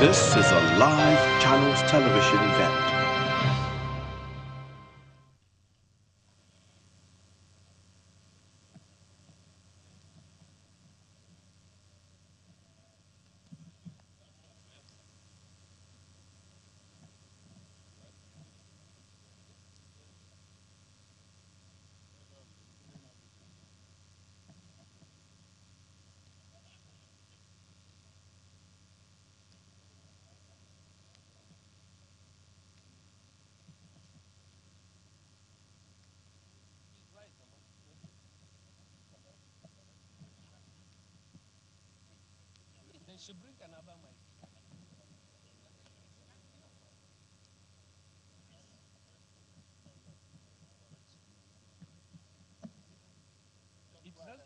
This is a live Channels television event. They should bring another mic.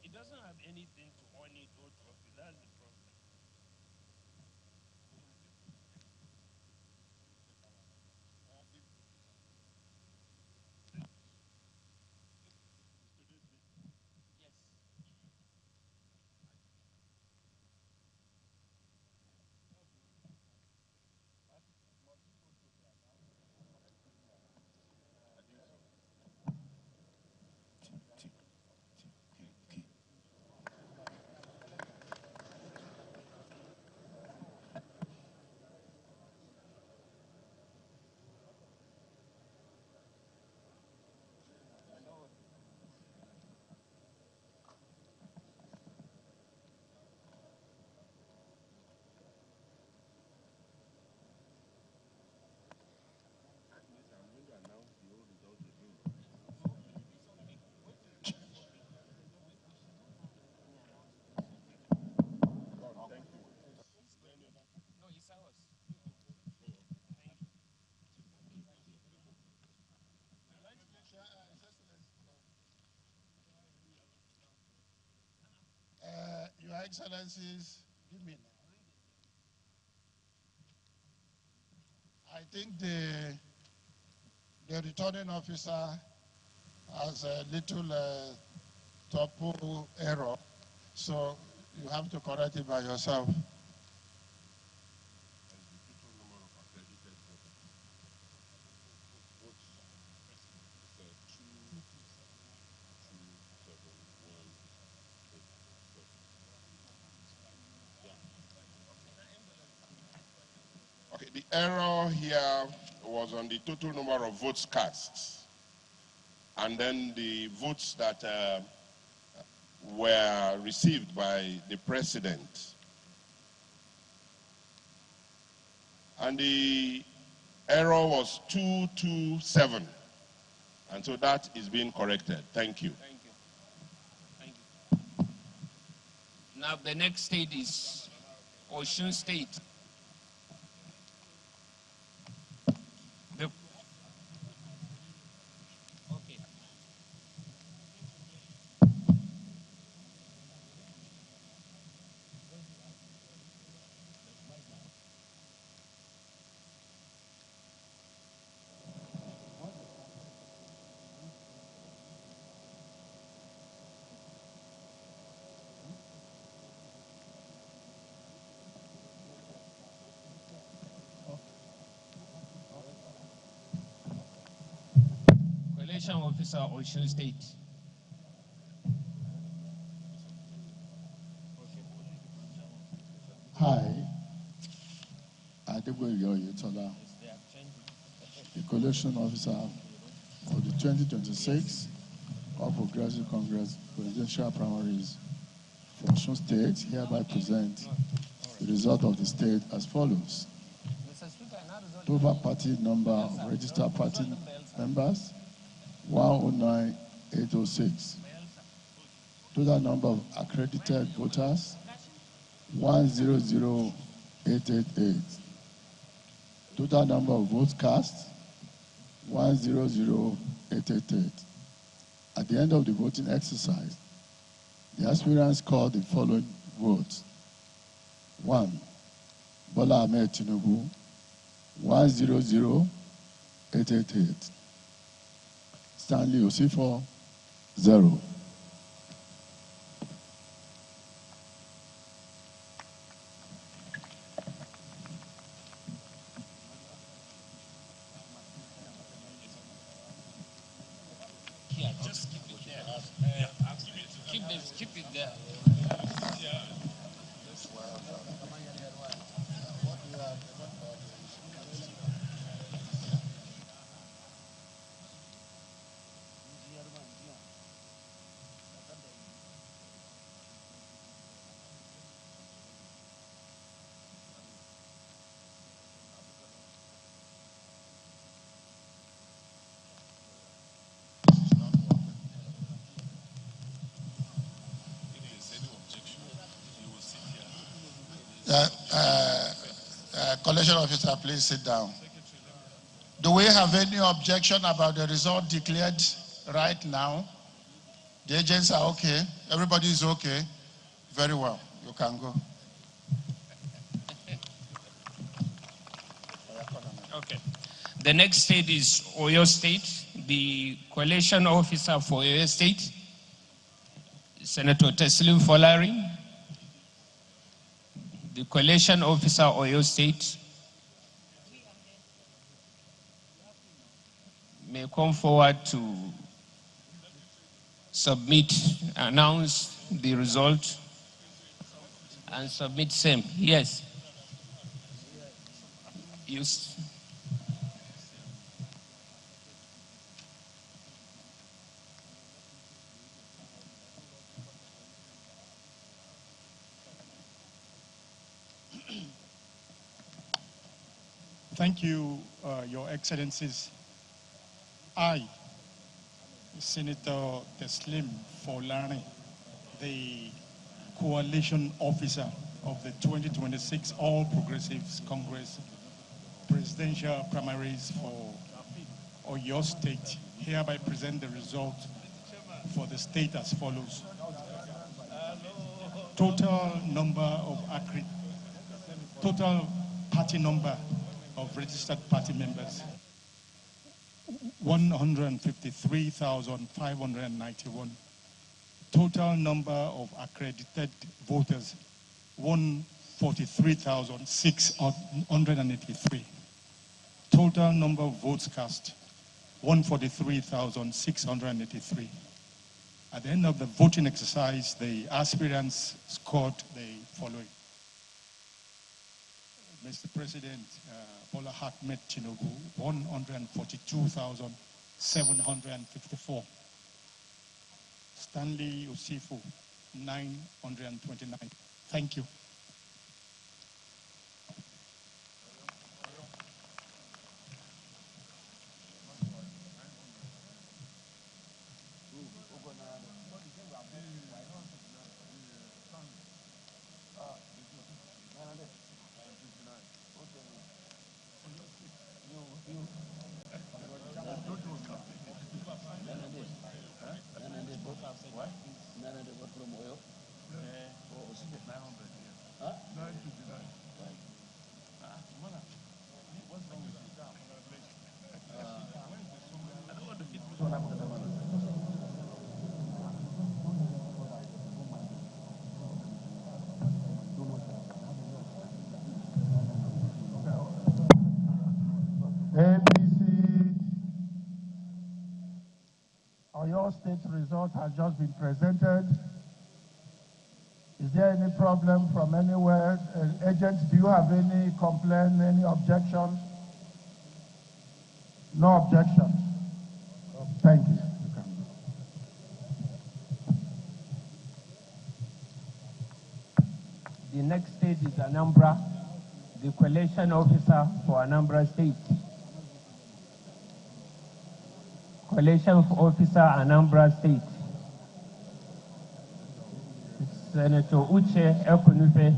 It doesn't have anything to on it or drop it. That's the problem. No, it's ours. Your Excellencies, give me now. I think the returning officer has a little topo error, so you have to correct it by yourself. Okay, the error here was on the total number of votes cast, and then the votes that were received by the president. And the error was 227, and so that is being corrected. Thank you. Thank you. Thank you. Now the next state is Osun State. Okay. Collation officer, Osun State. Hi, Adeboye Oyetola, the collation officer for the 2026 All Progressive Congress presidential primaries for Osun State, hereby present the result of the state as follows. Total party number of registered party members, 109,806. Total number of accredited voters, 100,888. Total number of votes cast, 100,888. At the end of the voting exercise, the aspirants called the following votes. 1. Bola Ahmed Tinubu, 100,888. Stanley Osifo, 0. Keep it there. Collation officer, please sit down. Do we have any objection about the result declared right now? The agents are okay. Everybody is okay. Very well. You can go. Okay. The next state is Oyo State. The collation officer for Oyo State, Senator Teslim Folari. The collation officer Oyo State may come forward to submit, announce the result, and submit same. Yes. Yes. Thank you, Your Excellencies. I, Senator Teslim Folari, the coalition officer of the 2026 All Progressives Congress presidential primaries for Oyo State, hereby present the result for the state as follows. Total party number of registered party members, 153,591. Total number of accredited voters, 143,683. Total number of votes cast, 143,683. At the end of the voting exercise, the aspirants scored the following. Mr. President, Bola Ahmed Tinubu, 142,754. Stanley Osifu, 929. Thank you. APC, Oyo State result has just been presented. Is there any problem from anywhere? Agents, do you have any complaint, any objection? No objection. Thank you. The next state is Anambra, the collation officer for Anambra State. Collation officer, Anambra State. Senator Uche Ekunufe.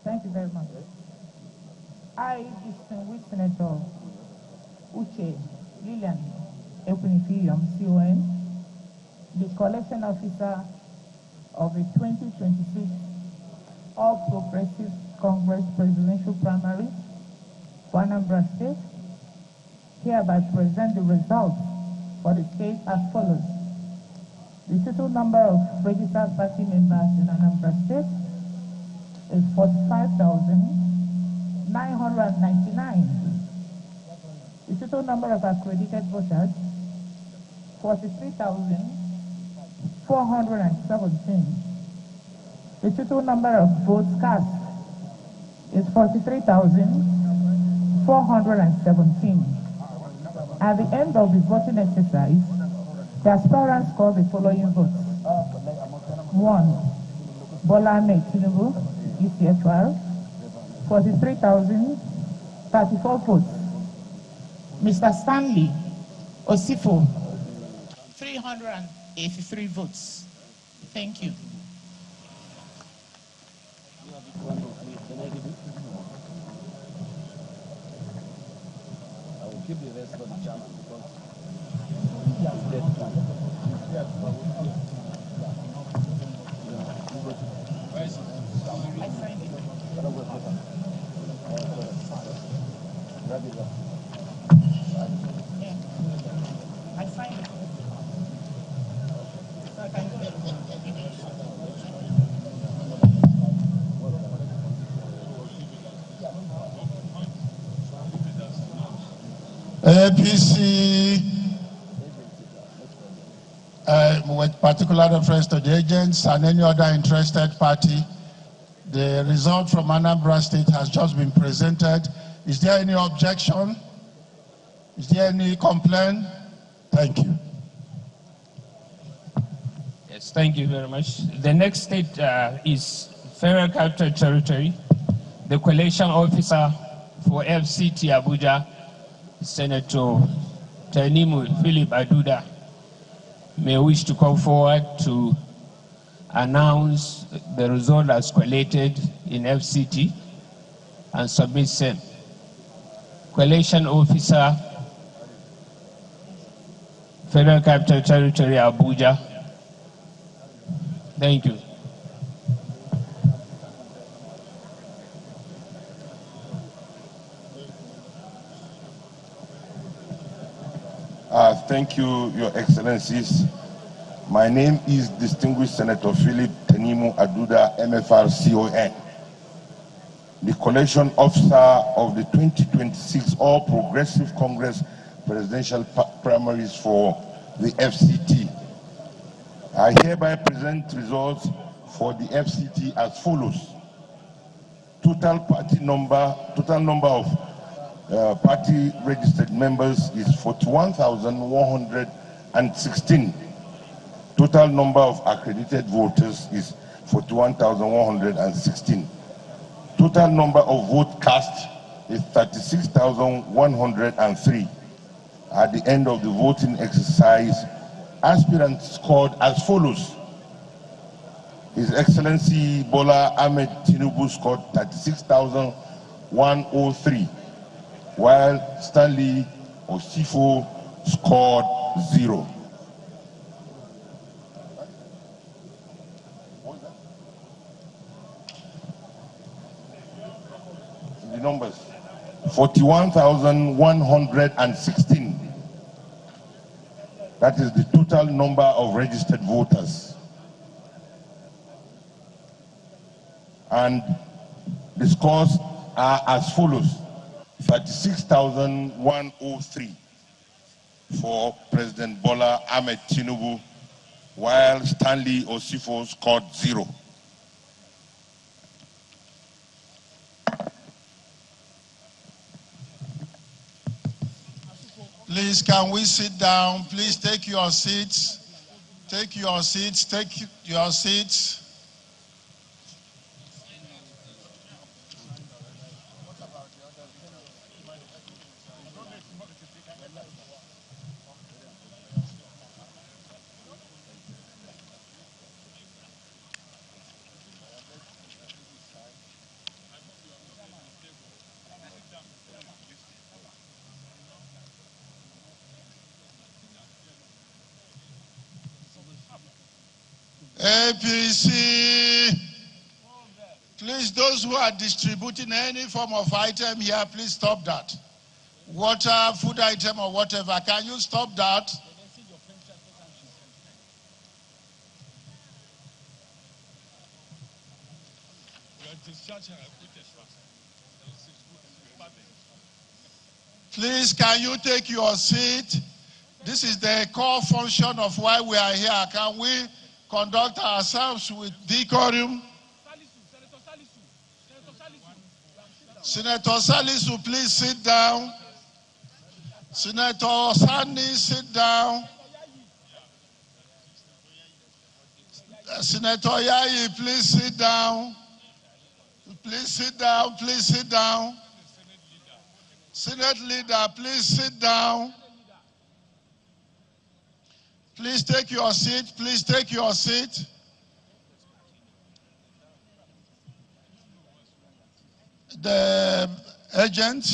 Thank you very much. I, distinguished Senator Uche Lilian Ekunifiyam, CON, the collection officer of the 2026 All Progressive Congress presidential primary for Anambra State, hereby present the results for the state as follows. The total number of registered party members in Anambra State is 45,999. The total number of accredited voters, 43,417. The total number of votes cast is 43,417. At the end of the voting exercise, the aspirants scored the following votes. 1. Bola Tinubu, ECFR, 43,034 votes. Mr. Stanley Osifo, 383 votes. Thank you. I will keep the rest for the chairman because I signed it. So I can go. APC, with particular reference to the agents and any other interested party, the result from Anambra State has just been presented. Is there any objection? Is there any complaint? Thank you. Yes, thank you very much. The next state is Federal Capital Territory. The collation officer for FCT Abuja, Senator Tinubu Philip Aduda, may wish to come forward to announce the result as collated in FCT and submit same. Collation officer, Federal Capital Territory, Abuja. Thank you. Thank you, Your Excellencies. My name is Distinguished Senator Philip Tinubu Aduda, MFR-CON, the Collation Officer of the 2026 All Progressive Congress Presidential Primaries for the FCT. I hereby present results for the FCT as follows. Total number of party registered members is 41,116. Total number of accredited voters is 41,116. Total number of vote cast is 36,103. At the end of the voting exercise, aspirants scored as follows. His Excellency Bola Ahmed Tinubu scored 36,103, while Stanley Osifo scored 0. The numbers 41,116. That is the total number of registered voters. And the scores are as follows. 36,103 for President Bola Ahmed Tinubu, while Stanley Osifo scored 0. Please, can we sit down? Please take your seats. Take your seats. Take your seats. APC, please Please, those who are distributing any form of item here, please stop that. Water, food item, or whatever. Can you stop that? Please, can you take your seat? This is the core function of why we are here. Can we conduct ourselves with decorum? Senator Salisu, please sit down. Senator Sani, sit down. Senator Yayi, please sit down. Please sit down, please sit down. Senate leader, please sit down. Please take your seat, please take your seat. The agent,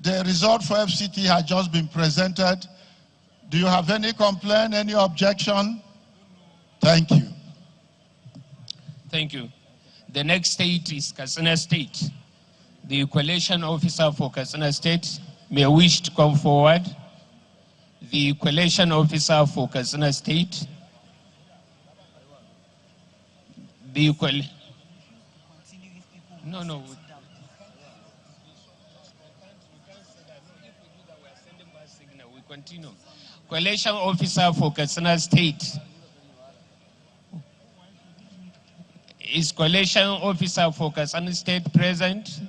the result for FCT has just been presented. Do you have any complaint, any objection? Thank you. Thank you. The next state is Katsina State. The collation officer for Katsina State may wish to come forward. The collation officer for Katsina State. No. We continue. Collation officer for Katsina State. Is collation officer for Katsina State present?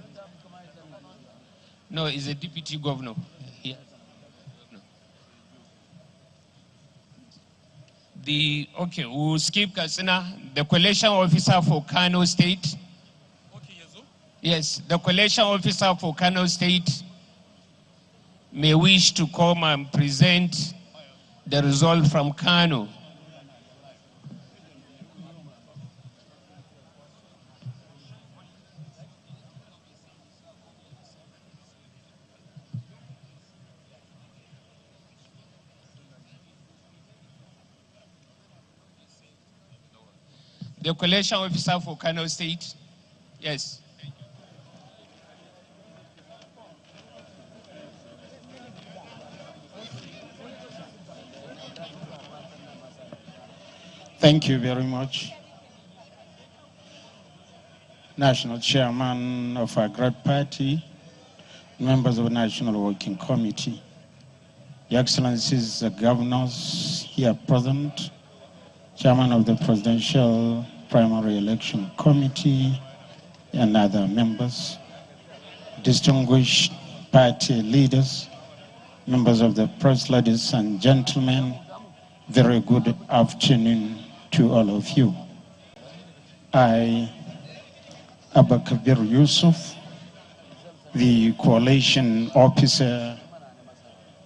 No, is a deputy governor. Yeah. Okay, we'll skip Katsina. The collation officer for Kano State. Yes, the collation officer for Kano State may wish to come and present the result from Kano. The collation officer for Kano State. Yes. Thank you very much. National Chairman of our great party, members of the National Working Committee, Your Excellencies, the governors here present, Chairman of the Presidential Primary Election Committee, and other members, distinguished party leaders, members of the press, ladies and gentlemen, very good afternoon to all of you. I, Abakabir Yusuf, the coalition officer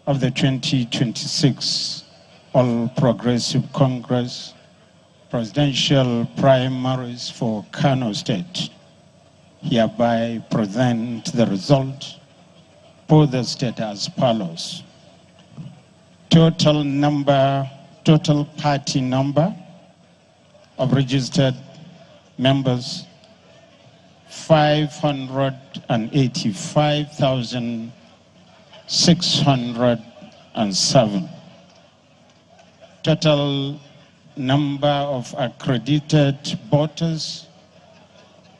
of the 2026 All Progressive Congress presidential primaries for Kano State, hereby present the result for the state as follows. Total party number of registered members 585,607. Total number of accredited voters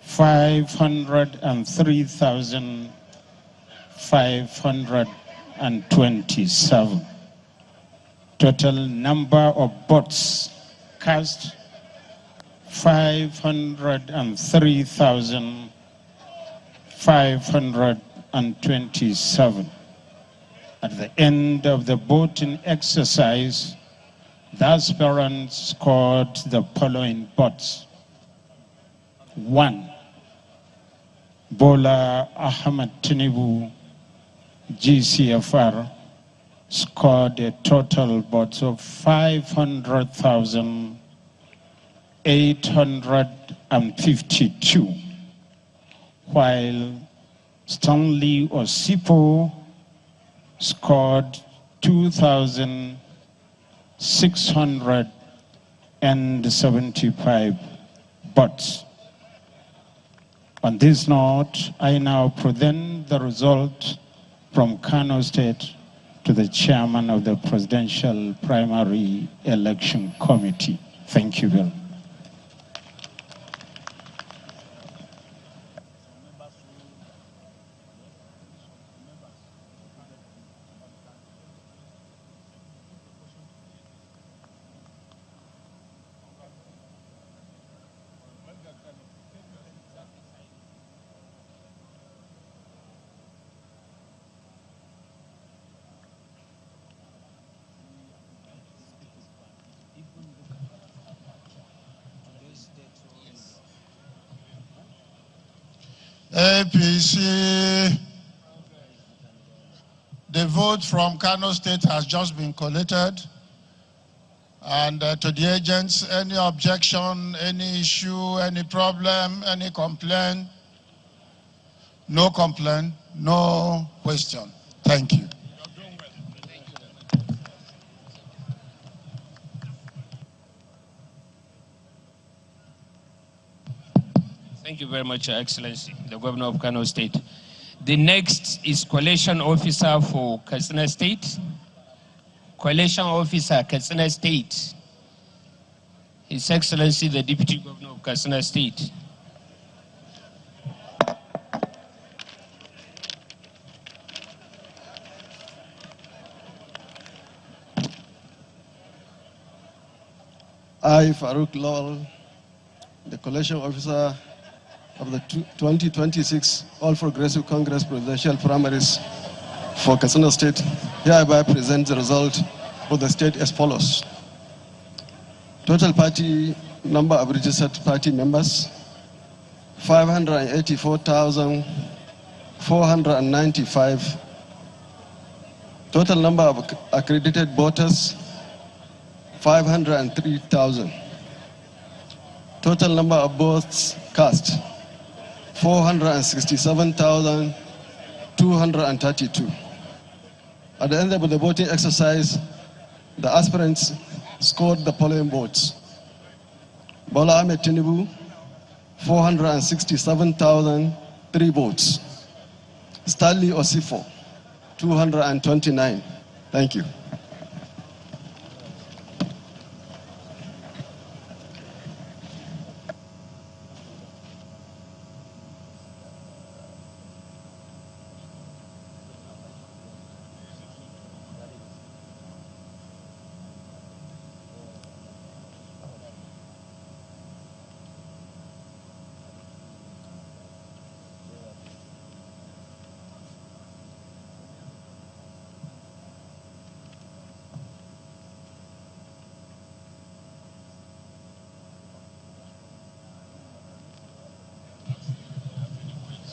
503,527. Total number of votes cast 503,527. At the end of the voting exercise, the aspirants scored the following votes. 1. Bola Ahmed Tinubu, GCFR, scored a total votes of 500,852, while Stanley Osipo scored 2,675 votes. On this note, I now present the result from Kano State to the chairman of the Presidential Primary Election Committee. Thank you, Bill. APC, the vote from Kano State has just been collated. And to the agents, any objection, any issue, any problem, any complaint? No complaint, no question. Thank you. Thank you very much, Your Excellency, the Governor of Kano State. The next is Collation Officer for Katsina State. Collation Officer, Katsina State. His Excellency, the Deputy Governor of Katsina State. I, Farouk Lawal, the Collation Officer of the 2026 All Progressive Congress Presidential Primaries for Katsina State, hereby present the result for the state as follows. Total party number of registered party members, 584,495. Total number of accredited voters, 503,000. Total number of votes cast, 467,232. At the end of the voting exercise, the aspirants scored the following votes. Bola Ahmed Tinubu, 467,003 votes. Stanley Osifo, 229. Thank you.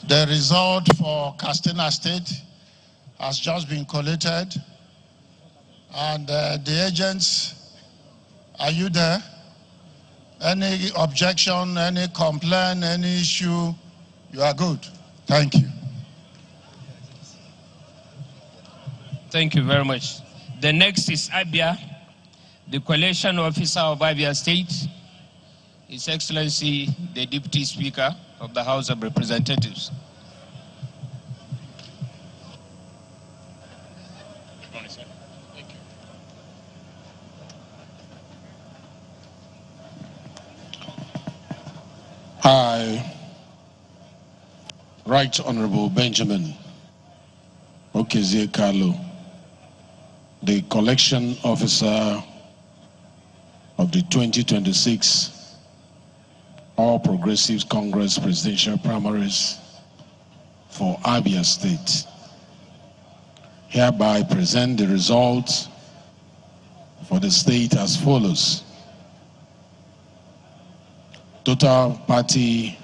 The result for Katsina State has just been collated. And the agents, are you there? Any objection, any complaint, any issue? You are good. Thank you. Thank you very much. The next is Abia, the Collation Officer of Abia State. His Excellency, the Deputy Speaker of the House of Representatives. I, Right Honorable Benjamin Okezie Kalu, the Collection Officer of the 2026 All Progressives Congress Presidential Primaries for Abia State, hereby present the results for the state as follows. Total party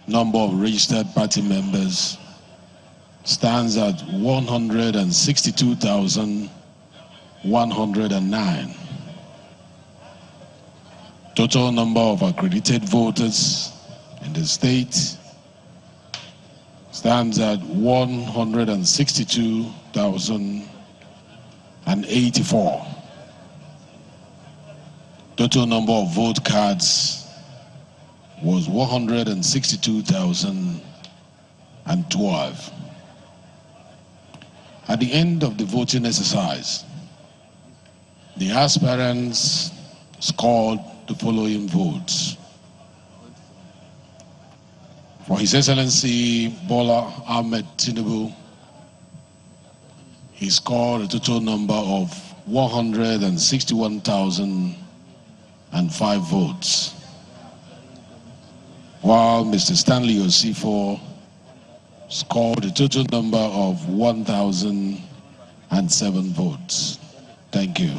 number of registered party members stands at 162,109. Total number of accredited voters in the state stands at 162,084. Total number of vote cards was 162,012. At the end of the voting exercise, the aspirants scored the following votes. For His Excellency Bola Ahmed Tinubu, he scored a total number of 161,005 votes, while Mr. Stanley Osifo scored a total number of 1,007 votes. Thank you.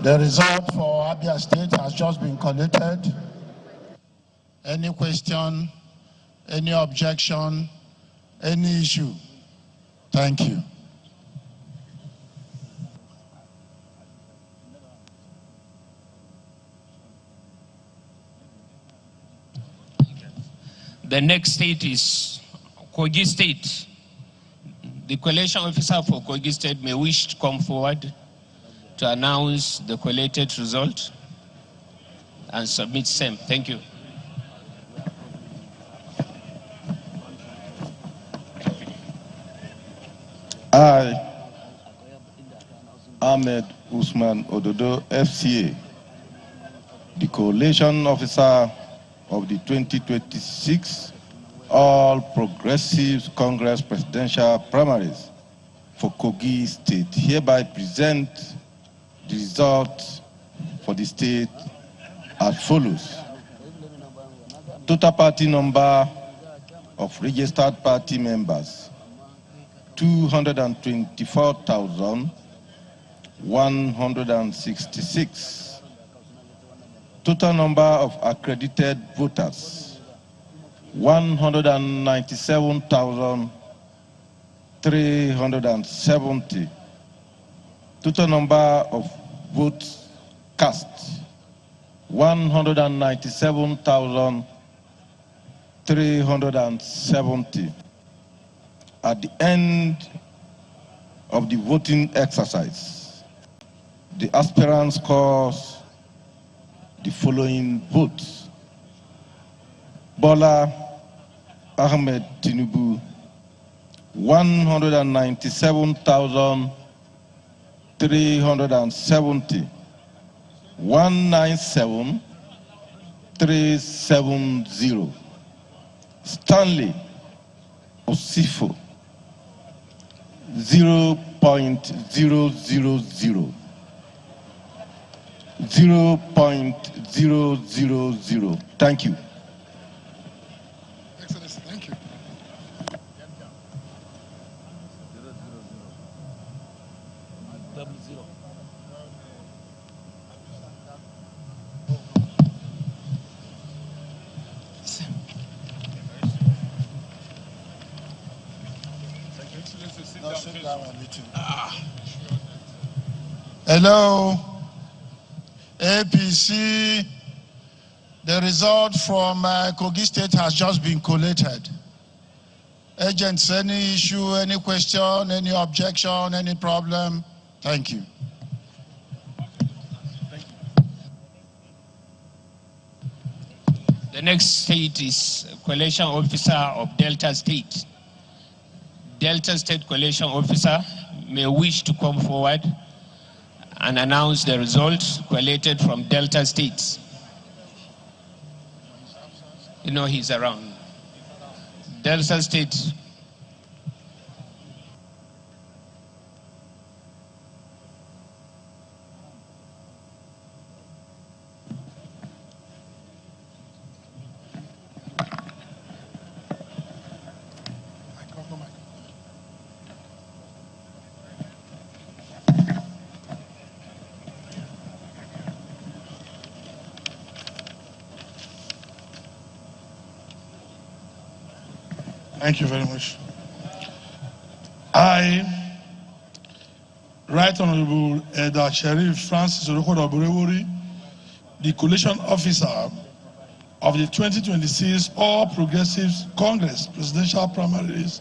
The result for Abia State has just been collated. Any question, any objection, any issue? Thank you. The next state is Kogi State. The collation officer for Kogi State may wish to come forward to announce the collated result and submit same. Thank you. I, Ahmed Usman Ododo, FCA, the collation officer of the 2026 All Progressives Congress presidential primaries for Kogi State, hereby present the result for the state as follows. Total party number of registered party members, 224,166. Total number of accredited voters, 197,370. Total number of votes cast, 197,370. At the end of the voting exercise, the aspirant scores the following votes. Bola Ahmed Tinubu, 197,370. 197,370. Stanley Osifo, 0.000. 0.000. Thank you. Excellency, thank you. Hello, APC. The result from Kogi State has just been collated. Agents, any issue, any question, any objection, any problem? Thank you. The next state is collation officer of Delta State. Delta State collation officer may wish to come forward and announce the results collated from Delta State. You know he's around. Delta State. Thank you very much. I, Right Honorable Eda Sheriff Francis Orokodo-Borewori, the collation officer of the 2026 All Progressives Congress presidential primaries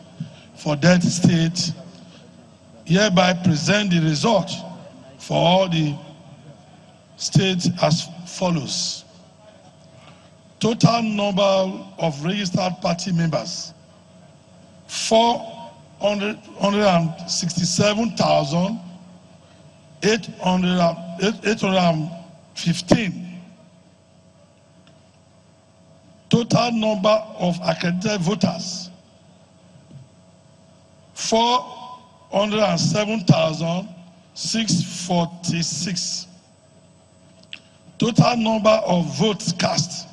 for Delta State, hereby present the result for all the states as follows. Total number of registered party members, 467,815. Total number of accredited voters, 407,646. Total number of votes cast,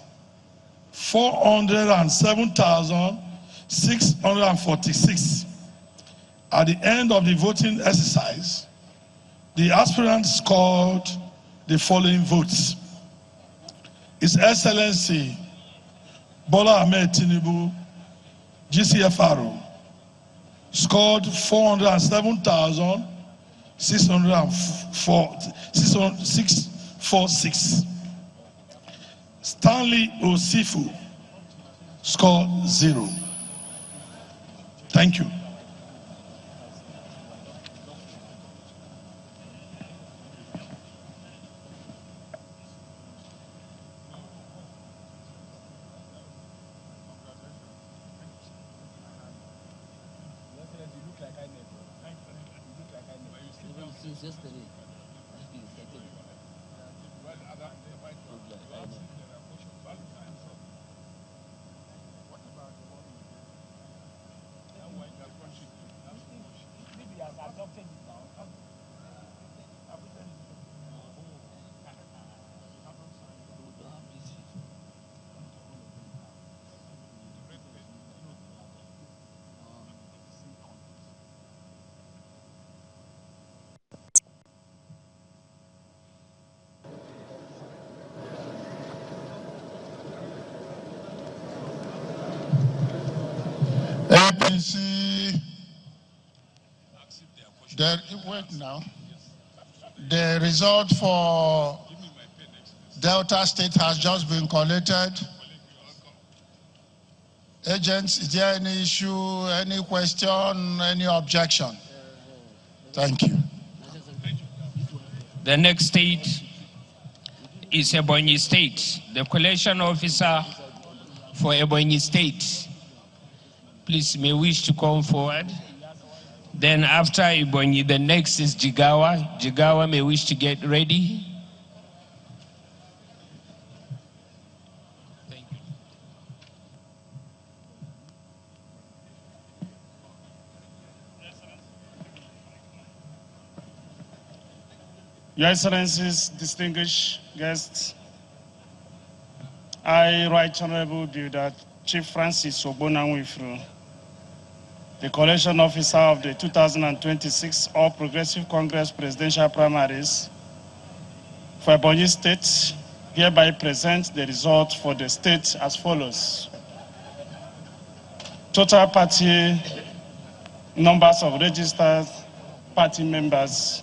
407,646. At the end of the voting exercise, the aspirants scored the following votes. His Excellency Bola Ahmed Tinubu, GCFR, scored 407,646. Stanley Osifu scored 0. Thank you. Since yesterday, I've been settled. APC, wait now. The result for Delta State has just been collated. Agents, is there any issue, any question, any objection? Thank you. The next state is Ebonyi State. The collation officer for Ebonyi State, please may wish to come forward. Then after Ebonyi, the next is Jigawa. Jigawa may wish to get ready. Thank you. Your Excellencies, distinguished guests, I, Right Honorable Builder Chief Francis Ogbonanwifru, the collation officer of the 2026 All Progressive Congress presidential primaries for Ebonyi State, hereby present the result for the state as follows. Total party numbers of registered party members,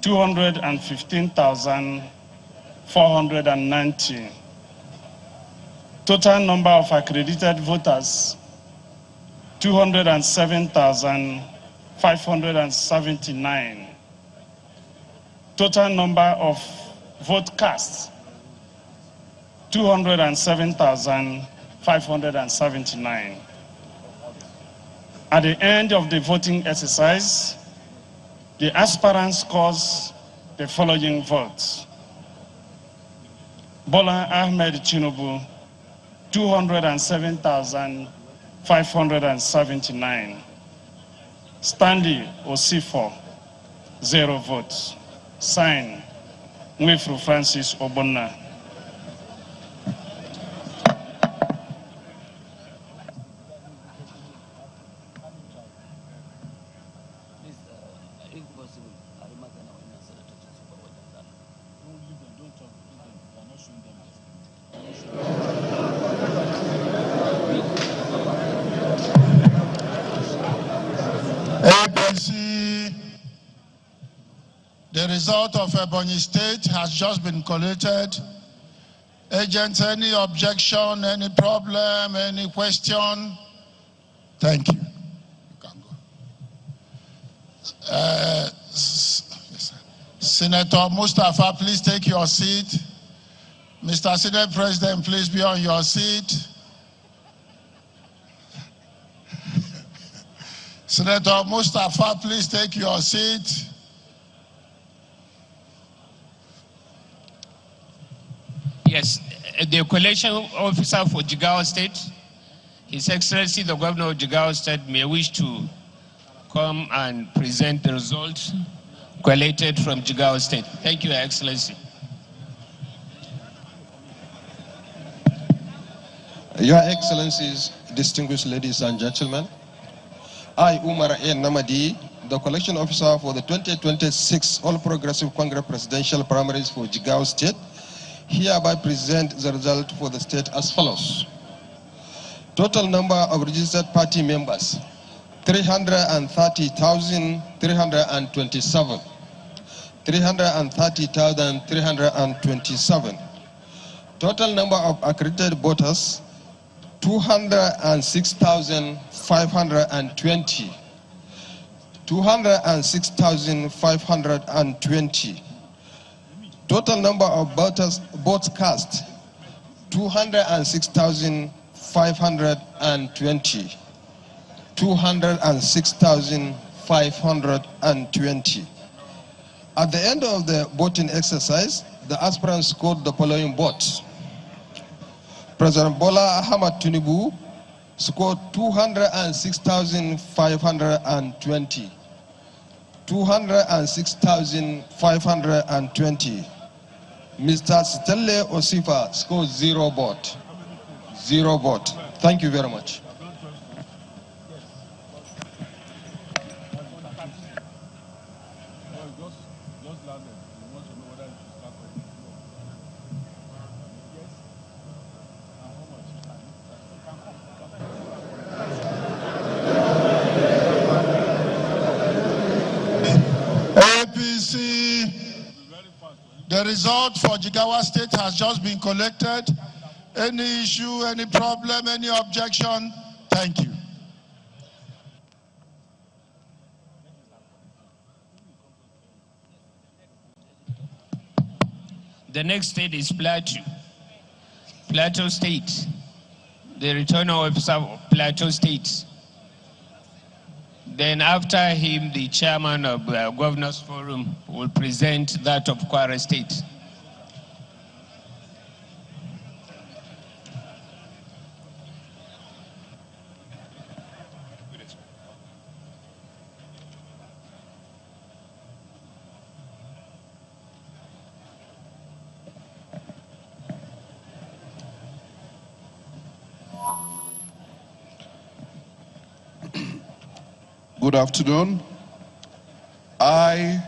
215,490. Total number of accredited voters, 207,579. Total number of vote cast, 207,579. At the end of the voting exercise, the aspirant scores the following votes. Bola Ahmed Tinubu, 207,579. Stanley Osifo, 0 votes. Signed, Nwifuru Francis Ogbonna. If possible, I remark an ordinance to supervise that. Don't leave them, don't talk, leave them. They are not showing them. result of Ebonyi State has just been collated. Agents, any objection, any problem, any question? Thank you. You can go. Senator Mustafa, please take your seat. Mr. Senate President, please be on your seat. Senator Mustafa, please take your seat. Yes, the collation officer for Jigawa State, His Excellency the Governor of Jigawa State, may wish to come and present the results collated from Jigawa State. Thank you, Your Excellency. Your Excellencies, distinguished ladies and gentlemen, I, Umar A. Namadi, the collection officer for the 2026 All Progressive Congress Presidential Primaries for Jigawa State, hereby present the result for the state as follows. Total number of registered party members, 330,327. 330,327. Total number of accredited voters, 206,520. 206,520. Total number of votes cast, 206,520. 206,520. At the end of the voting exercise, the aspirants scored the following votes. President Bola Ahmed Tinubu scored 206,520. 206,520. Mr. Stanley Osifa scored 0 vote. 0 vote. Thank you very much. APC, the result for Jigawa State has just been collected. Any issue, any problem, any objection? Thank you. The next state is Plateau. Plateau State. The returning officer of Plateau State. Then after him, the chairman of Governors Forum will present that of Kwara State. Good afternoon. I,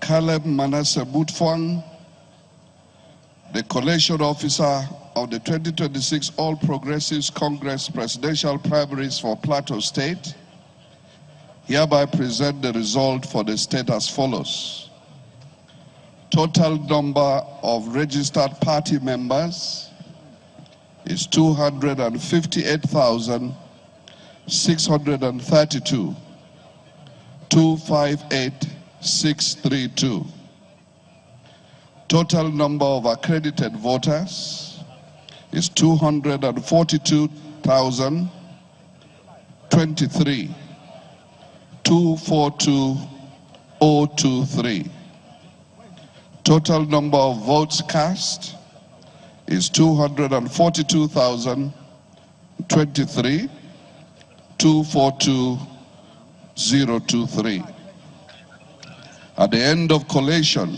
Caleb Manasseh Butfang, the collation officer of the 2026 All Progressives Congress Presidential Primaries for Plateau State, hereby present the result for the state as follows. Total number of registered party members is 258,632. 258,632. Total number of accredited voters is 242,023. 242,023. Total number of votes cast is 242,023. 242,023. At the end of collation,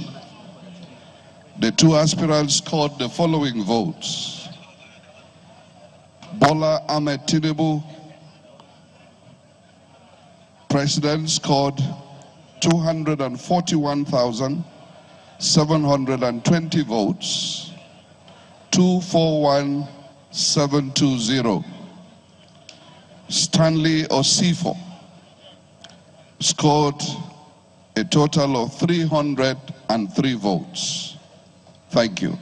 the two aspirants scored the following votes. Bola Ahmed Tinubu, President, scored 241,720 votes, 241,720. Stanley Osifo scored a total of 303 votes. Thank you.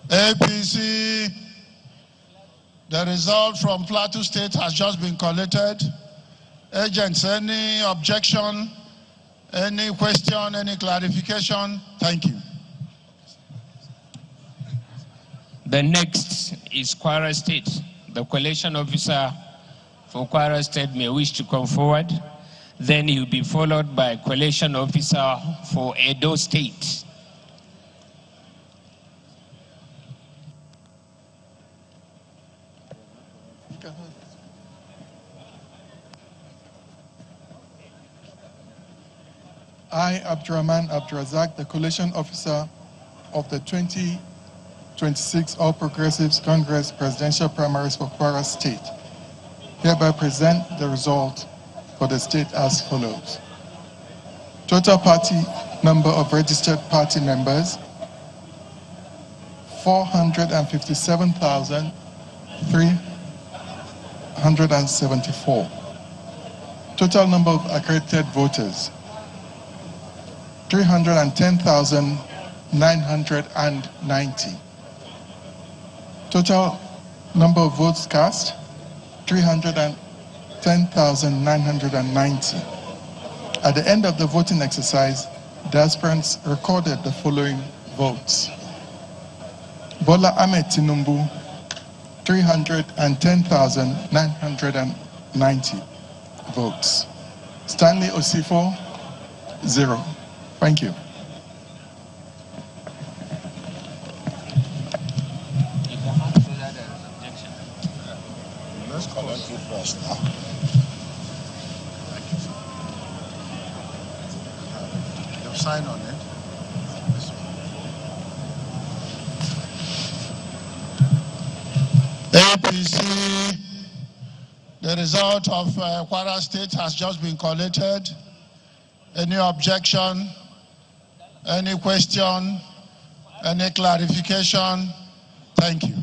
APC, the result from Plateau State has just been collated. Agents, any objection, any question, any clarification? Thank you. The next is Kwara State. The collation officer for Kwara State may wish to come forward. Then he will be followed by collation officer for Edo State. I, Abdurrahman Abdurazak, the collation officer of the 2026 All Progressives Congress presidential primaries for Kwara State, hereby present the result for the state as follows. Total party number of registered party members, 457,374. Total number of accredited voters, 310,990. Total number of votes cast, 310,990. At the end of the voting exercise, the aspirants recorded the following votes. Bola Ahmed Tinubu, 310,990 votes. Stanley Osifo, 0. Thank you. Let's collect it first now. They'll sign on it. APC, the result of Kwara State has just been collated. Any objection? Any question? Any clarification? Thank you.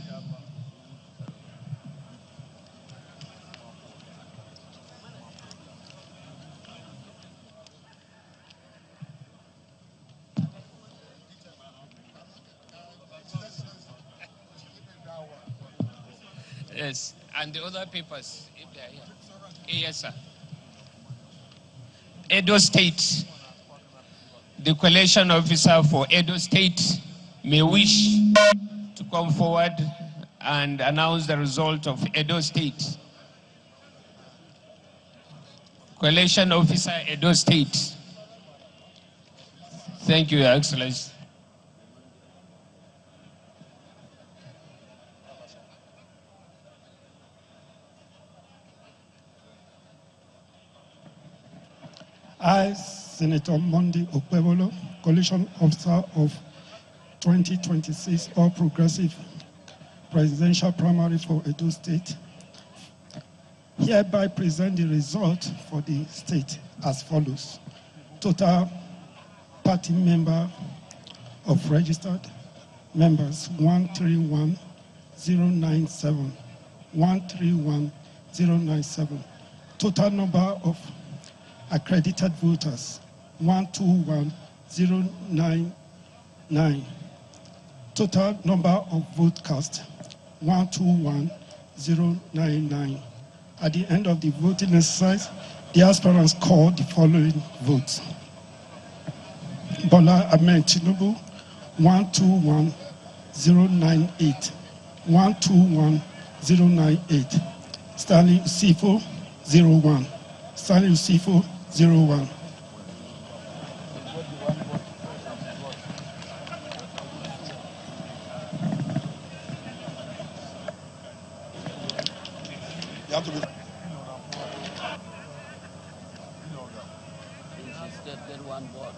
Yes, and the other papers, if they are here. Yes, sir. Edo State. The collation officer for Edo State may wish to come forward and announce the result of Edo State. Collation officer, Edo State. Thank you, Your Excellency. I, Senator Monday Okpebolo, Coalition Officer of 2026 All Progressive Presidential Primary for Edo State, hereby present the result for the state as follows. Total party member of registered members, 131,097. 131,097. Total number of accredited voters, 121,099. Total number of vote cast, 121,099. At the end of the voting exercise, the aspirants called the following votes. Bola Ahmed Tinubu, 121,098. 121,098. Stanley Sifo, 01. Stanley Sifo, 01. You have to be. Get one vote.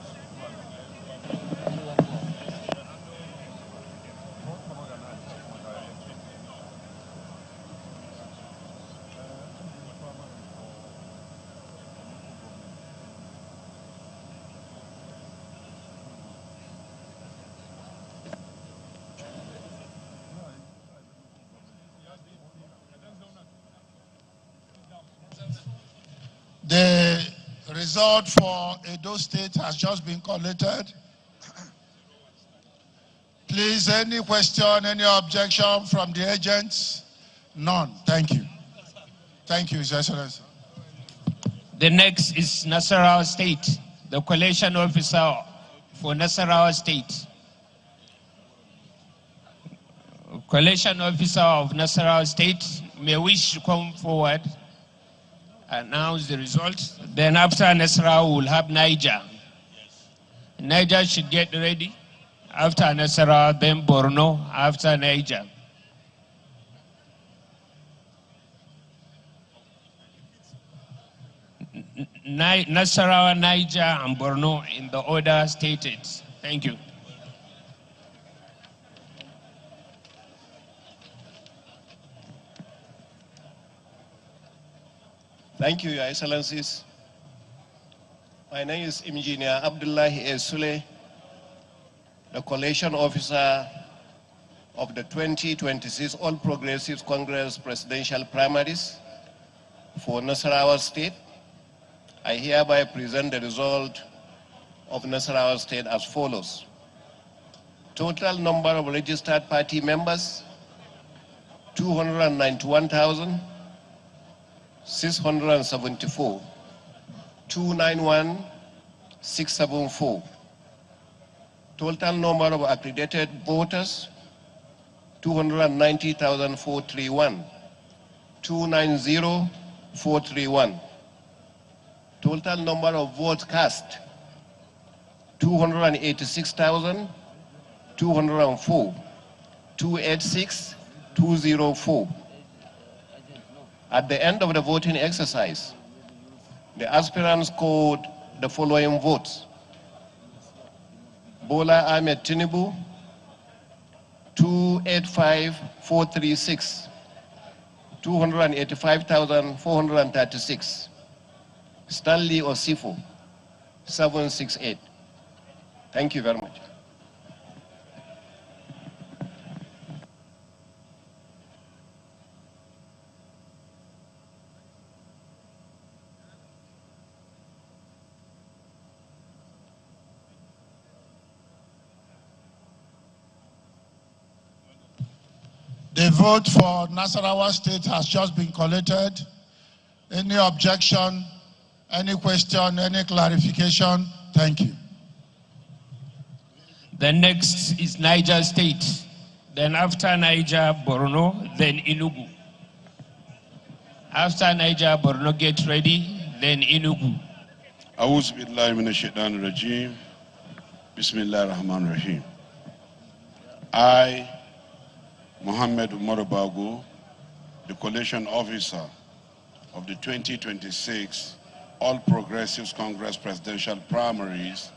The result for Edo State has just been collated. Please, any question, any objection from the agents? None. Thank you. Thank you, His Excellency. The next is Nasarawa State, the collation officer for Nasarawa State. Collation officer of Nasarawa State may wish to come forward, announce the results. Then after Nasarawa, we'll have Niger. Niger should get ready. After Nasarawa, then Borno, after Niger. Nasarawa, Niger, and Borno in the order stated. Thank you. Thank you, Your Excellencies. My name is Engineer Abdullahi Esule, the collation officer of the 2026 All Progressives Congress presidential primaries for Nasarawa State. I hereby present the result of Nasarawa State as follows. Total number of registered party members, 291,674, 291,674. Total number of accredited voters, 290,431, 290,431. Total number of votes cast, 286,204, 286,204. At the end of the voting exercise, the aspirants scored the following votes. Bola Ahmed Tinubu, 285,436, 285,436. Stanley Osifo, 768. Thank you very much. The vote for Nasarawa State has just been collated. Any objection, any question, any clarification? Thank you. The next is Niger State. Then after Niger, Borno, then Enugu. After Niger, Borno, get ready, then Enugu. A'udhu billahi minash shaitanir rajim. Bismillahir Rahmanir Rahim. I, Mohammed Umar Bago, the collation officer of the 2026 All Progressives Congress presidential primaries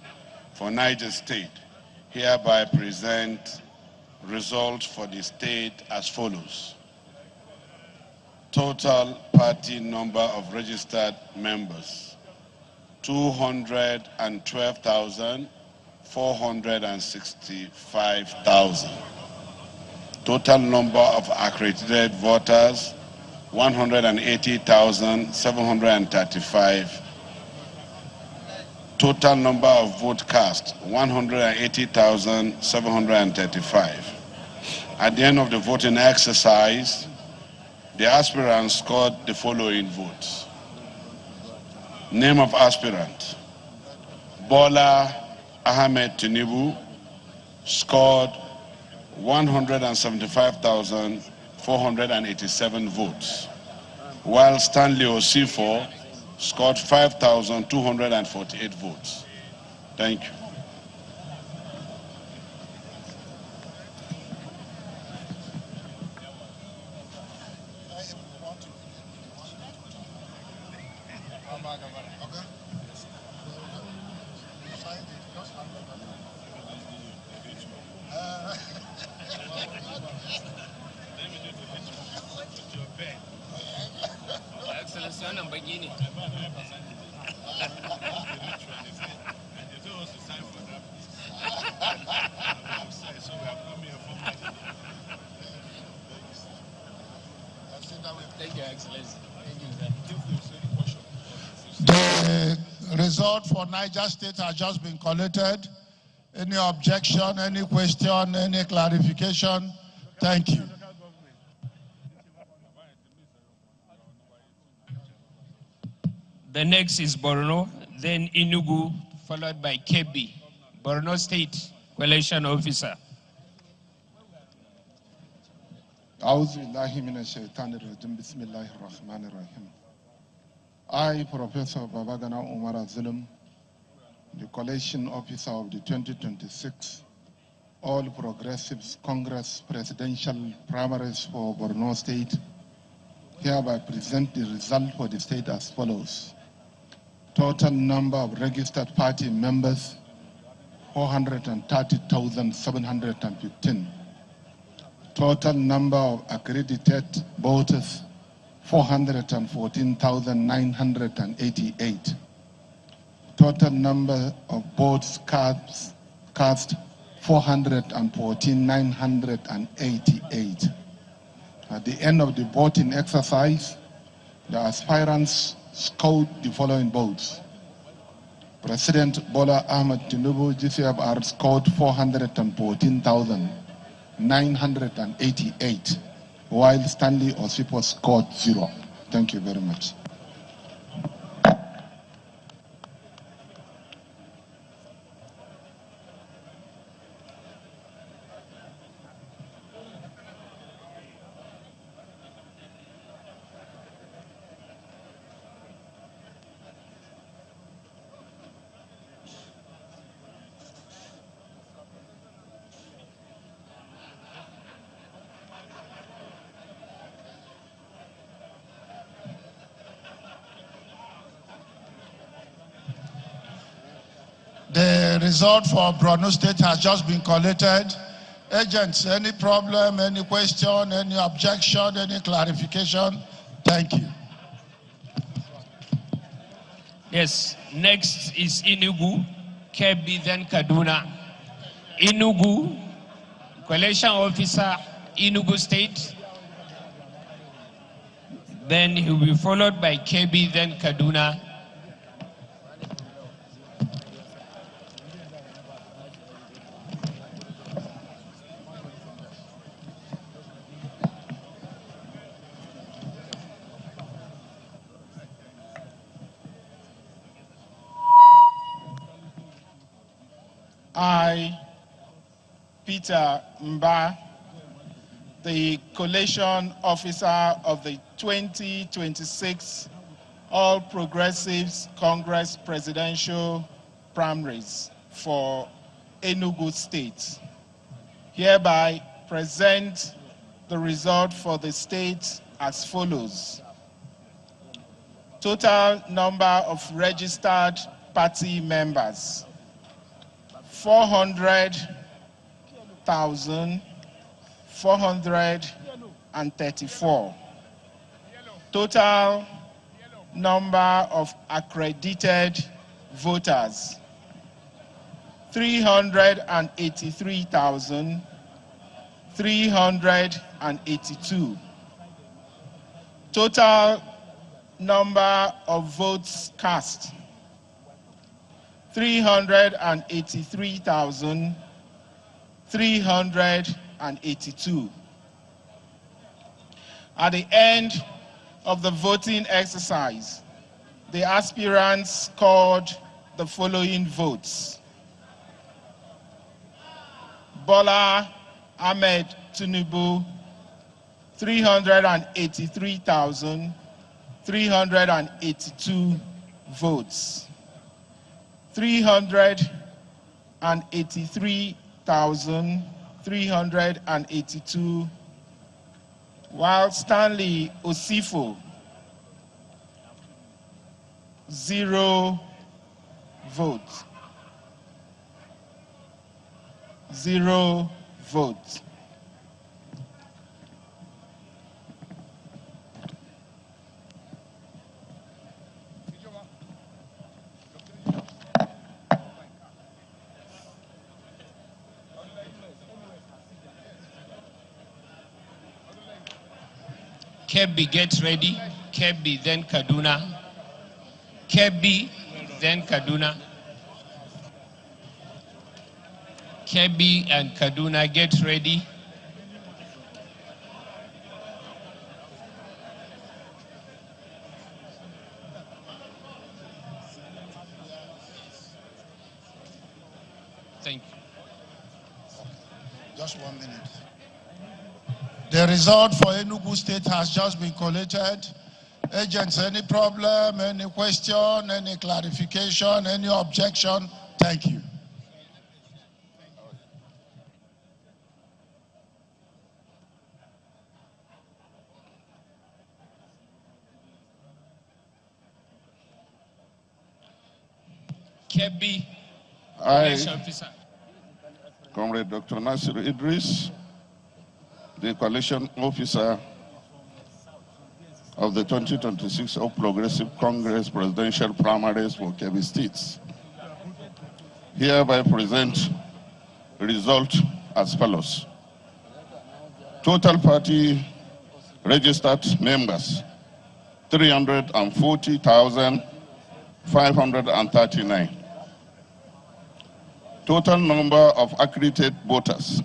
for Niger State, hereby present results for the state as follows. Total party number of registered members, 212,465,000. Total number of accredited voters, 180,735. Total number of vote cast, 180,735. At the end of the voting exercise, the aspirants scored the following votes. Name of aspirant, Bola Ahmed Tinubu, scored 175,487 votes, while Stanley Osifo scored 5,248 votes. Thank you. The result for Niger State has just been collated. Any objection, any question, any clarification? Thank you. The next is Borno, then Enugu, followed by Kebbi. Borno State Collation Officer. I, Professor Babagana Umar Zulum, the collation officer of the 2026 All Progressives Congress presidential primaries for Borno State, hereby present the result for the state as follows. Total number of registered party members, 430,715. Total number of accredited voters, 414,988. Total number of votes cast, 414,988. At the end of the voting exercise, the aspirants scored the following votes. President Bola Ahmed Tinubu, GCFR, scored 414,988, while Stanley Osipo scored 0. Thank you very much. The result for Borno State has just been collated. Agents, any problem, any question, any objection, any clarification? Thank you. Yes, next is Enugu, Kebbi, then Kaduna. Enugu, Collation Officer, Enugu State. Then he will be followed by Kebbi, then Kaduna. I, Peter Mba, the collation officer of the 2026 All Progressives Congress presidential primaries for Enugu State, hereby present the result for the state as follows. Total number of registered party members, 400,434. Total number of accredited voters, 383,382. Total number of votes cast, 383,382. At the end of the voting exercise, the aspirants scored the following votes. Bola Ahmed Tinubu, 383,382 votes. 383,382, while Stanley Osifo, 0 votes. 0 votes. Kebbi, get ready. Kebbi, then Kaduna. Kebbi, then Kaduna. Kebbi and Kaduna, get ready. Thank you. Just 1 minute. The result for Enugu State has just been collated. Agents, any problem, any question, any clarification, any objection? Thank you. Kebbi, I, officer. Comrade Dr. Nasir Idris, the coalition officer of the 2026 All Progressive Congress presidential primaries for Kebbi States, hereby present result as follows. Total party registered members, 340,539. Total number of accredited voters,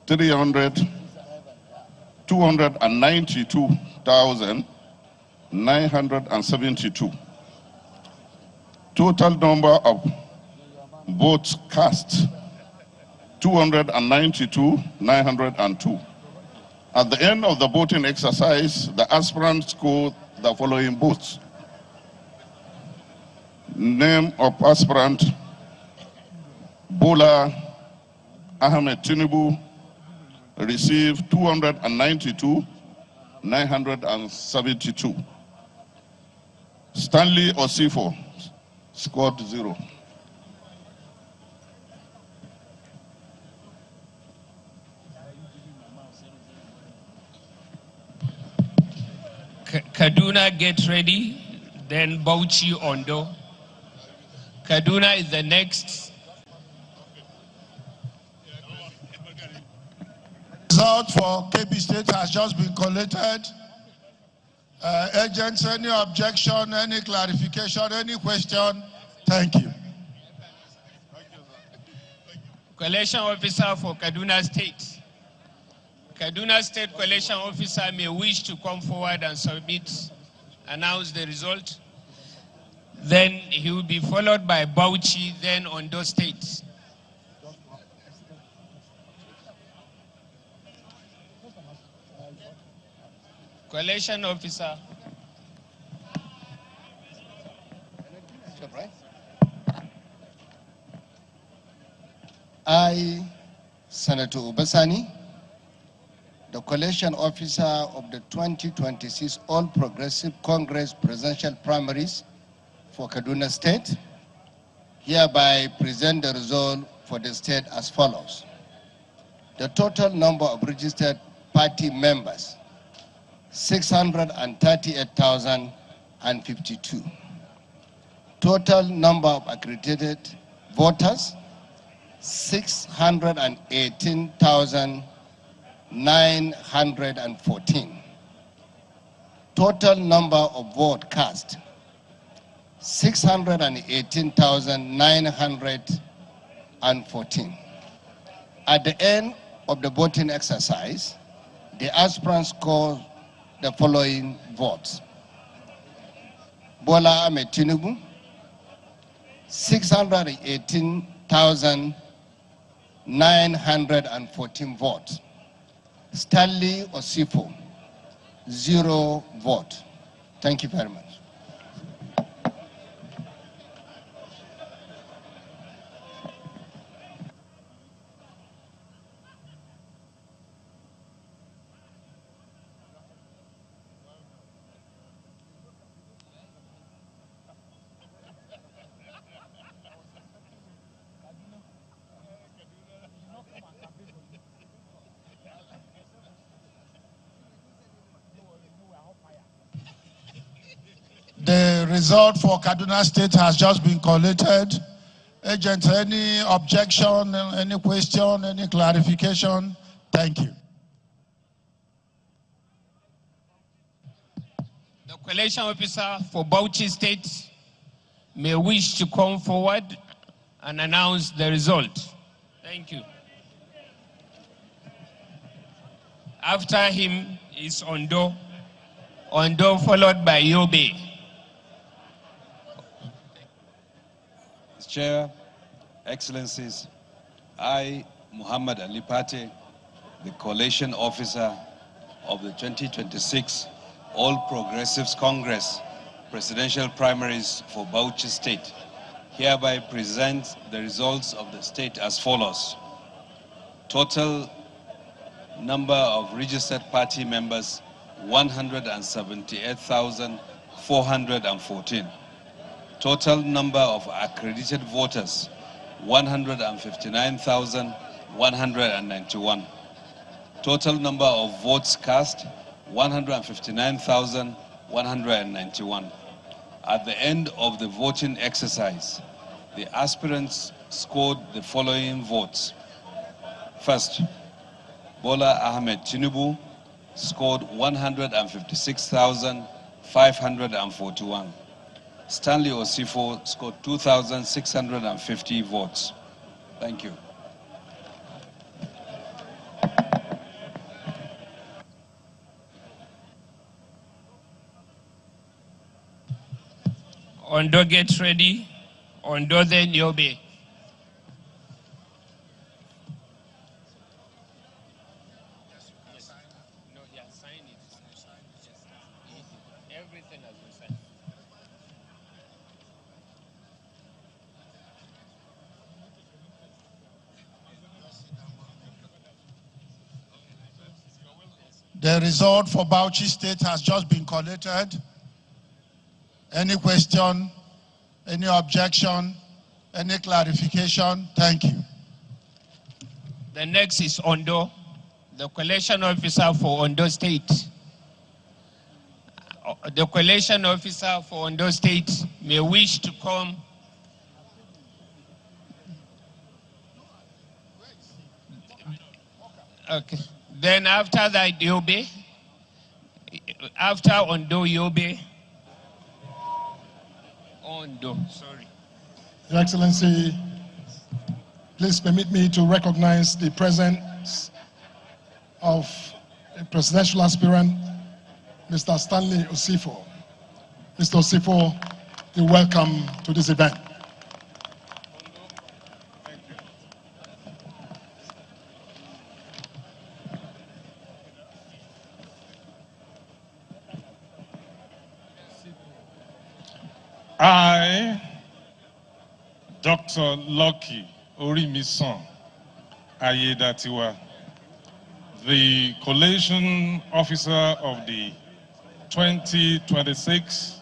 292,972. Total number of votes cast, 292,902. At the end of the voting exercise, the aspirants scored the following votes. Name of aspirant, Bola Ahmed Tinubu, received 292,972. Stanley Osifo scored 0. Kaduna, get ready. Then Bauchi, Ondo. Kaduna is the next. Result for Kebbi State has just been collated. Agents, any objection, any clarification, any question? Thank you. Collation officer for Kaduna State. Kaduna State Collation officer may wish to come forward and announce the result. Then he will be followed by Bauchi, then Ondo State. Collation officer. I, Senator Obasani, the collation officer of the 2026 All Progressive Congress presidential primaries for Kaduna State, hereby present the result for the state as follows. The total number of registered party members, 638,052. Total number of accredited voters, 618,914. Total number of votes cast, 618,914. At the end of the voting exercise, the aspirants scored the following votes. Bola Ahmed Tinubu, 618,914 votes. Stanley Osifo, 0 vote. Thank you very much. The result for Kaduna State has just been collated. Agent, any objection, any question, any clarification? Thank you. collation officer for Bauchi State may wish to come forward and announce the result. Thank you. After him is Ondo. Ondo followed by Yobe. Mr. Chair, Excellencies, I, Muhammad Ali Pate, the collation officer of the 2026 All Progressives Congress presidential primaries for Bauchi State, hereby present the results of the state as follows. Total number of registered party members, 178,414. Total number of accredited voters, 159,191. Total number of votes cast, 159,191. At the end of the voting exercise, the aspirants scored the following votes. First, Bola Ahmed Tinubu scored 156,541. Stanley Osifo scored 2,650 votes. Thank you. Ondo, get ready. Ondo, then Yobe. Everything has been signed. The result for Bauchi State has just been collated. Any question, any objection, any clarification? Thank you. The next is Ondo, the collation officer for Ondo State. The collation officer for Ondo State may wish to come. Okay. Then after that, Yobe. After Ondo, Yobe. Ondo, sorry. Your Excellency, please permit me to recognize the presence of a presidential aspirant, Mr. Stanley Osifo. Mr. Osifo, you're welcome to this event. I, Dr. Lucky Orimison Ayedatiwa, the collation officer of the 2026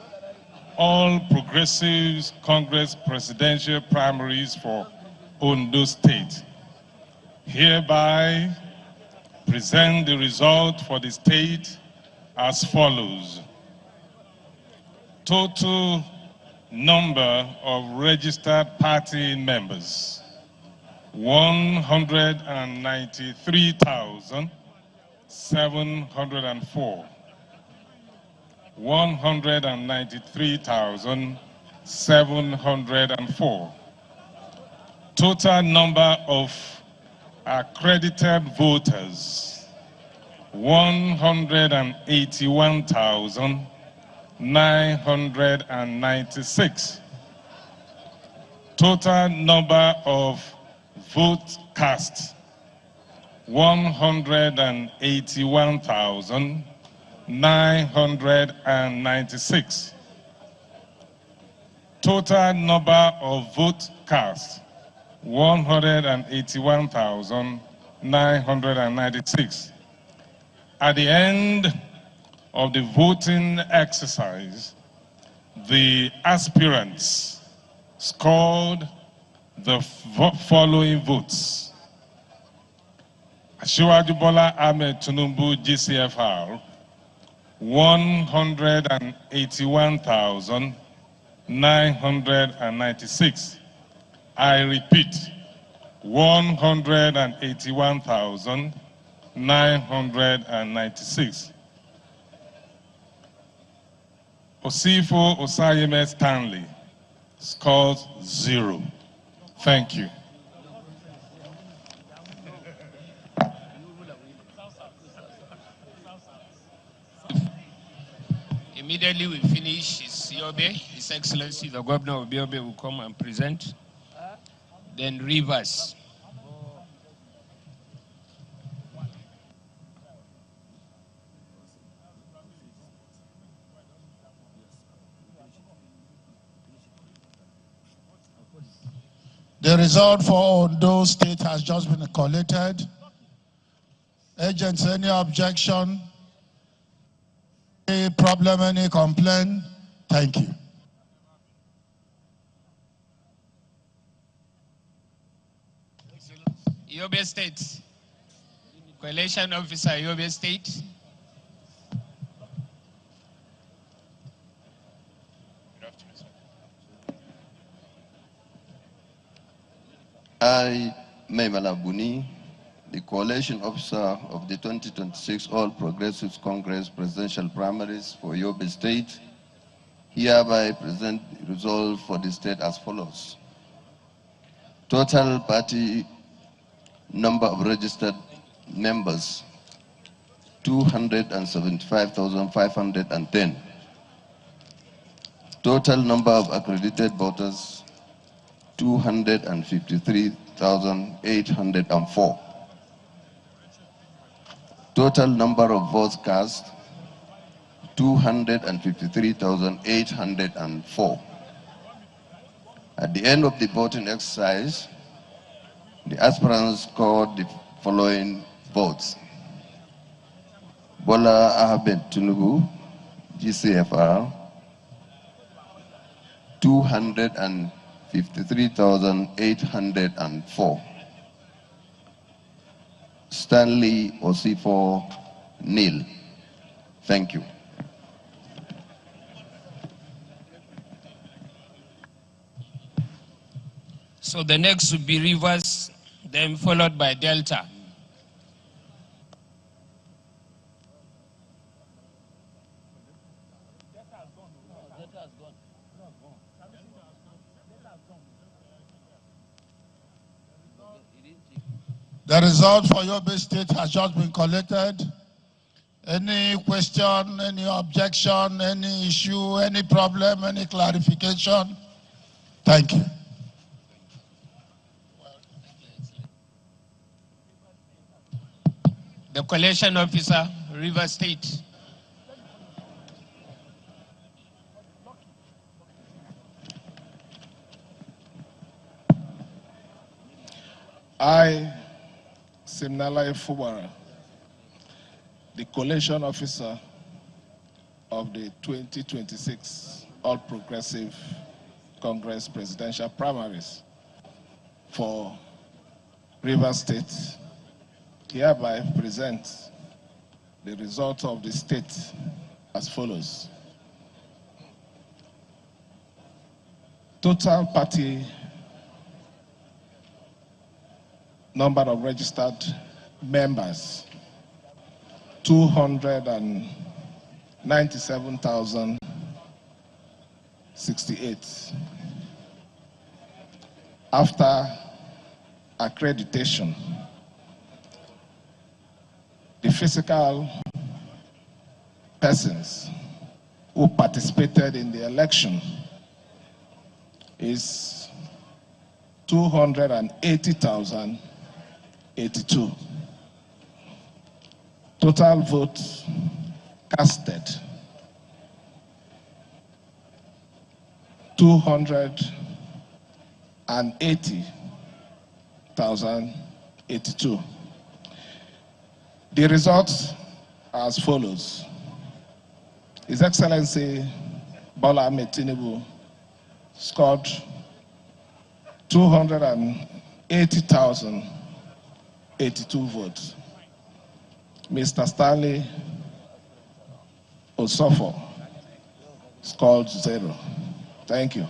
All Progressives Congress presidential primaries for Ondo State, hereby present the result for the state as follows. Total number of registered party members, 193,704. 193,704. Total number of accredited voters, 181,996. Total number of votes cast, 181,996. Total number of votes cast, 181,996. At the end of the voting exercise, the aspirants scored the following votes. Asiwaju Bola Ahmed Tinubu, GCFR, 181,996. I repeat, 181,996. Osifo Osayeme Stanley. Scores 0. Thank you. Immediately we finish His Excellency the Governor of Yobe will come and present. Then Rivers. The result for Ondo State has just been collated. Agents, any objection? Any problem, any complaint? Thank you. Yobe State. Collation Officer, Yobe State. I, Maimala Buni, the Coalition Officer of the 2026 All Progressives Congress Presidential Primaries for Yobe State, hereby present the result for the state as follows. Total party number of registered members, 275,510. Total number of accredited voters, 253,804. Total number of votes cast, 253,804. At the end of the voting exercise, the aspirants scored the following votes. Bola Ahmed Tinubu, GCFR, 253,804. Stanley Osifo, nil. Thank you. So the next would be Rivers, then followed by Delta. The result for Yobe State has just been collected. Any question, any objection, any issue, any problem, any clarification? Thank you. The Collation Officer, River State. I, Simnala Fubara, the Collation Officer of the 2026 All Progressive Congress Presidential Primaries for Rivers State, hereby present the result of the state as follows. Total party number of registered members, 297,068. After accreditation, the physical persons who participated in the election is 280,082. Total votes casted, 280,082. The results are as follows. His Excellency Bola Ahmed Tinubu scored 280,082 votes. Mr. Stanley Osofo scored 0. Thank you.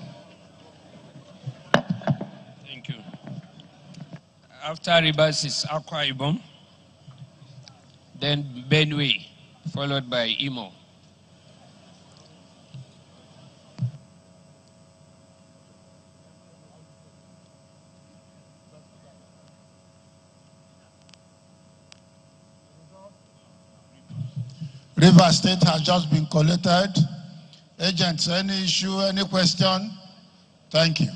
Thank you. After Rivers is Akwa Ibom, then Benue, followed by Imo. River State has just been collated. Agents, any issue, any question? Thank you.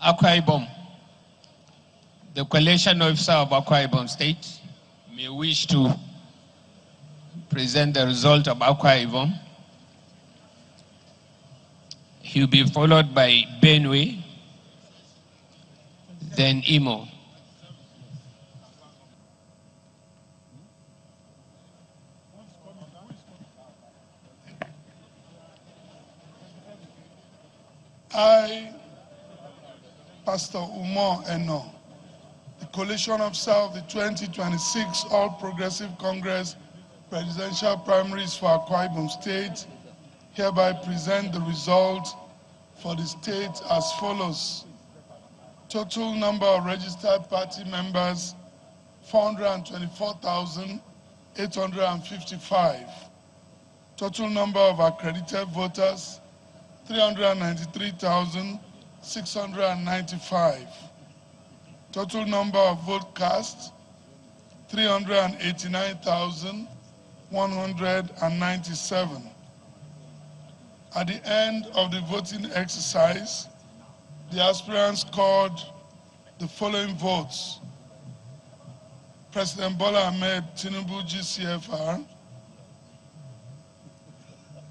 Akwa Ibom. The collation officer of Akwa Ibom State may wish to present the result of Akwa Ibom. He will be followed by Benue, then Imo. I, Pastor Umar Eno, the collation officer of the 2026 All Progressive Congress presidential primaries for Akwa Ibom State, hereby present the result for the state as follows. Total number of registered party members, 424,855. Total number of accredited voters, 393,695. Total number of vote cast, 389,197. At the end of the voting exercise, the aspirants scored the following votes. President Bola Ahmed Tinubu GCFR,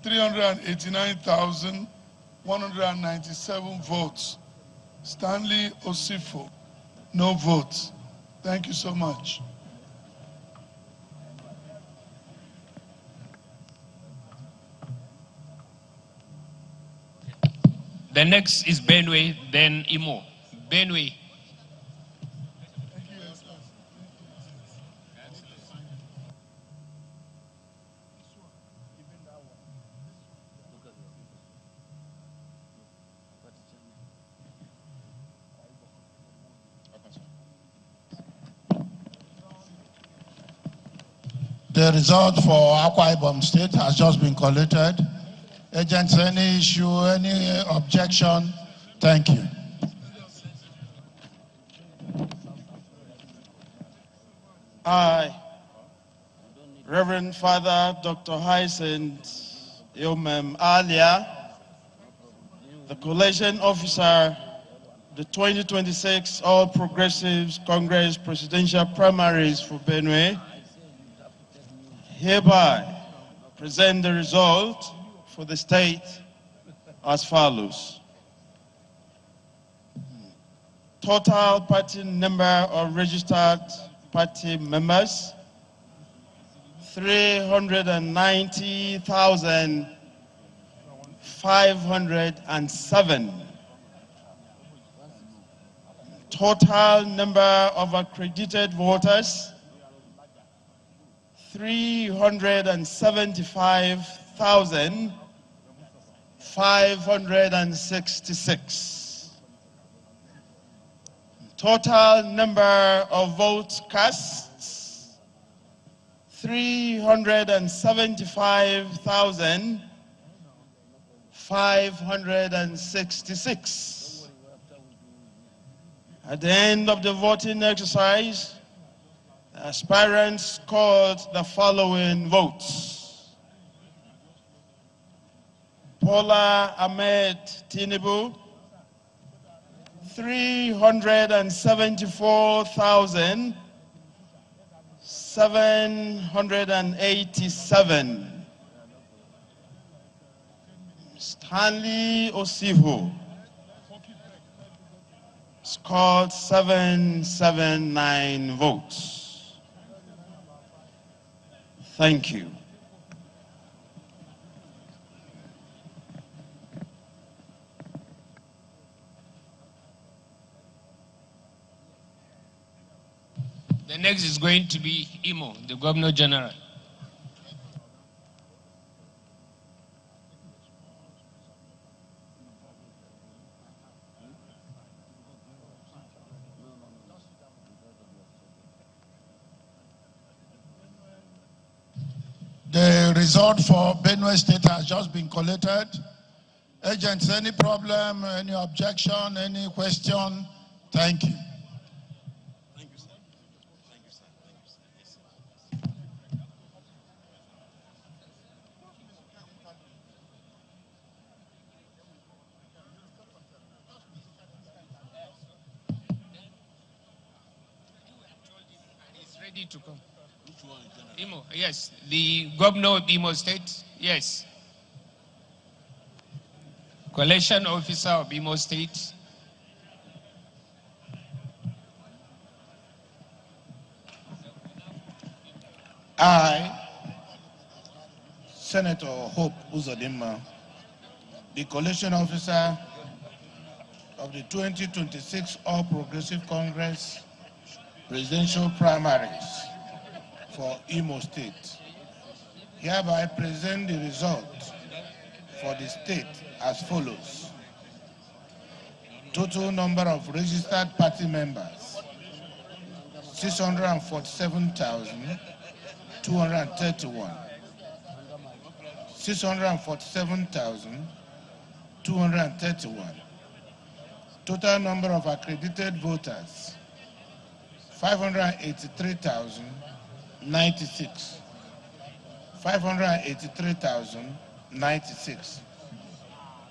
389,197 votes. Stanley Osifo, no votes. Thank you so much. The next is Benue, then Imo. Benue. The result for Akwa Ibom State has just been collated. Agents, any issue, any objection? Thank you. I, Reverend Father Dr. Hyacinth Yomem Alia, the collation officer, the 2026 All Progressives Congress presidential primaries for Benue, hereby present the result for the state as follows. Total party number of registered party members, 390,507. Total number of accredited voters, 375,566. Total number of votes cast, 375,566. At the end of the voting exercise, the aspirants scored the following votes. Bola Ahmed Tinubu, 374,787. Stanley Osifo scored 779 votes. Thank you. The next is going to be Imo, the Governor General. The result for Benue State has just been collated. Agents, any problem, any objection, any question? Thank you. ready to come. Imo, yes. The governor of Imo State, yes. Collation officer of Imo State. I, Senator Hope Uzodimma, the collation officer of the 2026 All Progressive Congress presidential primaries for Imo State, hereby present the result for the state as follows. Total number of registered party members, 647,231. 647,231. Total number of accredited voters, 583,096. 583,096.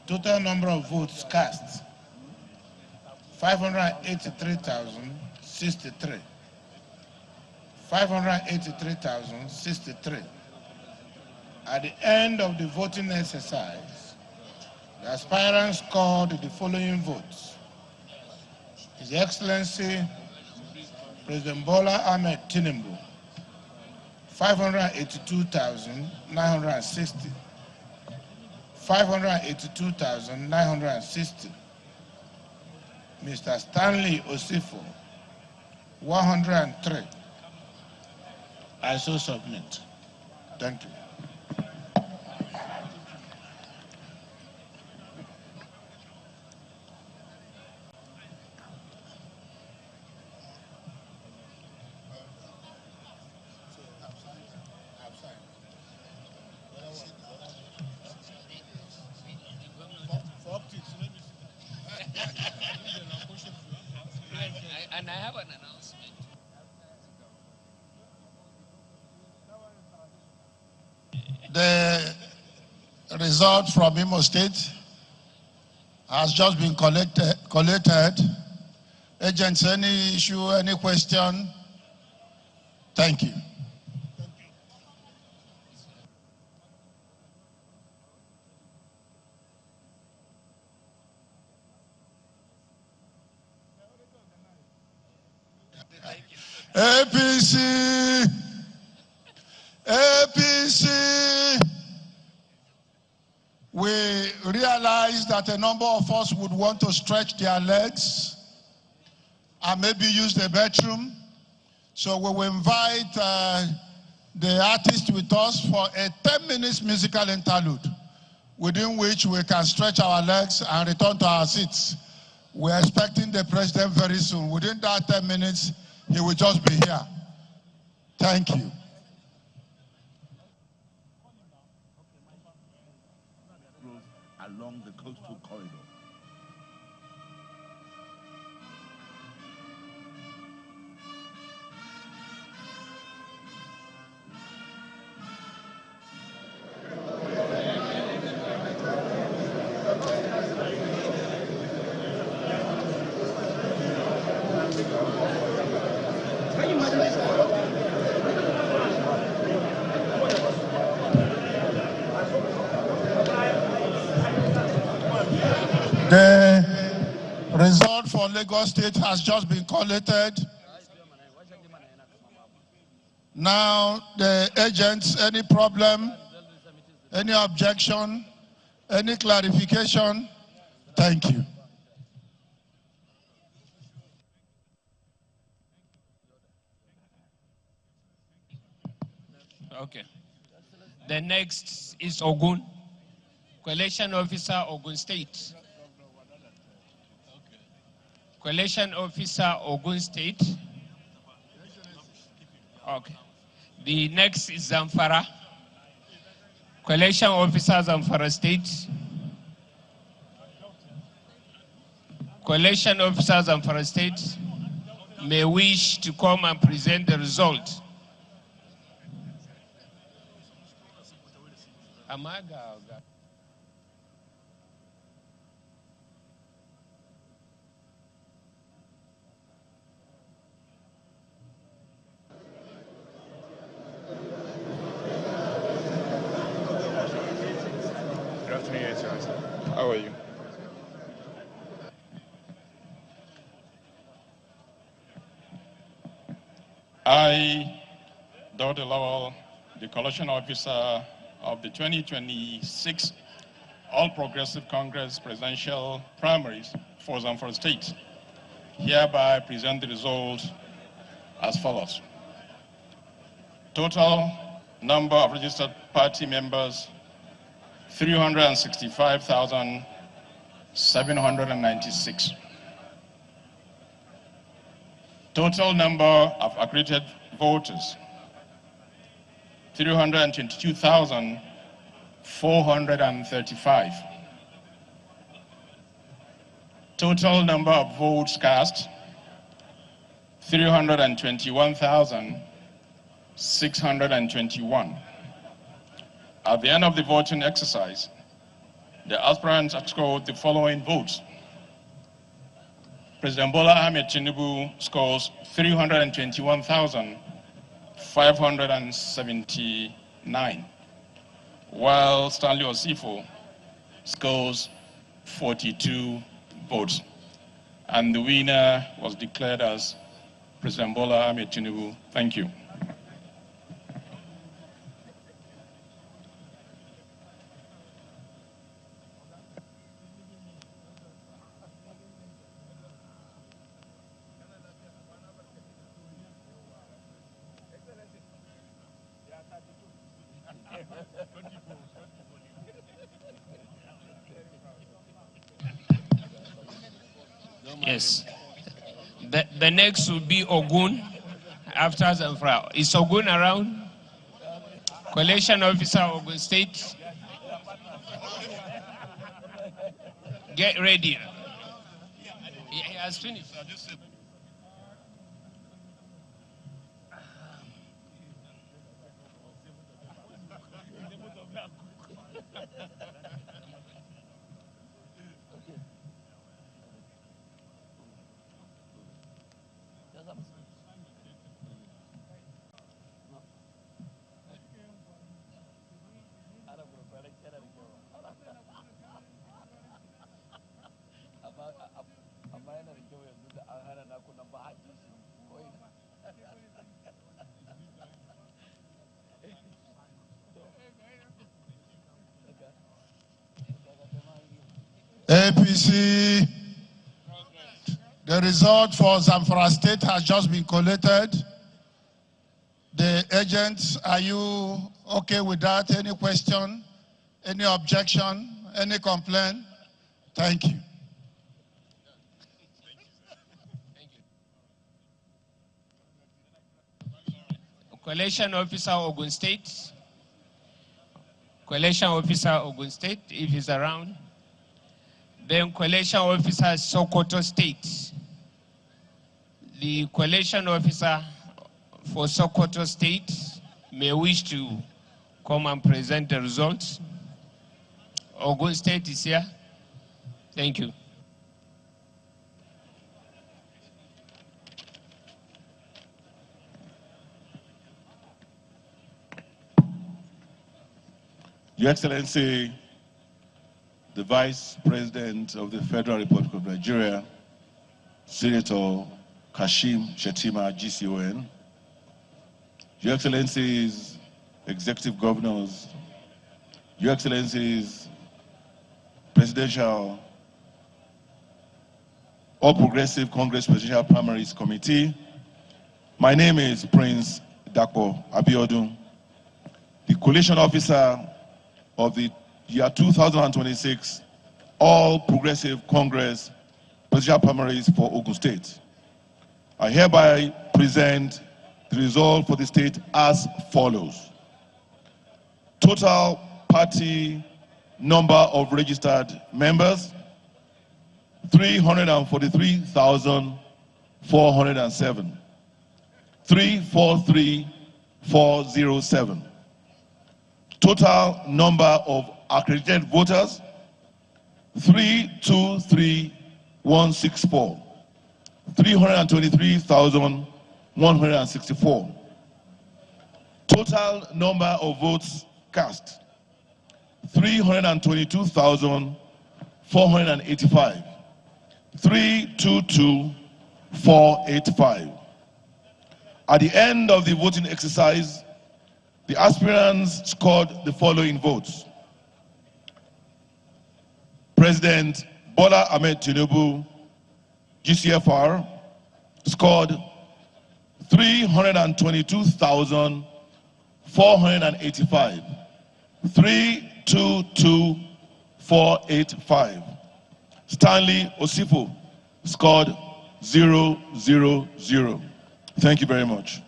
Total number of votes cast, 583,063. 583,063. At the end of the voting exercise, the aspirants scored the following votes. His Excellency President Bola Ahmed Tinubu, 582,960. 582,960. Mr. Stanley Osifo, 103. I so submit. Thank you. And I have an announcement. The result from Imo State has just been collated. Agents, any issue, any question? Thank you. APC, APC. We realized that a number of us would want to stretch their legs and maybe use the bathroom. So we will invite the artist with us for a 10-minute musical interlude, within which we can stretch our legs and return to our seats. We're expecting the president very soon. Within that 10 minutes, he will just be here. Thank you. Along the coastal corridor. The result for Lagos State has just been collated. Now, the agents, any problem, any objection, any clarification? Thank you. Okay. The next is Ogun. Collation officer, Ogun State. Collation officer, Ogun State. Okay. The next is Zamfara. Collation officer, Zamfara State. Collation officer, Zamfara State may wish to come and present the result. Amaga. How are you? I, Dr. Lowell, the collation officer of the 2026 All Progressive Congress presidential primaries for Zamfara State, hereby present the result as follows. Total number of registered party members, 365,796. Total number of accredited voters, 322,435. Total number of votes cast, 321,621. At the end of the voting exercise, the aspirants have scored the following votes. President Bola Ahmed Tinubu scores 321,579, while Stanley Osifo scores 42 votes. And the winner was declared as President Bola Ahmed Tinubu. Thank you. Yes. The next will be Ogun after Zamfara. Is Ogun around? Collation officer, Ogun State. Get ready. He has finished. APC, the result for Zamfara State has just been collated. The agents, are you okay with that? Any question? Any objection? Any complaint? Thank you. Collation officer, Ogun State. Collation officer, Ogun State, if he's around. Then collation officer, Sokoto State. The collation officer for Sokoto State may wish to come and present the results. Ogun State is here. Thank you. Your Excellency, the Vice President of the Federal Republic of Nigeria, Senator Kashim Shettima, GCON, Your Excellencies, Executive Governors, Your Excellencies, Presidential All Progressive Congress Presidential Primaries Committee, my name is Prince Dapo Abiodun, the Coalition Officer of the year 2026 All Progressive Congress Presidential Primaries for Ogun State. I hereby present the result for the state as follows. Total party number of registered members, 343,407. 343,407. Total number of accredited voters, 323,164. 323,164. Total number of votes cast, 322,435. 485. 322,485. At the end of the voting exercise, the aspirants scored the following votes. President Bola Ahmed Tinubu, GCFR, scored 322,485. 322,485. Stanley Osifo scored 000. Thank you very much.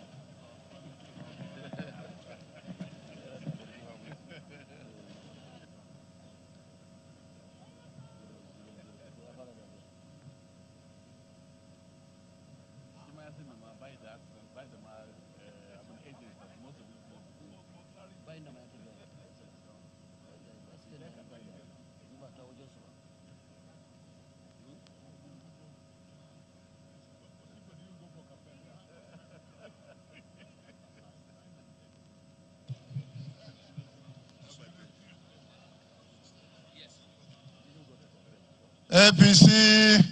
APC,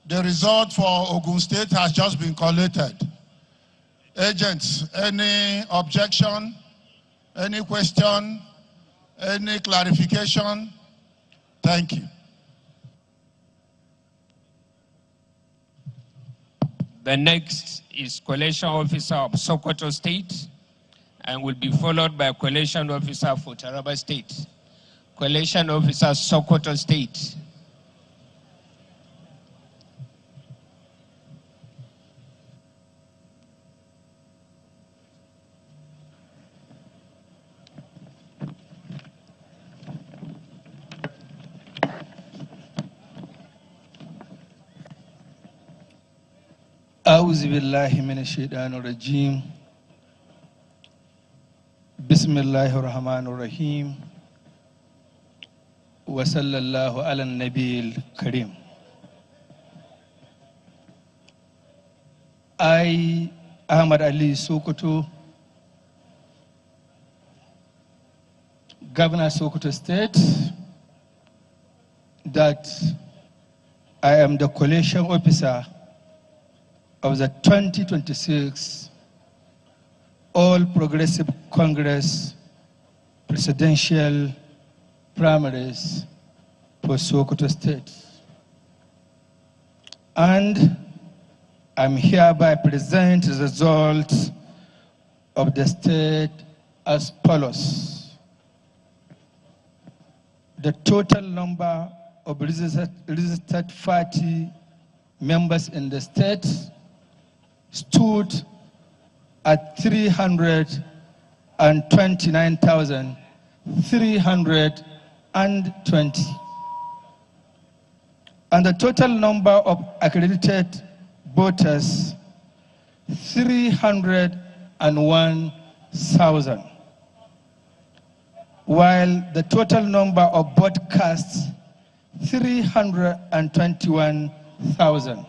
the result for Ogun State has just been collated. Agents, any objection, any question, any clarification? Thank you. The next is collation officer of Sokoto State and will be followed by collation officer for Taraba State. Collation officer, Sokoto State. أعوذ بالله من الشيطان الرجيم بسم الله الرحمن الرحيم وصلى الله على النبي الكريم. I, Ahmad Ali Sokoto, Governor Sokoto State, that I am the collation officer of the 2026 All Progressive Congress Presidential Primaries for Sokoto State. And I'm hereby present the results of the state as follows. The total number of registered party members in the state stood at 329,320. And the total number of accredited voters, 301,000. While the total number of broadcasts, 321,000.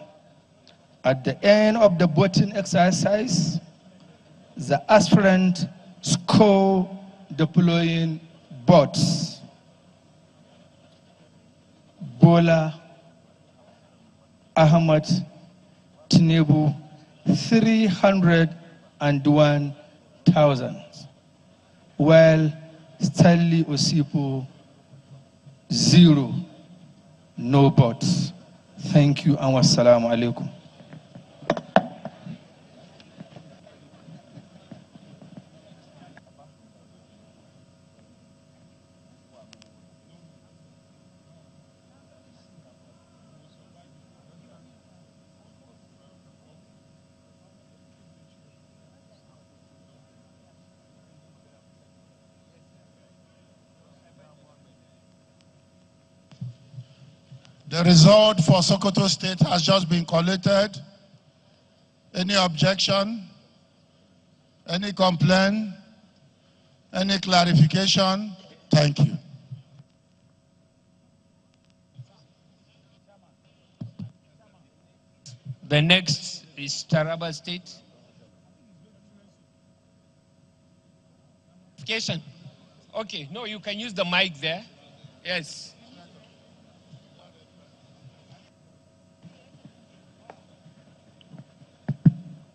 At the end of the voting exercise, the aspirant scored the following votes. Bola Ahmed Tinubu, 301,000. While Stanley Osifo, 0. No votes. Thank you and wassalamu alaikum. The result for Sokoto State has just been collated. Any objection? Any complaint? Any clarification? Thank you. The next is Taraba State. Okay, no, you can use the mic there. Yes.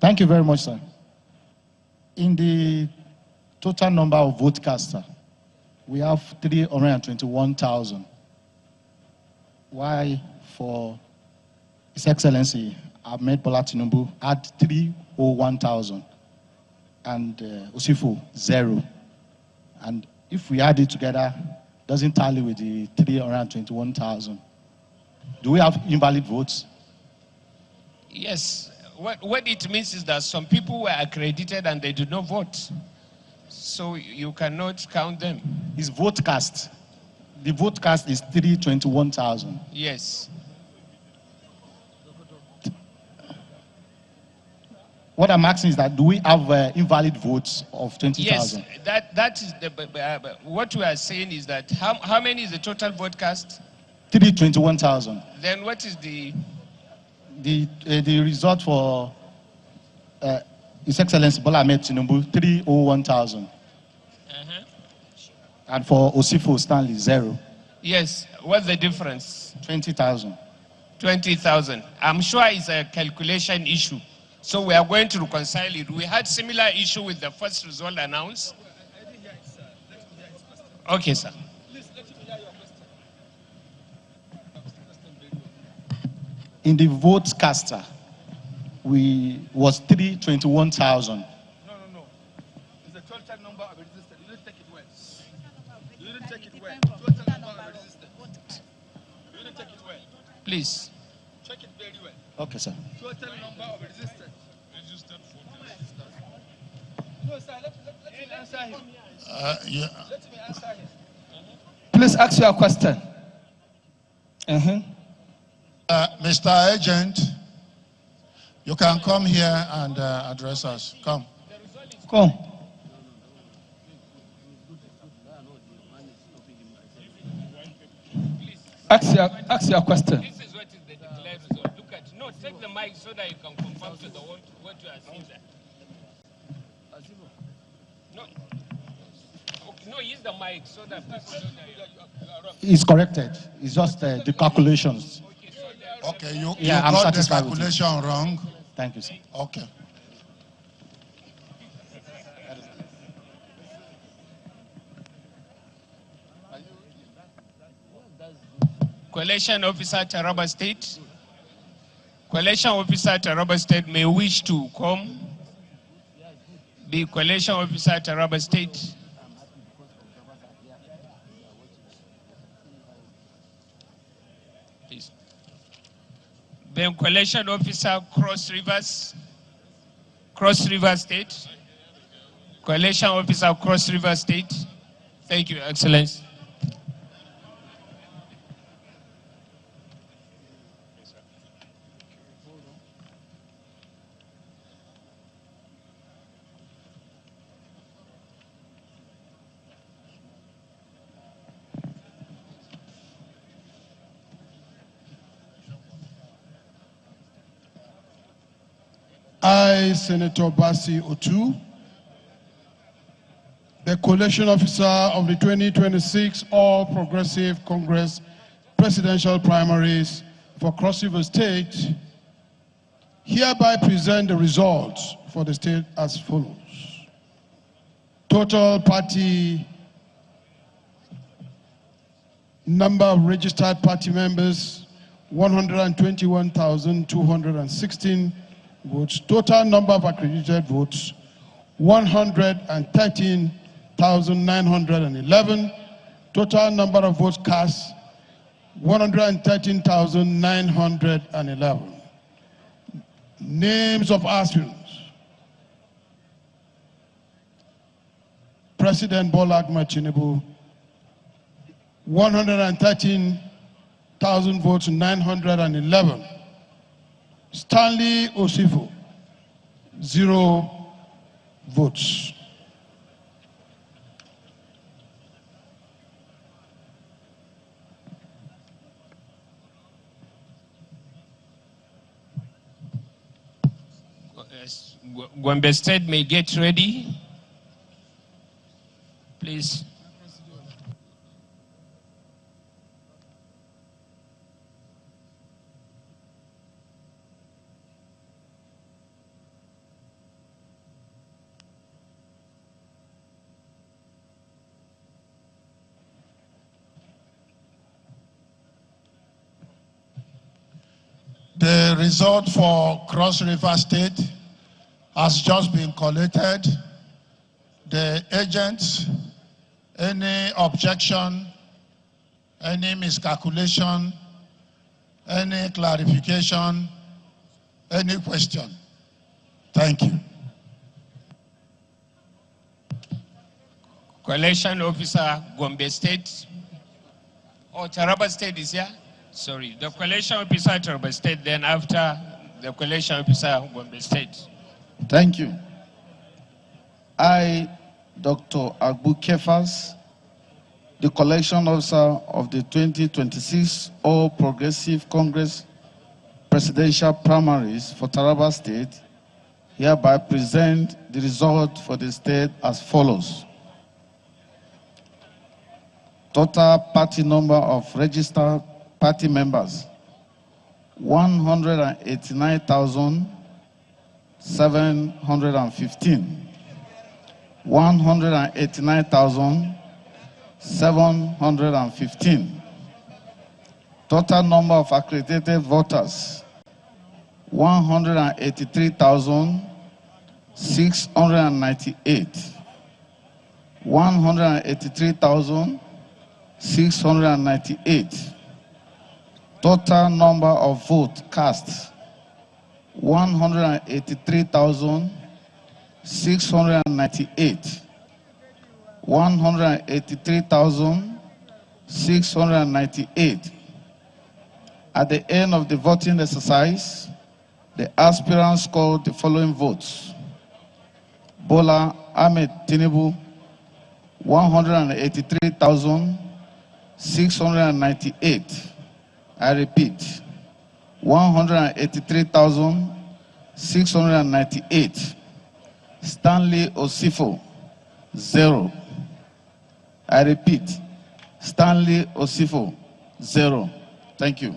Thank you very much, sir. In the total number of vote cast, we have 321,000. Why for His Excellency Ahmed Bola Tinubu had 301,000 and Osifo 0. And if we add it together, doesn't tally with the 321,000. Do we have invalid votes? Yes. What it means is that some people were accredited and they did not vote. So you cannot count them. It's vote cast. The vote cast is 321,000. Yes. What I'm asking is that do we have invalid votes of 20,000? Yes, that is the, what we are saying is that how many is the total vote cast? 321,000. Then what is the result for His Excellency Bola Ahmed Tinubu? 301,000. And for Osifo Stanley 0. Yes, what's the difference? 20,000. 20,000. I'm sure it's a calculation issue. So we are going to reconcile it. We had similar issue with the first result announced. Okay, sir. In the vote caster, was 321,000. No. It's the total number of resistance. You didn't take it well. You didn't take it well. Total number of resistance. You didn't take it well. Please. Check it very well. Okay, sir. Total number of resistance. Registered for the resistance. No, sir. Let me answer him. Let me answer him. Please ask your question. Mr. Agent, you can come here and address us. Come. Come. Ask your question. This is what is the declared result. Look at no, take the mic so that you can confirm to the what you are seeing there. No. Okay, no, use the mic so that people know that you are wrong. It's corrected. It's just the calculations. Okay, you I'm got the satisfied with it. calculation wrong. Thank you, sir. Okay. Collation officer Taraba State. Collation officer Taraba State may wish to come. The collation officer Taraba State. Please. Then collation officer Cross River State. Collation officer Cross River State. Thank you, Excellency. I, Senator Basi Otu, the collation officer of the 2026 All Progressive Congress presidential primaries for Cross River State, hereby present the results for the state as follows. Total party number of registered party members, 121,216 votes. Total number of accredited votes, 113,911. Total number of votes cast, 113,911. Names of aspirants. President Bola Ahmed Tinubu, 113,000 votes, 911. Stanley Osifo, 0 votes. Gombe State may get ready. Please. The result for Cross River State has just been collated. The agents, any objection, any miscalculation, any clarification, any question? Thank you. Collation Officer, Gombe State. Oh, Taraba State is here? Sorry, the Collation Officer, Taraba State, then after the Collation Officer, Gombe State. Thank you. I, Dr. Agbu Kefas, the Collection Officer of the 2026 All Progressive Congress Presidential Primaries for Taraba State, hereby present the result for the state as follows. Total party number of registered party members, 189,715. 189,715. Total number of accredited voters, 183,698. 183,698. Total number of votes cast, 183,698. 183,698. At the end of the voting exercise, the aspirants scored the following votes. Bola Ahmed Tinubu, 183,698. I repeat, 183,698. Stanley Osifo, 0. I repeat, Stanley Osifo, 0. Thank you.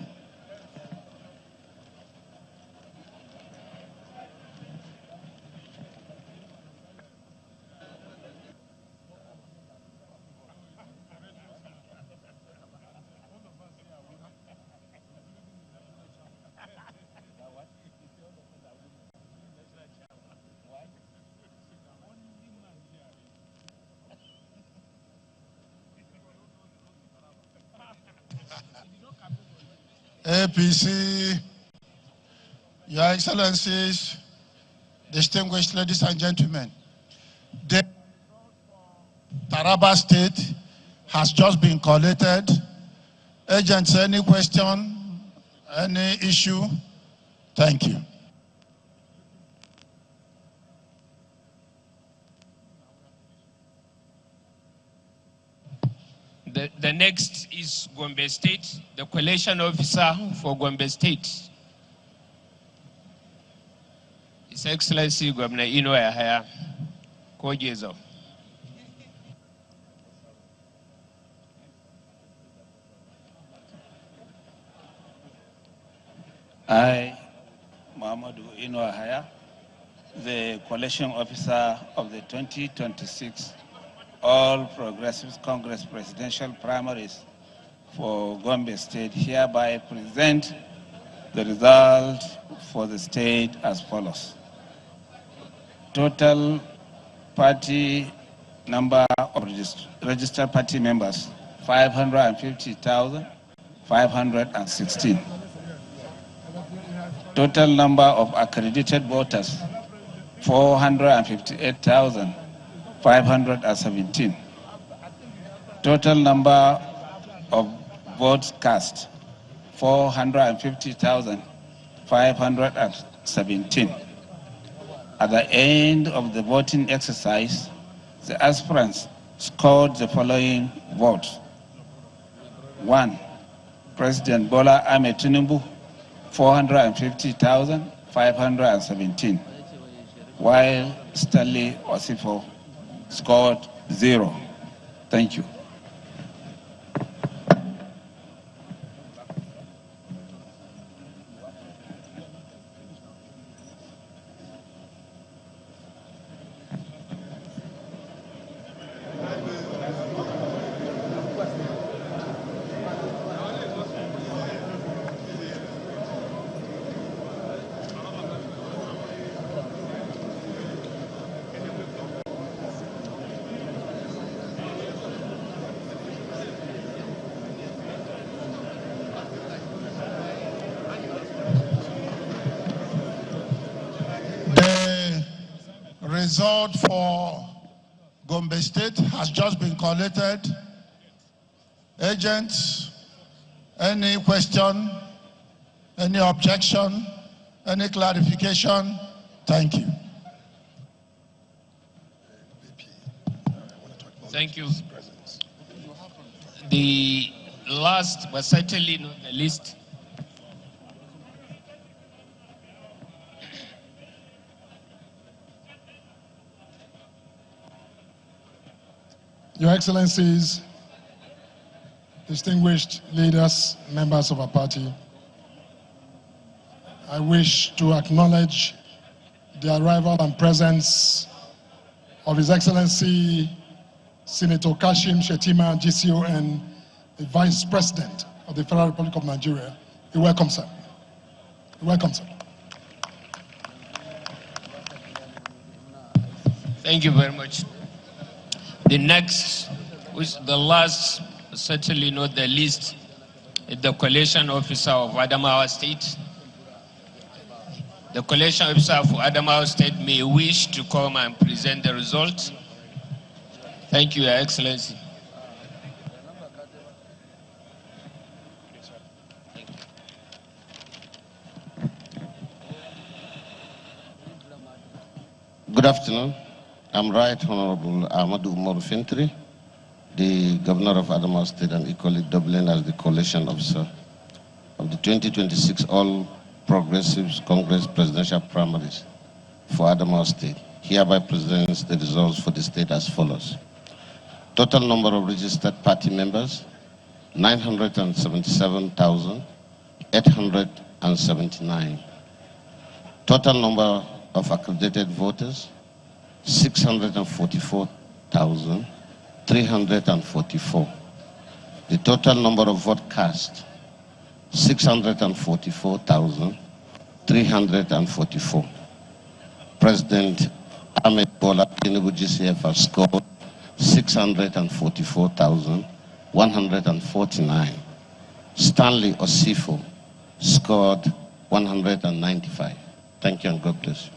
APC, Your Excellencies, distinguished ladies and gentlemen, the Taraba State has just been collated. Agents, any question, any issue? Thank you. The next is Gombe State, the Collation Officer for Gombe State. His Excellency Governor Ino Yahaya Kojezo. I, Muhammadu Ino Yahaya, the Collation Officer of the 2026 All Progressives Congress Presidential Primaries for Gombe State, hereby present the result for the state as follows. Total party number of registered party members, 550,516. Total number of accredited voters, 458,517. Total number of votes cast, 450,517. At the end of the voting exercise, the aspirants scored the following votes. 1. President Bola Ahmed Tinubu, 450,517, while Stanley Osifo scored 0. Thank you. result for Gombe State has just been collated. Agents, any question, any objection, any clarification? Thank you. Thank you. The last, but certainly not the least, Your Excellencies, distinguished leaders, members of our party, I wish to acknowledge the arrival and presence of His Excellency Senator Kashim Shettima, GCON, the Vice President of the Federal Republic of Nigeria. You're welcome, sir. You're welcome, sir. thank you very much. The next, which the last, certainly not the least, is the collation officer of Adamawa State. The collation officer for Adamawa State may wish to come and present the results. Thank you, Your Excellency. Good afternoon. I'm Right Honorable Ahmadu Umaru Fintri, the Governor of Adamawa State and equally doubling as the Collation Officer of the 2026 All Progressives Congress Presidential Primaries for Adamawa State. Hereby presents the results for the state as follows. Total number of registered party members, 977,879. Total number of accredited voters, 644,344. The total number of vote cast, 644,344. President Ahmed Bola Tinubu GCF has scored 644,149. Stanley Osifo scored 195. Thank you and God bless you.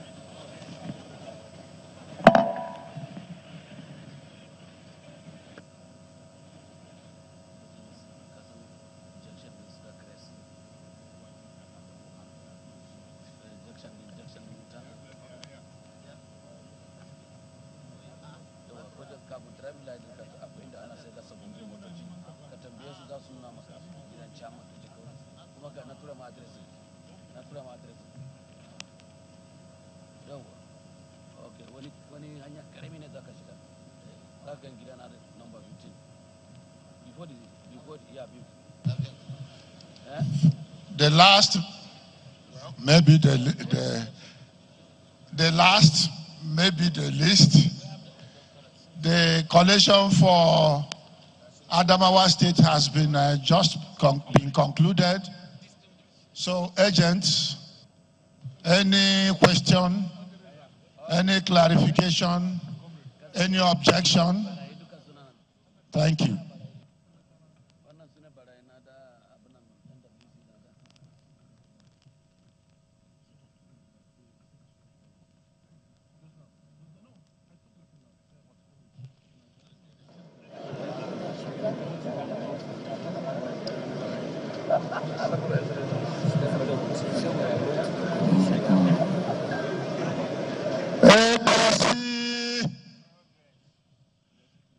The last, maybe the last, maybe the least, the collation for Adamawa State has been just been concluded. So, agents, any question, any clarification, any objection? Thank you.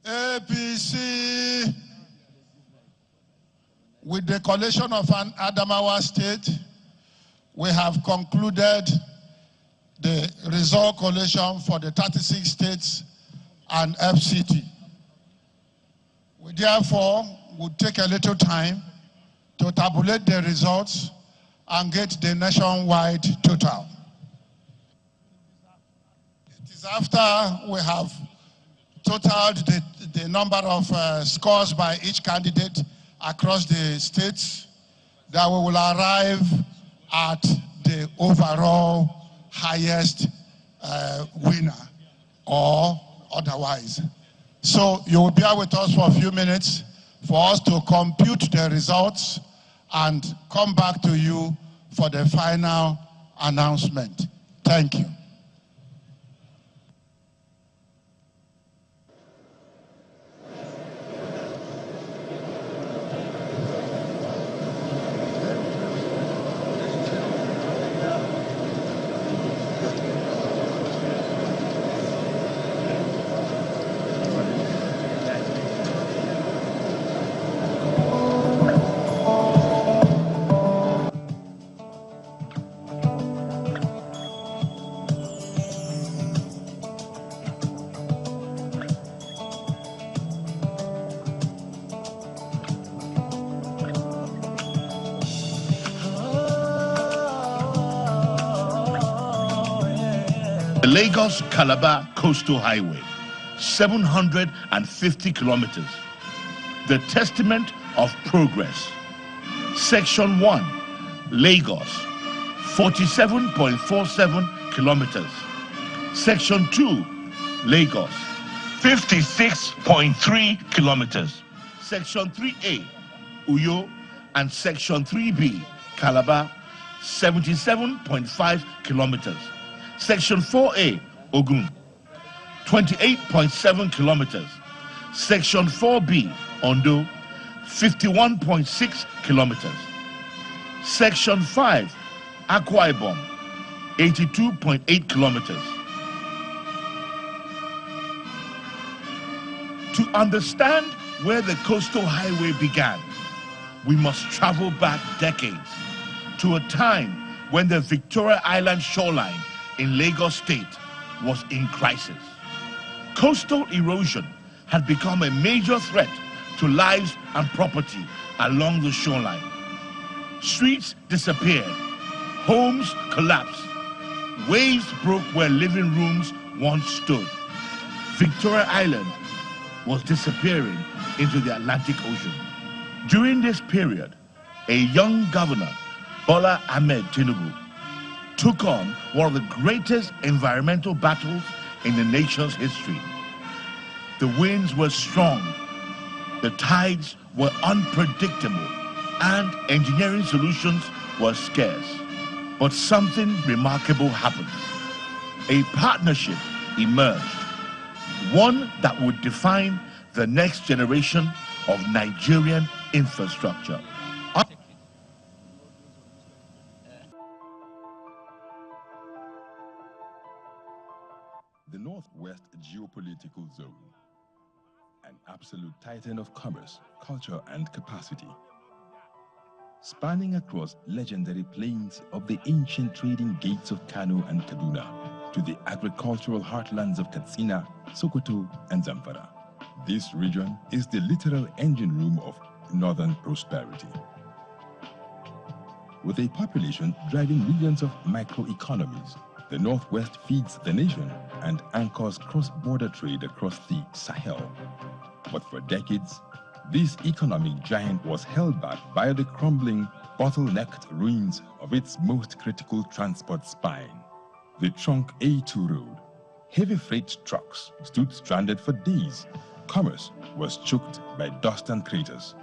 APC, with the collation of an Adamawa State, we have concluded the result collation for the 36 states and FCT. We therefore would take a little time to tabulate the results and get the nationwide total. It is after we have totaled the number of scores by each candidate across the states that we will arrive at the overall highest winner or otherwise. So you will bear with us for a few minutes for us to compute the results and come back to you for the final announcement. Thank you. The Lagos-Calabar Coastal Highway, 750 kilometers. The Testament of Progress. Section 1, Lagos, 47.47 kilometers. Section 2, Lagos, 56.3 kilometers. Section 3A, Uyo, and Section 3B, Calabar, 77.5 kilometers. Section 4A, Ogun, 28.7 kilometers. Section 4B, Ondo, 51.6 kilometers. Section 5, Akwa Ibom, 82.8 kilometers. To understand where the coastal highway began, we must travel back decades to a time when the Victoria Island shoreline in Lagos State was in crisis. Coastal erosion had become a major threat to lives and property along the shoreline. Streets disappeared, homes collapsed, waves broke where living rooms once stood. Victoria Island was disappearing into the Atlantic Ocean. During this period, a young governor, Bola Ahmed Tinubu, took on one of the greatest environmental battles in the nation's history. The winds were strong, the tides were unpredictable, and engineering solutions were scarce. But something remarkable happened. A partnership emerged, one that would define the next generation of Nigerian infrastructure. The Northwest geopolitical zone, an absolute titan of commerce, culture, and capacity. Spanning across legendary plains of the ancient trading gates of Kano and Kaduna to the agricultural heartlands of Katsina, Sokoto, and Zamfara. This region is the literal engine room of northern prosperity. With a population driving millions of microeconomies, the Northwest feeds the nation and anchors cross-border trade across the Sahel. But for decades, this economic giant was held back by the crumbling, bottlenecked ruins of its most critical transport spine, the Trunk A2 road. Heavy freight trucks stood stranded for days. Commerce was choked by dust and craters.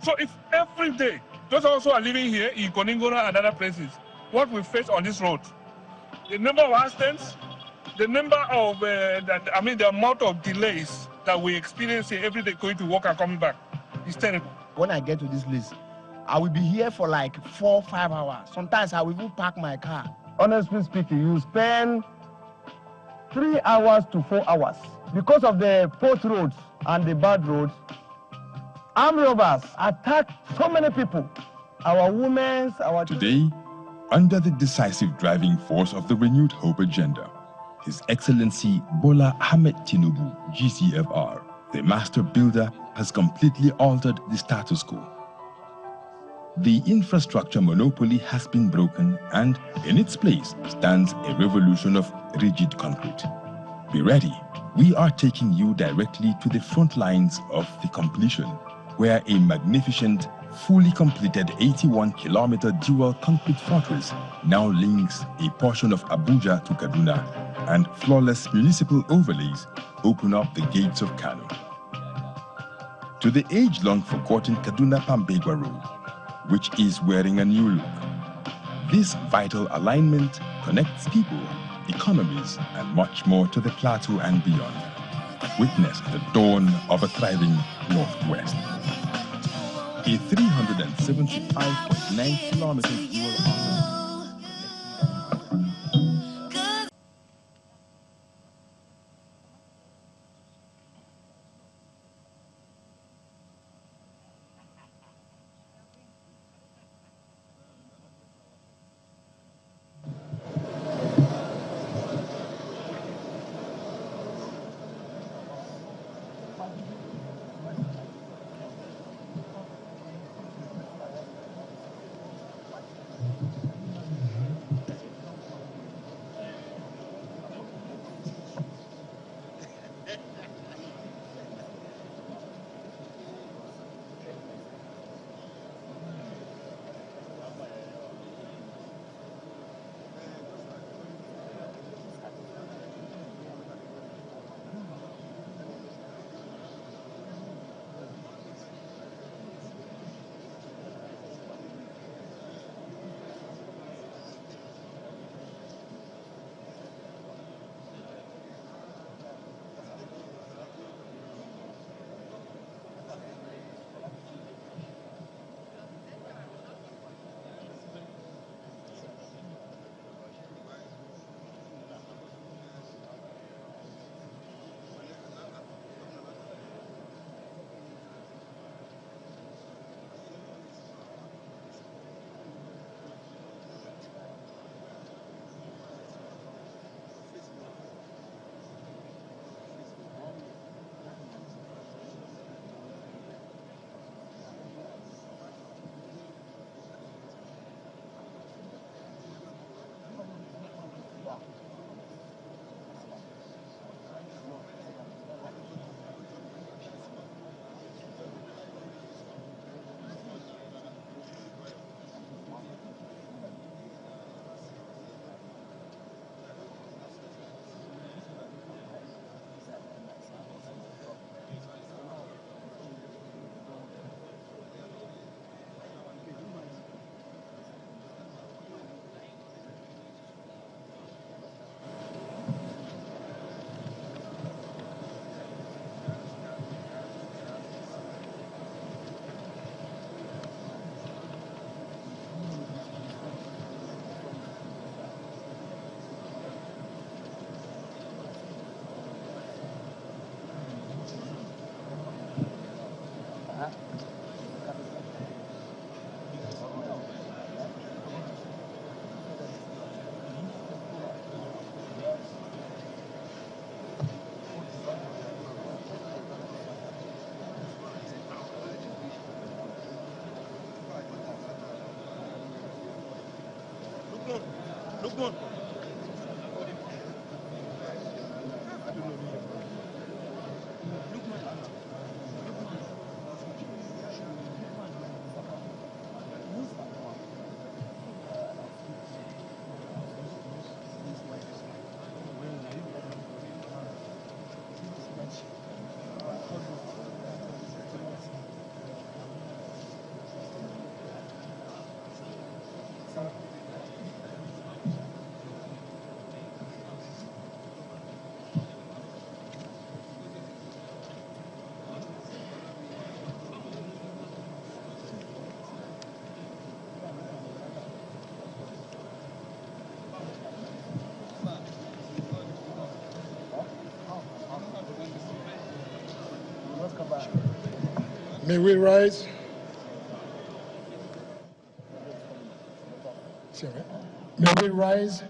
So if every day, those also are living here in Koningora and other places, what we face on this road, the number of accidents, the number of, the amount of delays that we experience here every day going to work and coming back is terrible. When I get to this place, I will be here for like 4 or 5 hours. Sometimes I will even park my car. Honestly speaking, you spend 3 hours to 4 hours. Because of the poor roads and the bad roads, armed robbers attack so many people. Our women, our... Today, under the decisive driving force of the renewed hope agenda, His Excellency Bola Ahmed Tinubu, GCFR, the master builder, has completely altered the status quo. The infrastructure monopoly has been broken, and in its place stands a revolution of rigid concrete. Be ready. We are taking you directly to the front lines of the completion, where a magnificent, fully completed 81-kilometer dual concrete fortress now links a portion of Abuja to Kaduna, and flawless municipal overlays open up the gates of Kano. To the age-long forgotten Kaduna-Pambegwa Road, which is wearing a new look. This vital alignment connects people, economies, and much more to the plateau and beyond. Witness the dawn of a thriving Northwest. A 375.9 kilometers dual May we rise? May we rise?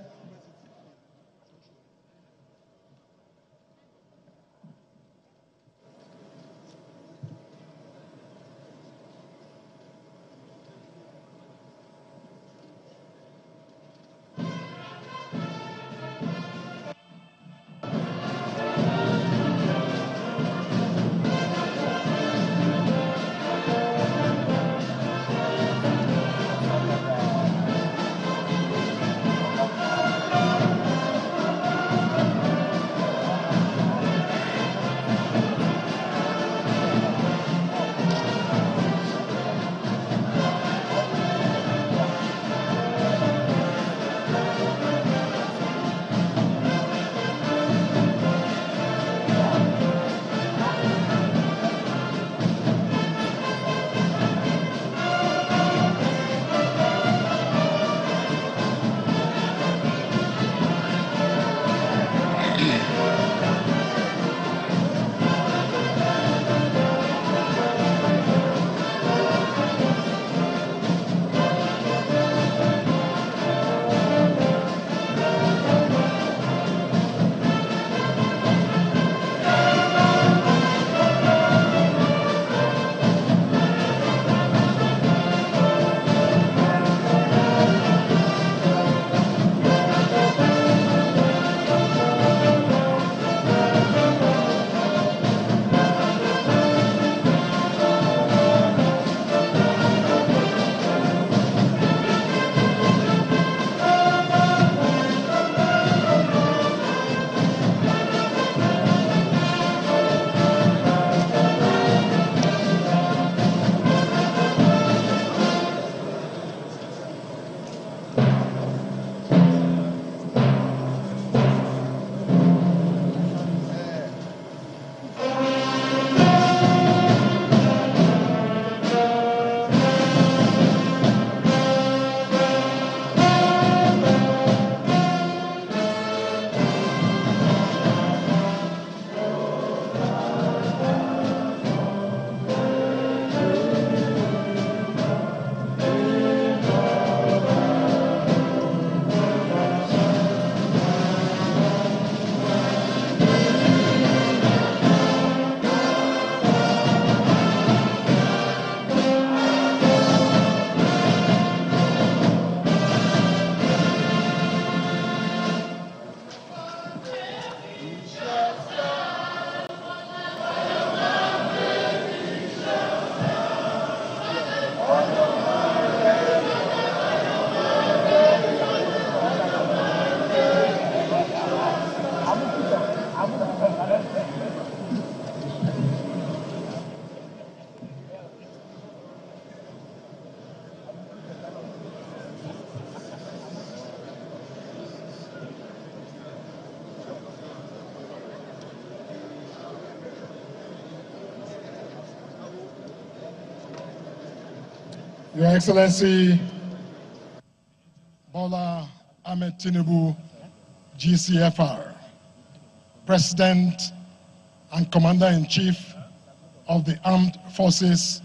Your Excellency, Bola Ahmed Tinubu, GCFR, President and Commander-in-Chief of the Armed Forces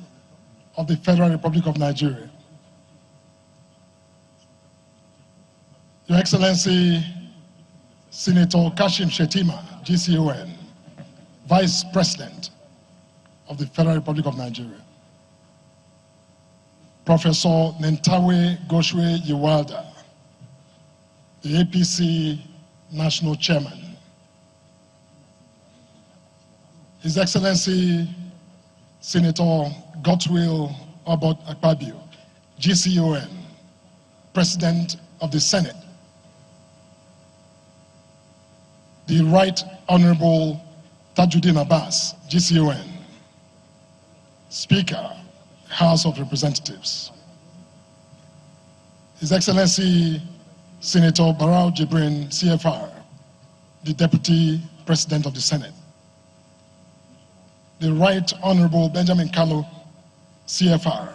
of the Federal Republic of Nigeria. Your Excellency, Senator Kashim Shettima, GCON, Vice President of the Federal Republic of Nigeria. Professor Nentawe Goshwe Yewalda, the APC National Chairman, His Excellency Senator Godswill Obot Akpabio, GCON, President of the Senate, the Right Honorable Tajuddin Abbas, GCON, Speaker, House of Representatives, His Excellency Senator Barau Jibrin, CFR, the Deputy President of the Senate, the Right Honorable Benjamin Kalu, CFR,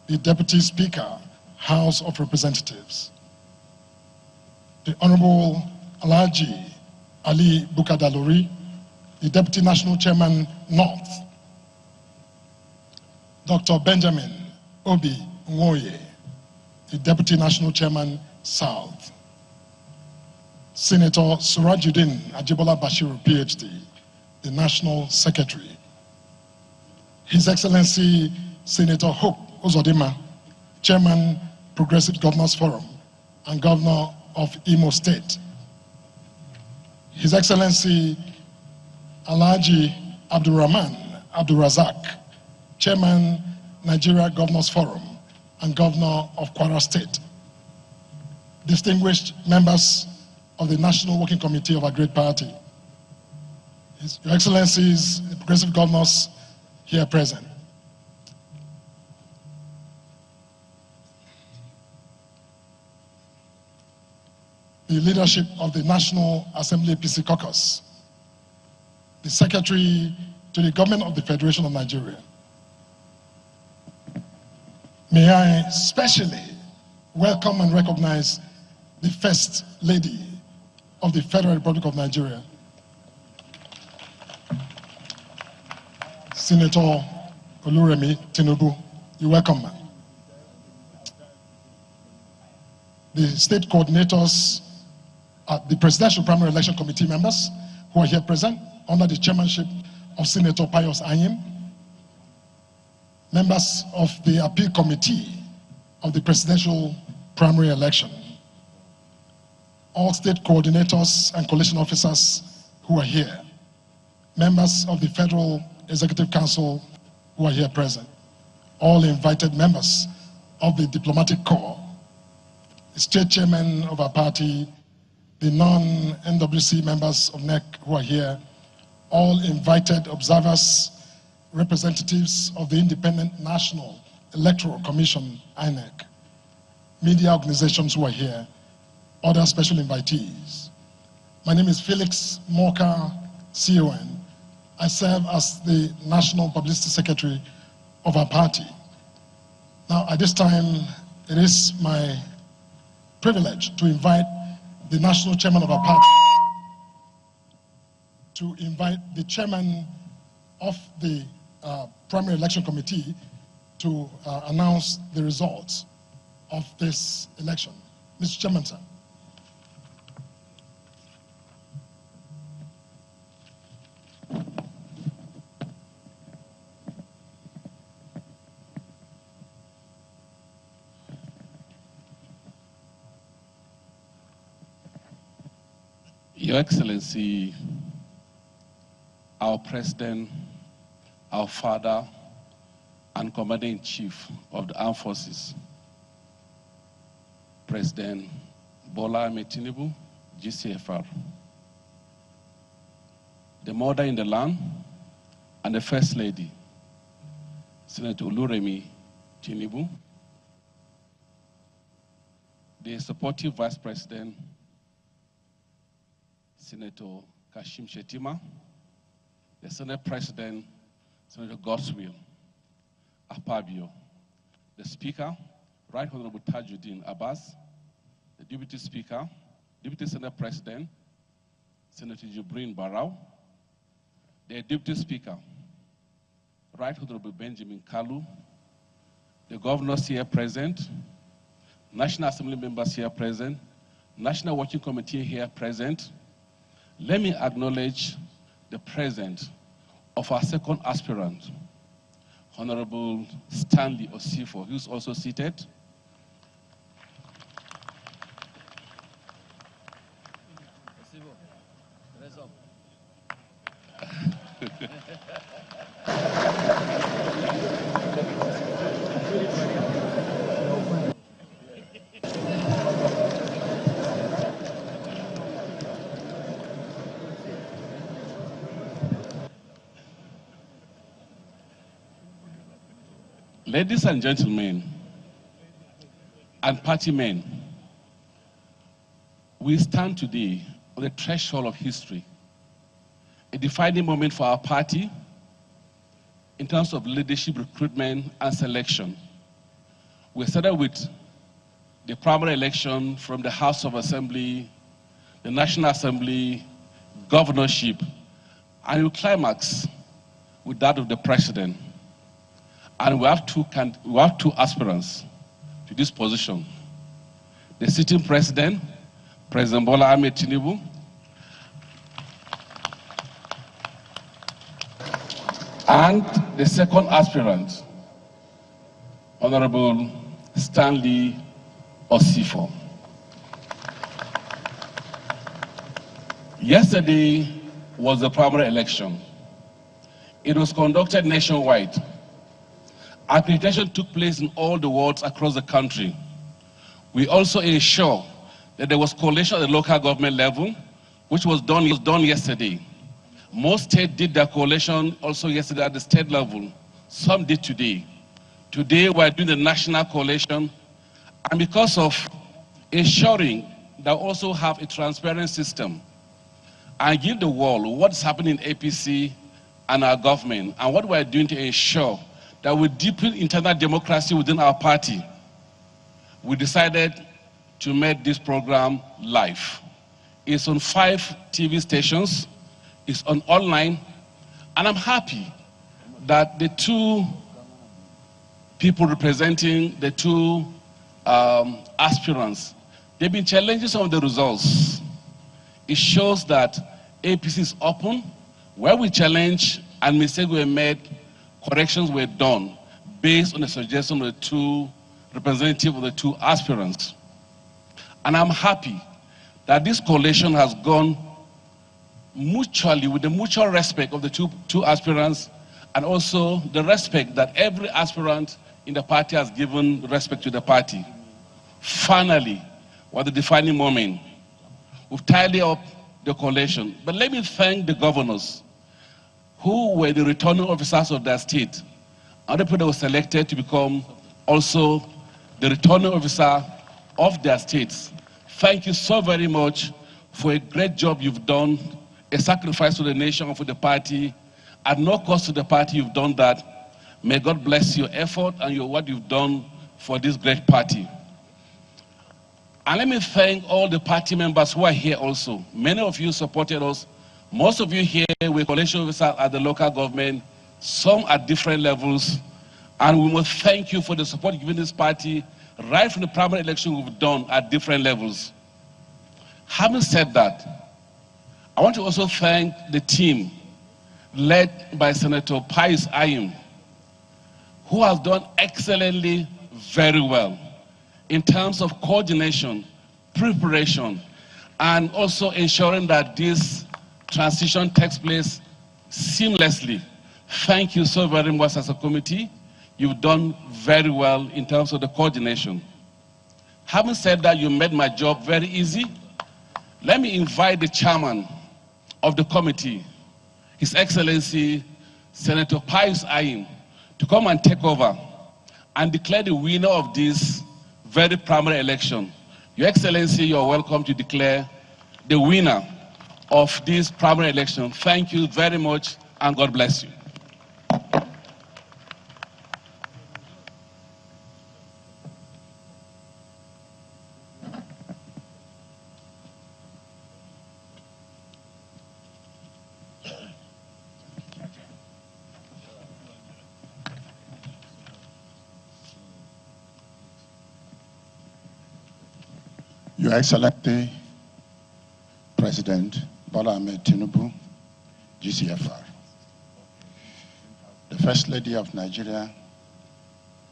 the Deputy Speaker, House of Representatives, the Honorable Alhaji Ali Bukadalori, the Deputy National Chairman, North, Dr. Benjamin Obi Nwoye, the Deputy National Chairman, South, Senator Surajuddin Ajibola Bashiru, PhD, the National Secretary, His Excellency Senator Hope Uzodimma, Chairman, Progressive Governors Forum and Governor of Imo State, His Excellency Alhaji Abdurrahman Abdurazak, Chairman, Nigeria Governors Forum and Governor of Kwara State, distinguished members of the National Working Committee of our great party, Your Excellencies, the Progressive Governors here present, the leadership of the National Assembly APC Caucus, the Secretary to the Government of the Federation of Nigeria. May I especially welcome and recognize the First Lady of the Federal Republic of Nigeria, Senator Oluremi Tinubu. You're welcome, ma'am. The state coordinators, the Presidential Primary Election Committee members who are here present under the chairmanship of Senator Pius Anyim, members of the Appeal Committee of the Presidential Primary Election, all state coordinators and coalition officers who are here, members of the Federal Executive Council who are here present, all invited members of the Diplomatic Corps, the state chairman of our party, the non-NWC members of NEC who are here, all invited observers, representatives of the Independent National Electoral Commission, INEC, media organizations who are here, other special invitees. My name is Felix Moka, CON. I serve as the National Publicity Secretary of our party. Now, at this time, it is my privilege to invite the National Chairman of our party to invite the Chairman of the Primary Election Committee to announce the results of this election. Mr. Chairman, sir. Your Excellency, our President, our Father, and Commander-in-Chief of the Armed Forces, President Bola Ahmed Tinubu, GCFR, the mother in the land, and the First Lady, Senator Oluremi Tinubu, the supportive Vice President, Senator Kashim Shettima, the Senate President, Senator Godswill Akpabio, the Speaker, Right Honorable Tajuddin Abbas, the Deputy Speaker, Deputy Senate President, Senator Jibrin Barau, the Deputy Speaker, Right Honorable Benjamin Kalu, the governors here present, National Assembly members here present, National Working Committee here present. Let me acknowledge the presence of our second aspirant, Honorable Stanley Osifo, who's also seated. Ladies and gentlemen, and party men, we stand today on the threshold of history, a defining moment for our party in terms of leadership recruitment and selection. We started with the primary election from the House of Assembly, the National Assembly, governorship, and we climax with that of the president. And we have two aspirants to this position. The sitting president, President Bola Ahmed Tinubu, and the second aspirant, Honorable Stanley Osifo. Yesterday was the primary election. It was conducted nationwide. Accreditation took place in all the wards across the country. We also ensure that there was collation at the local government level, which was done yesterday. Most states did their collation also yesterday at the state level. Some did today. Today we're doing the national collation, and because of ensuring that we also have a transparent system and give the world what's happening in APC and our government and what we're doing to ensure that we deepen internal democracy within our party, we decided to make this program live. It's on 5 TV stations, it's on online, and I'm happy that the 2 people representing the 2 aspirants, they've been challenging some of the results. It shows that APC is open. Where we challenge and mistakes were made, corrections were done based on the suggestion of the 2 representatives of the 2 aspirants. And I'm happy that this coalition has gone mutually with the mutual respect of the two aspirants, and also the respect that every aspirant in the party has given respect to the party. Finally, was the defining moment. We've tidied up the coalition. But let me thank the governors who were the returning officers of their state. Other people were selected to become also the returning officer of their states. Thank you so very much for a great job you've done, a sacrifice to the nation and for the party. At no cost to the party, you've done that. May God bless your effort and what you've done for this great party. And let me thank all the party members who are here also. Many of you supported us. Most of you here were coalition officers at the local government, some at different levels. And we must thank you for the support given this party right from the primary election we've done at different levels. Having said that, I want to also thank the team led by Senator Pius Ayim, who has done excellently very well in terms of coordination, preparation, and also ensuring that this transition takes place seamlessly. Thank you so very much as a committee. You've done very well in terms of the coordination. Having said that, you made my job very easy. Let me invite the chairman of the committee, His Excellency Senator Pius Ayim, to come and take over and declare the winner of this very primary election. Your Excellency, you're welcome to declare the winner of this primary election. Thank you very much, and God bless you. Your Excellency, President Bola Ahmed Tinubu, GCFR, the First Lady of Nigeria,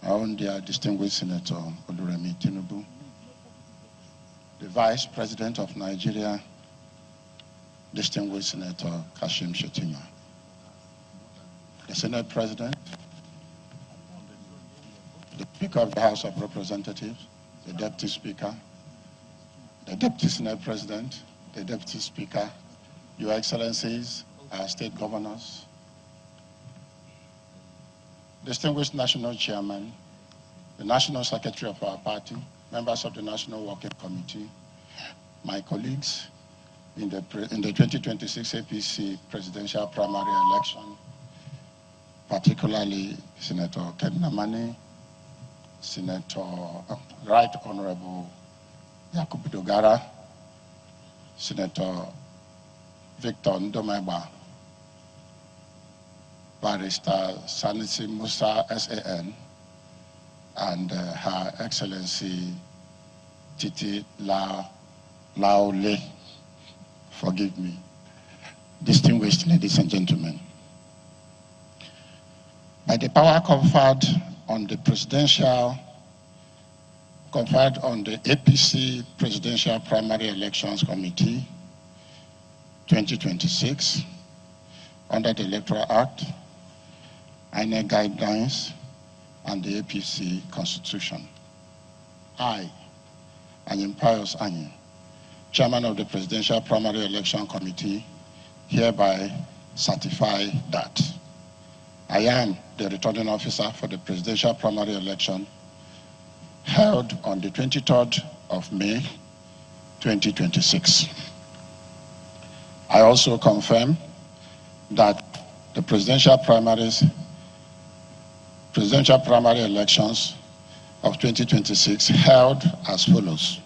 our own dear distinguished Senator Oluremi Tinubu, the Vice President of Nigeria, distinguished Senator Kashim Shettima, the Senate President, the Speaker of the House of Representatives, the Deputy Speaker, the Deputy Senate President, the Deputy Speaker, Your Excellencies, our State Governors, distinguished National Chairman, the National Secretary of our party, members of the National Working Committee, my colleagues in the 2026 APC presidential primary election, particularly Senator Kednamani, Senator Right Honorable Yakubu Dogara, Senator Victor Ndomeba, Barrister Sanisi Musa SAN, and Her Excellency Titi Laole, forgive me, distinguished ladies and gentlemen. By the power conferred on the APC Presidential Primary Elections Committee 2026, under the Electoral Act, INEC guidelines, and the APC Constitution, I, Anyim Pius Anyi, Chairman of the Presidential Primary Election Committee, hereby certify that I am the returning officer for the presidential primary election held on the 23rd of May, 2026. I also confirm that the presidential primary elections of 2026 held as follows.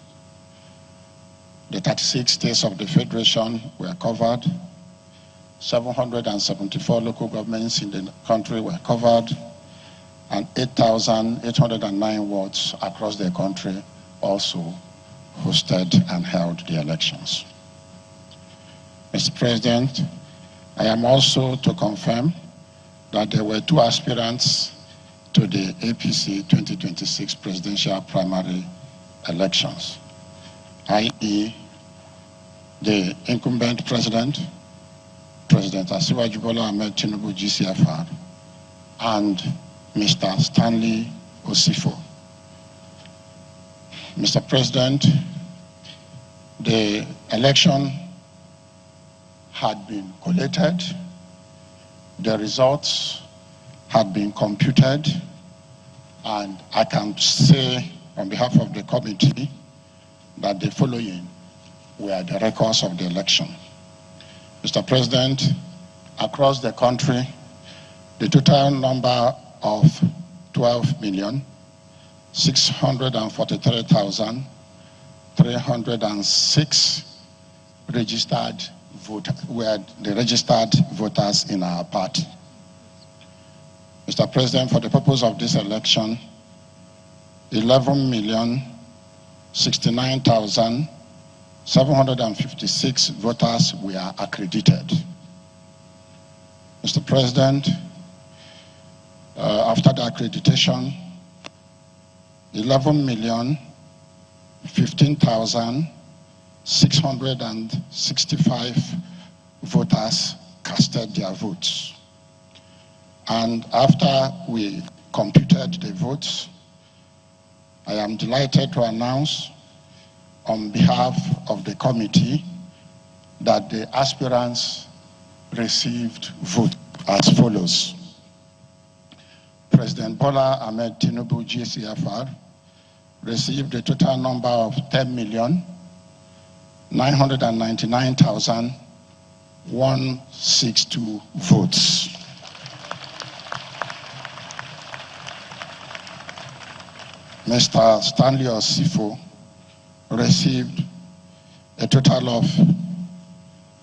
The 36 states of the Federation were covered, 774 local governments in the country were covered, and 8,809 wards across the country also hosted and held the elections. Mr. President, I am also to confirm that there were 2 aspirants to the APC 2026 presidential primary elections, i.e. the incumbent president, President Asiwaju Bola Ahmed Tinubu GCFR, and Mr. Stanley Osifo. Mr. President, the election had been collated, the results had been computed, and I can say on behalf of the committee that the following were the records of the election. Mr. President, across the country, the total number of 12,643,306 registered voters were the registered voters in our party. Mr. President, for the purpose of this election, 11,069,756 voters were accredited. Mr. President, after the accreditation, 11,015,665 voters casted their votes. And after we computed the votes, I am delighted to announce on behalf of the committee that the aspirants received vote as follows. President Bola Ahmed Tinubu GCFR received a total number of 10,999,162 votes. Mr. Stanley Osifo received a total of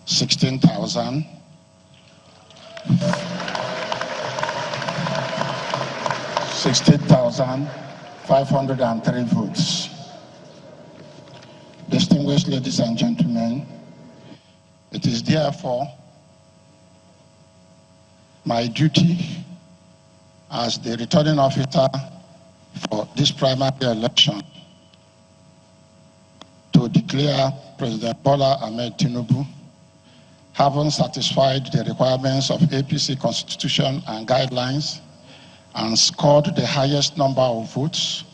16,503 votes. Distinguished ladies and gentlemen, it is therefore my duty as the returning officer for this primary election to declare President Bola Ahmed Tinubu having satisfied the requirements of APC constitution and guidelines and scored the highest number of votes,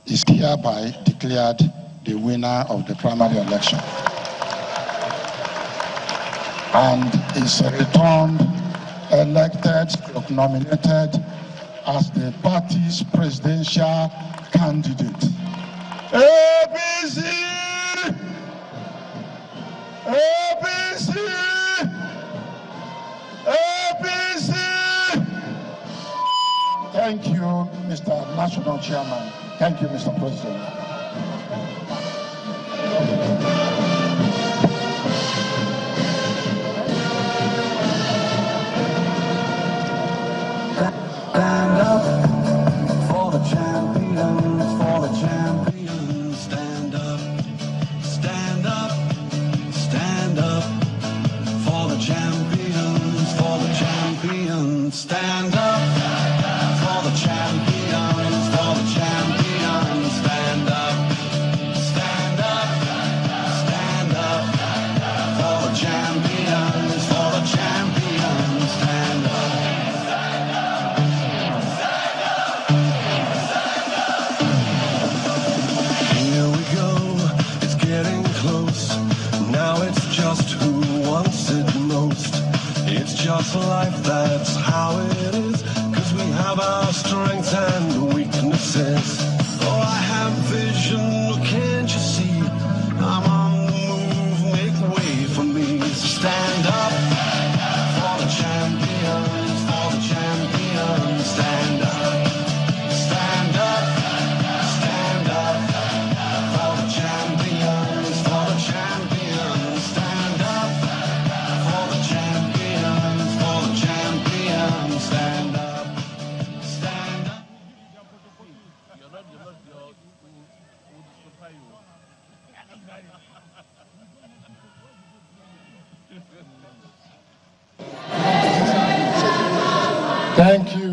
is hereby declared the winner of the primary election and is returned elected, nominated as the party's presidential candidate. APC! APC! APC! Thank you, Mr. National Chairman. Thank you, Mr. President. Stand up for the champions, for the champions. Stand up, stand up, stand up for the champions, for the champions. Stand up for the champions, for the champions. Stand up, stand up, stand up for the champions, for the champions. Stand up. Just who wants it most. It's just life, that's how it is. Cause we have our strengths and weaknesses. Oh, I have vision, can't you see? I'm on the move, make way for me. Stand up for the champions, for the champions. Stand up, stand up, stand up for the champions, for the champions.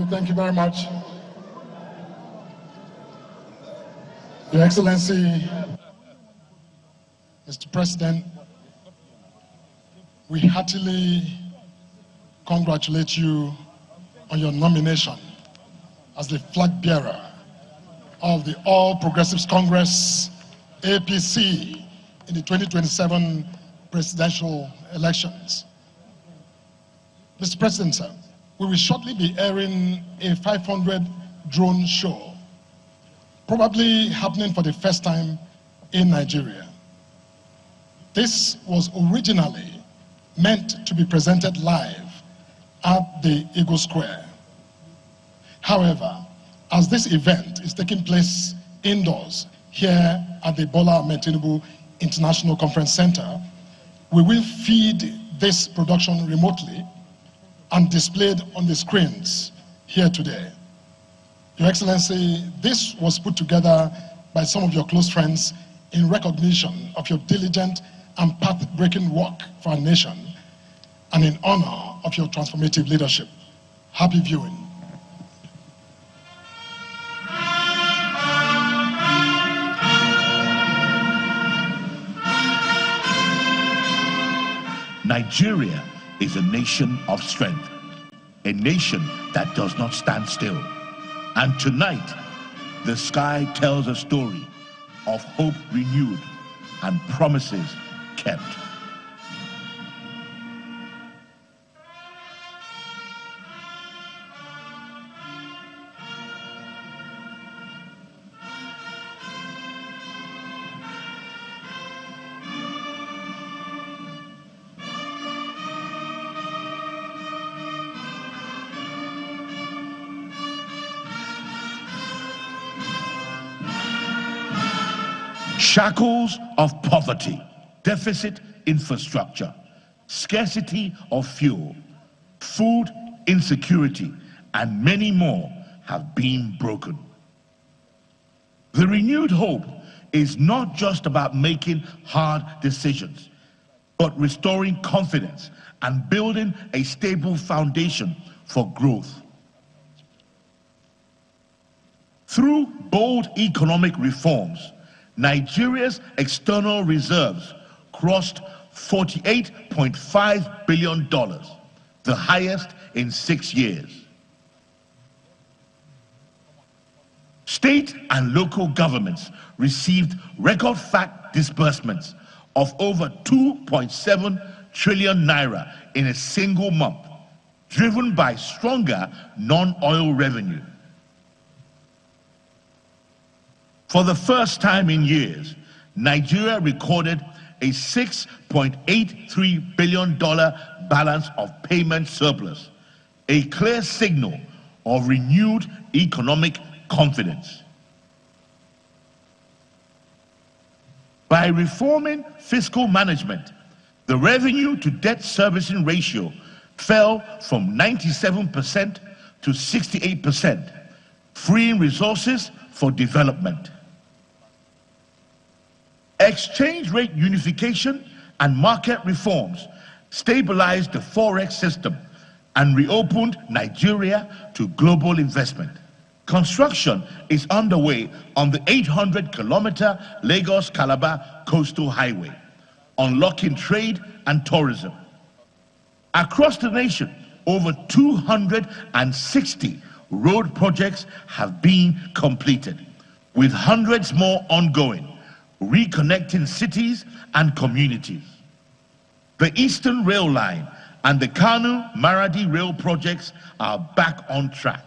Thank you very much. Your Excellency, Mr. President, we heartily congratulate you on your nomination as the flag bearer of the All Progressives Congress, APC, in the 2027 presidential elections. Mr. President, sir, we will shortly be airing a 500 drone show, probably happening for the first time in Nigeria. This was originally meant to be presented live at the Eagle Square. However, as this event is taking place indoors here at the Bola Ahmed Tinubu International Conference Center, we will feed this production remotely and displayed on the screens here today. Your Excellency, this was put together by some of your close friends in recognition of your diligent and path-breaking work for our nation and in honor of your transformative leadership. Happy viewing. Nigeria is a nation of strength, a nation that does not stand still. And tonight, the sky tells a story of hope renewed and promises kept. Shackles of poverty, deficit infrastructure, scarcity of fuel, food insecurity, and many more have been broken. The renewed hope is not just about making hard decisions, but restoring confidence and building a stable foundation for growth. Through bold economic reforms, Nigeria's external reserves crossed $48.5 billion, the highest in 6 years. State and local governments received record fact disbursements of over 2.7 trillion naira in a single month, driven by stronger non-oil revenue. For the first time in years, Nigeria recorded a $6.83 billion balance of payment surplus, a clear signal of renewed economic confidence. By reforming fiscal management, the revenue to debt servicing ratio fell from 97% to 68%, freeing resources for development. Exchange rate unification and market reforms stabilized the forex system and reopened Nigeria to global investment. Construction is underway on the 800-kilometer Lagos-Calabar coastal highway, unlocking trade and tourism. Across the nation, over 260 road projects have been completed, with hundreds more ongoing, reconnecting cities and communities. The Eastern Rail Line and the Kano-Maradi Rail projects are back on track.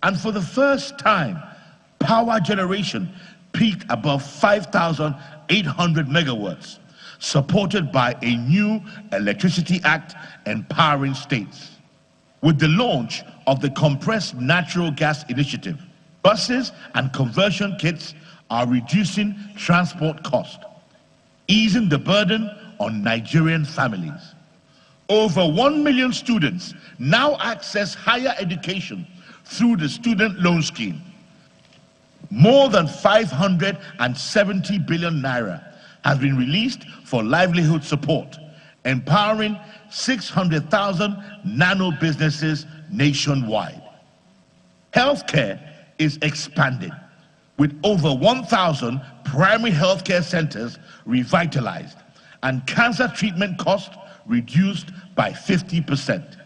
And for the first time, power generation peaked above 5,800 megawatts, supported by a new Electricity Act empowering states. With the launch of the Compressed Natural Gas Initiative, buses and conversion kits are reducing transport cost, easing the burden on Nigerian families. Over 1 million students now access higher education through the student loan scheme. More than 570 billion naira has been released for livelihood support, empowering 600,000 nano businesses nationwide. Healthcare is expanding, with over 1,000 primary healthcare centers revitalized and cancer treatment costs reduced by 50%.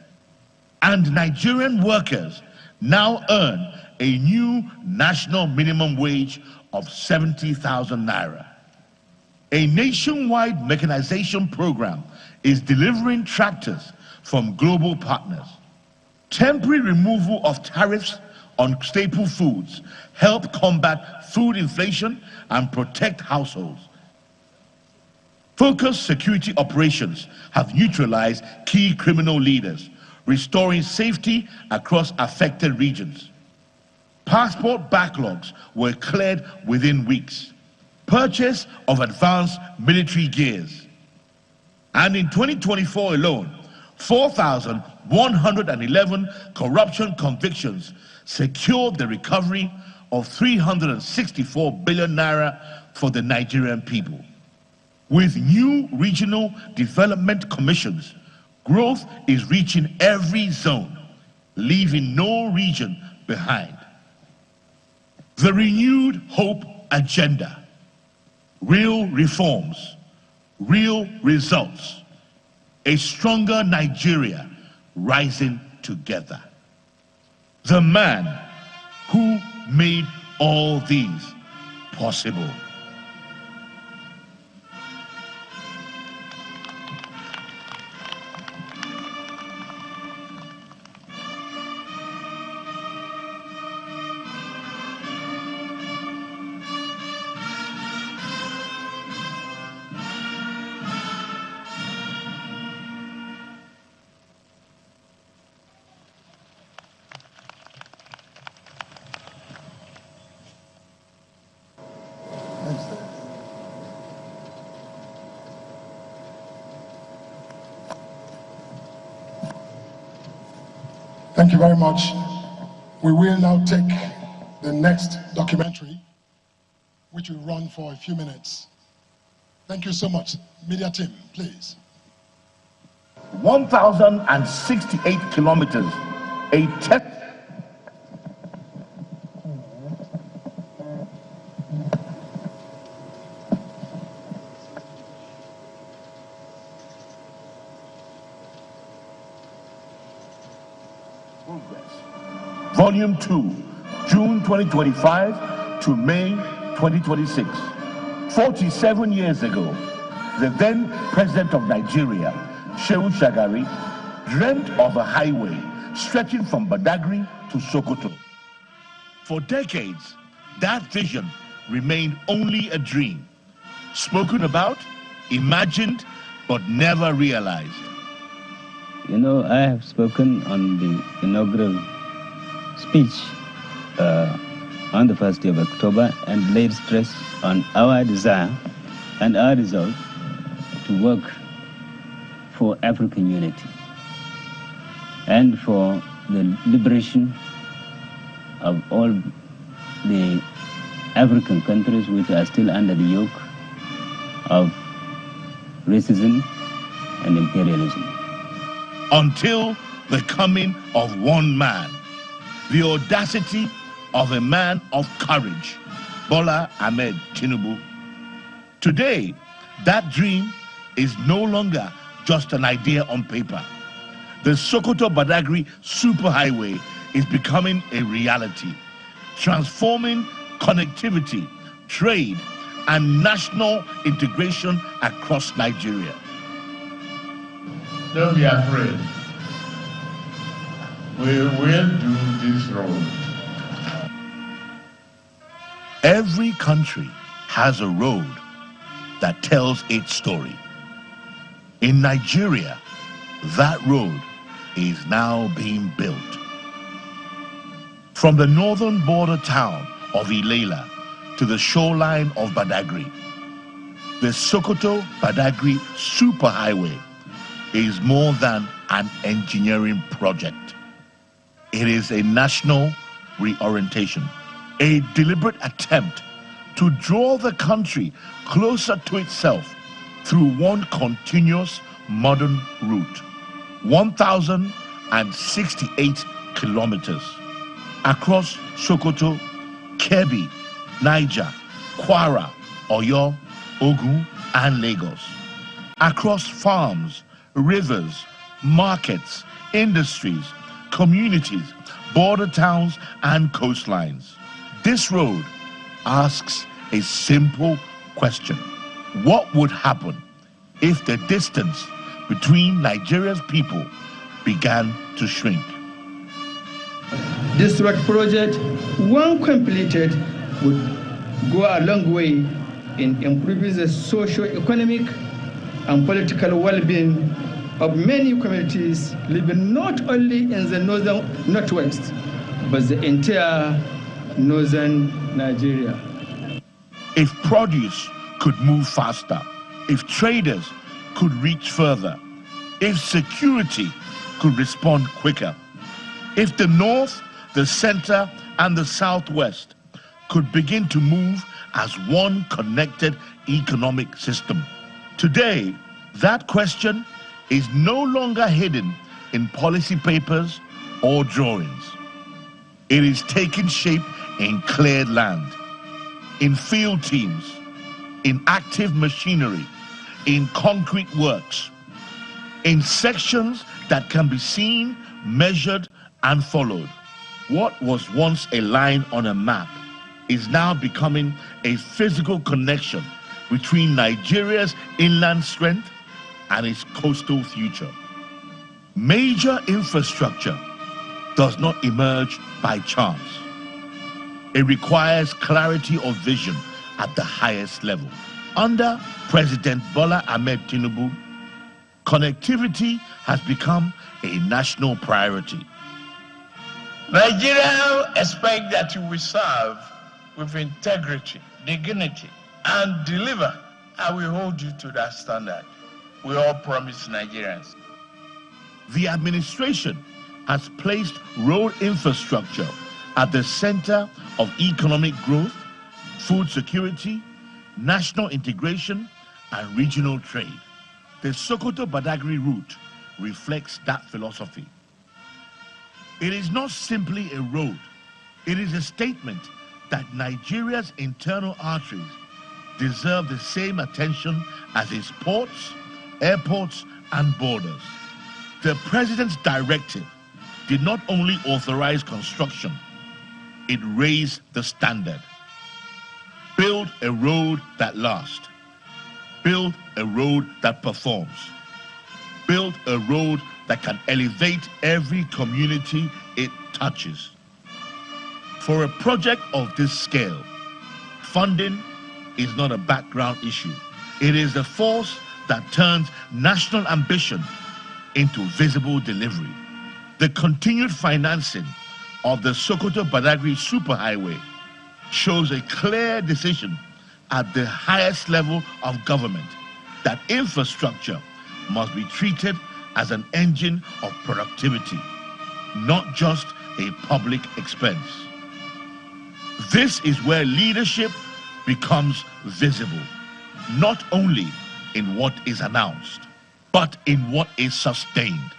And Nigerian workers now earn a new national minimum wage of 70,000 naira. A nationwide mechanization program is delivering tractors from global partners. Temporary removal of tariffs on staple foods help combat food inflation and protect households. Focused security operations have neutralized key criminal leaders, restoring safety across affected regions. Passport backlogs were cleared within weeks. Purchase of advanced military gears. And in 2024 alone, 4,111 corruption convictions secured the recovery of 364 billion naira for the Nigerian people. With new regional development commissions, growth is reaching every zone, leaving no region behind. The renewed hope agenda. Real reforms, real results. A stronger Nigeria rising together. The man who made all these possible. Thank you very much. We will now take the next documentary, which will run for a few minutes. Thank you so much. Media team, please. 1,068 kilometers, a test. Volume 2, June 2025 to May 2026. 47 years ago, the then president of Nigeria, Shehu Shagari, dreamt of a highway stretching from Badagry to Sokoto. For decades, that vision remained only a dream, spoken about, imagined, but never realized. You know, I have spoken on the inaugural speech on the 1st day of October and laid stress on our desire and our resolve to work for African unity and for the liberation of all the African countries which are still under the yoke of racism and imperialism. Until the coming of one man, the audacity of a man of courage, Bola Ahmed Tinubu. Today, that dream is no longer just an idea on paper. The Sokoto-Badagry superhighway is becoming a reality, transforming connectivity, trade, and national integration across Nigeria. Don't be afraid. We will do this road. Every country has a road that tells its story. In Nigeria, that road is now being built. From the northern border town of Ilela to the shoreline of Badagry, the Sokoto-Badagry superhighway is more than an engineering project. It is a national reorientation, a deliberate attempt to draw the country closer to itself through one continuous modern route, 1,068 kilometers across Sokoto, Kebbi, Niger, Kwara, Oyo, Ogun, and Lagos, across farms, rivers, markets, industries, communities, border towns, and coastlines. This road asks a simple question. What would happen if the distance between Nigeria's people began to shrink? This road project, when completed, would go a long way in improving the socio-economic and political well-being of many communities living not only in the northwest, but the entire northern Nigeria. If produce could move faster, if traders could reach further, if security could respond quicker, if the north, the center, and the southwest could begin to move as one connected economic system. Today, that question is no longer hidden in policy papers or drawings. It is taking shape in cleared land, in field teams, in active machinery, in concrete works, in sections that can be seen, measured, and followed. What was once a line on a map is now becoming a physical connection between Nigeria's inland strength and its coastal future. Major infrastructure does not emerge by chance. It requires clarity of vision at the highest level. Under President Bola Ahmed Tinubu, connectivity has become a national priority. Nigeria expects that you will serve with integrity, dignity, and deliver. I will hold you to that standard. We all promise Nigerians. The administration has placed road infrastructure at the center of economic growth, food security, national integration, and regional trade. The Sokoto-Badagry route reflects that philosophy. It is not simply a road. It is a statement that Nigeria's internal arteries deserve the same attention as its ports, airports, and borders. The president's directive did not only authorize construction, it raised the standard. Build a road that lasts. Build a road that performs. Build a road that can elevate every community it touches. For a project of this scale, funding is not a background issue. It is the force that turns national ambition into visible delivery. The continued financing of the Sokoto-Badagry Superhighway shows a clear decision at the highest level of government that infrastructure must be treated as an engine of productivity, not just a public expense. This is where leadership becomes visible, not only in what is announced, but in what is sustained,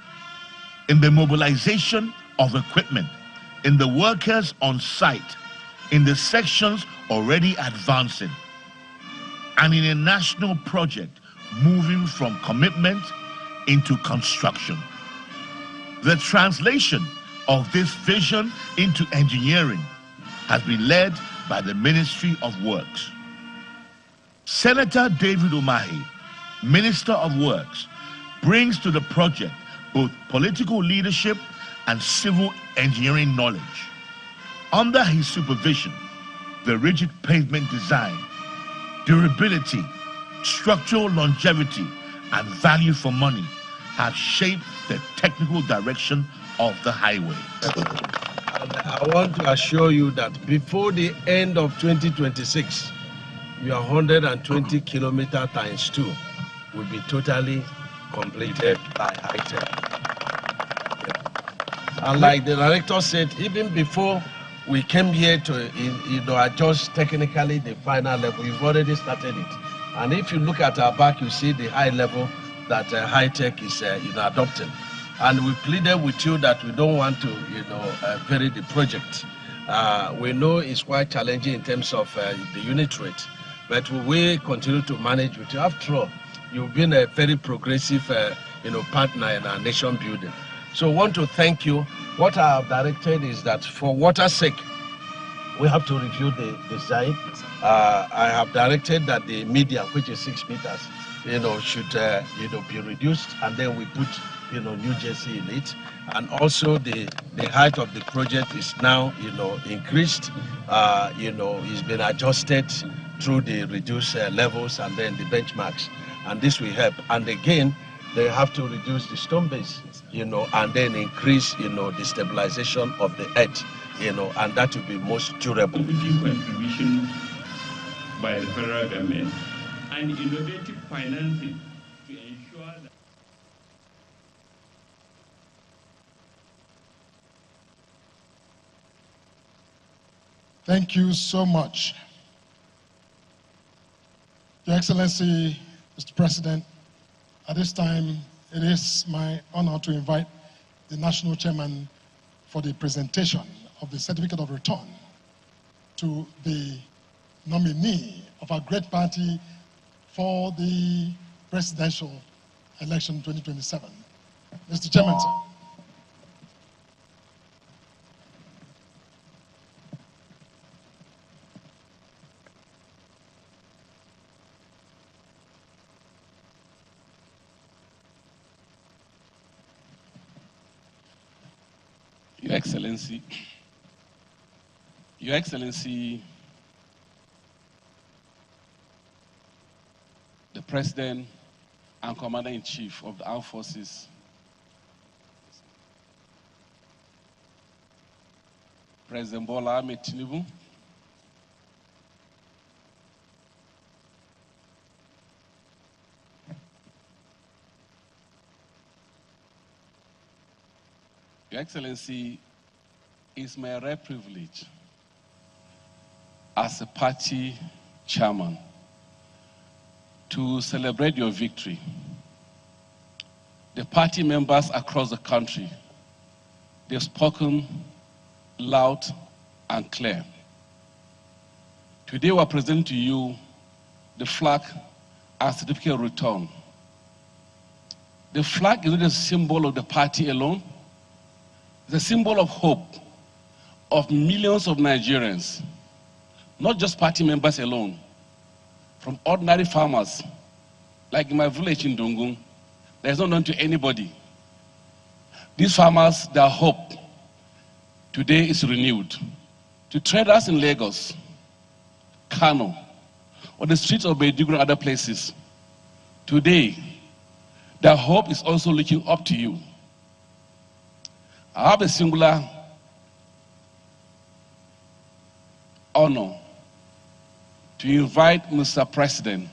in the mobilization of equipment, in the workers on site, in the sections already advancing, and in a national project moving from commitment into construction. The translation of this vision into engineering has been led by the Ministry of Works. Senator David Umahi, Minister of Works, brings to the project both political leadership and civil engineering knowledge. Under his supervision, the rigid pavement design, durability, structural longevity, and value for money have shaped the technical direction of the highway. I want to assure you that before the end of 2026, your 120 kilometer times 2 will be totally completed by high-tech. And like the director said, even before we came here to adjust technically the final level, we've already started it. And if you look at our back, you see the high level that high-tech is adopting. And we pleaded with you that we don't want to vary the project. We know it's quite challenging in terms of the unit rate, but we will continue to manage with you. After all, you've been a very progressive partner in our nation building. So I want to thank you. What I have directed is that for water's sake, we have to review the design. I have directed that the median, which is 6 meters, should be reduced, and then we put New Jersey in it. And also the height of the project is now increased. It's been adjusted through the reduced levels and then the benchmarks, and this will help. And again, they have to reduce the stone base, and then increase the stabilization of the earth, and that will be most durable. Contribution by the federal government and innovative financing to ensure that Thank you so much. Your Excellency, Mr. President, at this time, it is my honor to invite the National Chairman for the presentation of the Certificate of Return to the nominee of our great party for the presidential election 2027. Mr. Chairman, sir. Your Excellency, the President and Commander-in-Chief of the Armed Forces, President Bola Ahmed Tinubu, Your Excellency, it's my rare privilege as a party chairman to celebrate your victory. The party members across the country, they've spoken loud and clear. Today we're presenting to you the flag as certificate of return. The flag is not a symbol of the party alone. the symbol of hope of millions of Nigerians, not just party members alone, from ordinary farmers, like in my village in Dungun, that is not known to anybody. These farmers, their hope today is renewed. To traders in Lagos, Kano, or the streets of Maiduguri and other places, today, their hope is also looking up to you. I have a singular honor to invite Mr. President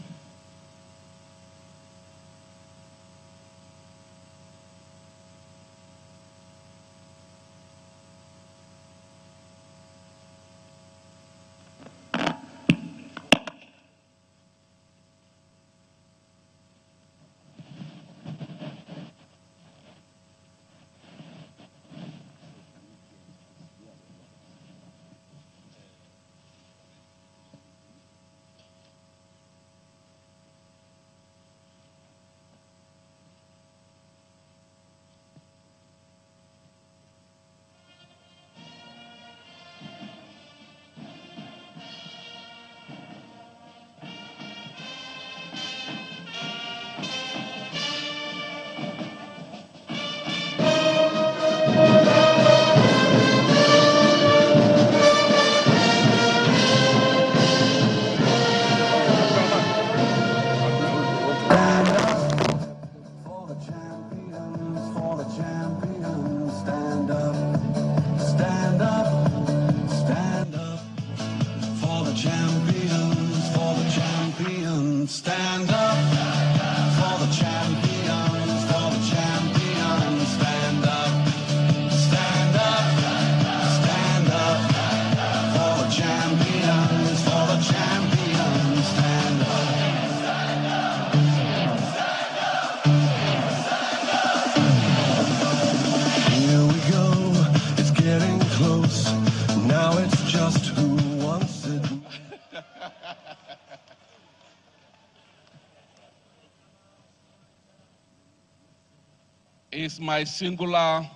It's my singular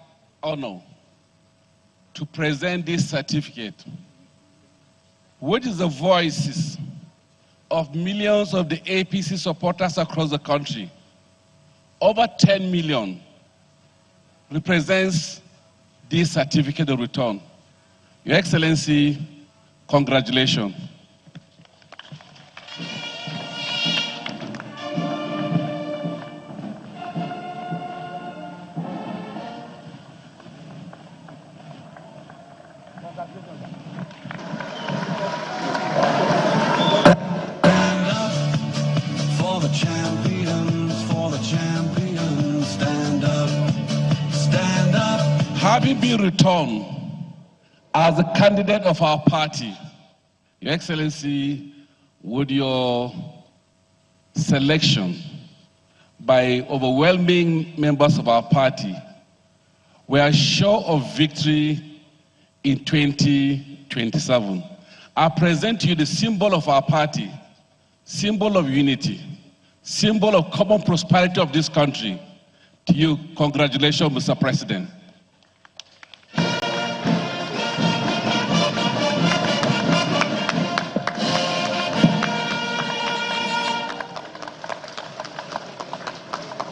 honor to present this certificate, which is the voices of millions of the APC supporters across the country. Over 10 million represents this certificate of return. Your Excellency, congratulations. Having been returned as a candidate of our party, Your Excellency, with your selection by overwhelming members of our party, we are sure of victory in 2027. I present to you the symbol of our party, symbol of unity, symbol of common prosperity of this country. To you, congratulations, Mr. President.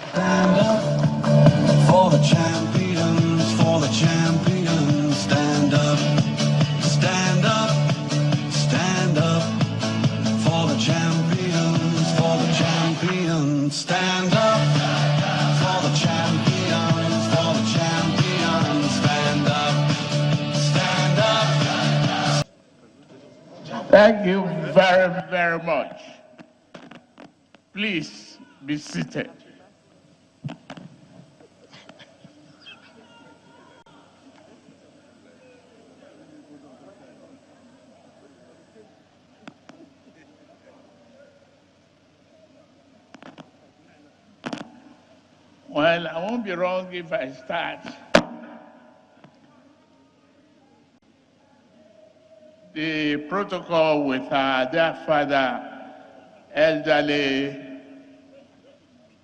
Stand up for the champions, stand up, stand up, stand up for the champions, stand up for the champions, stand up, stand up. Thank you very, very much. Please be seated. Well, I won't be wrong if I start. The protocol with their father, elderly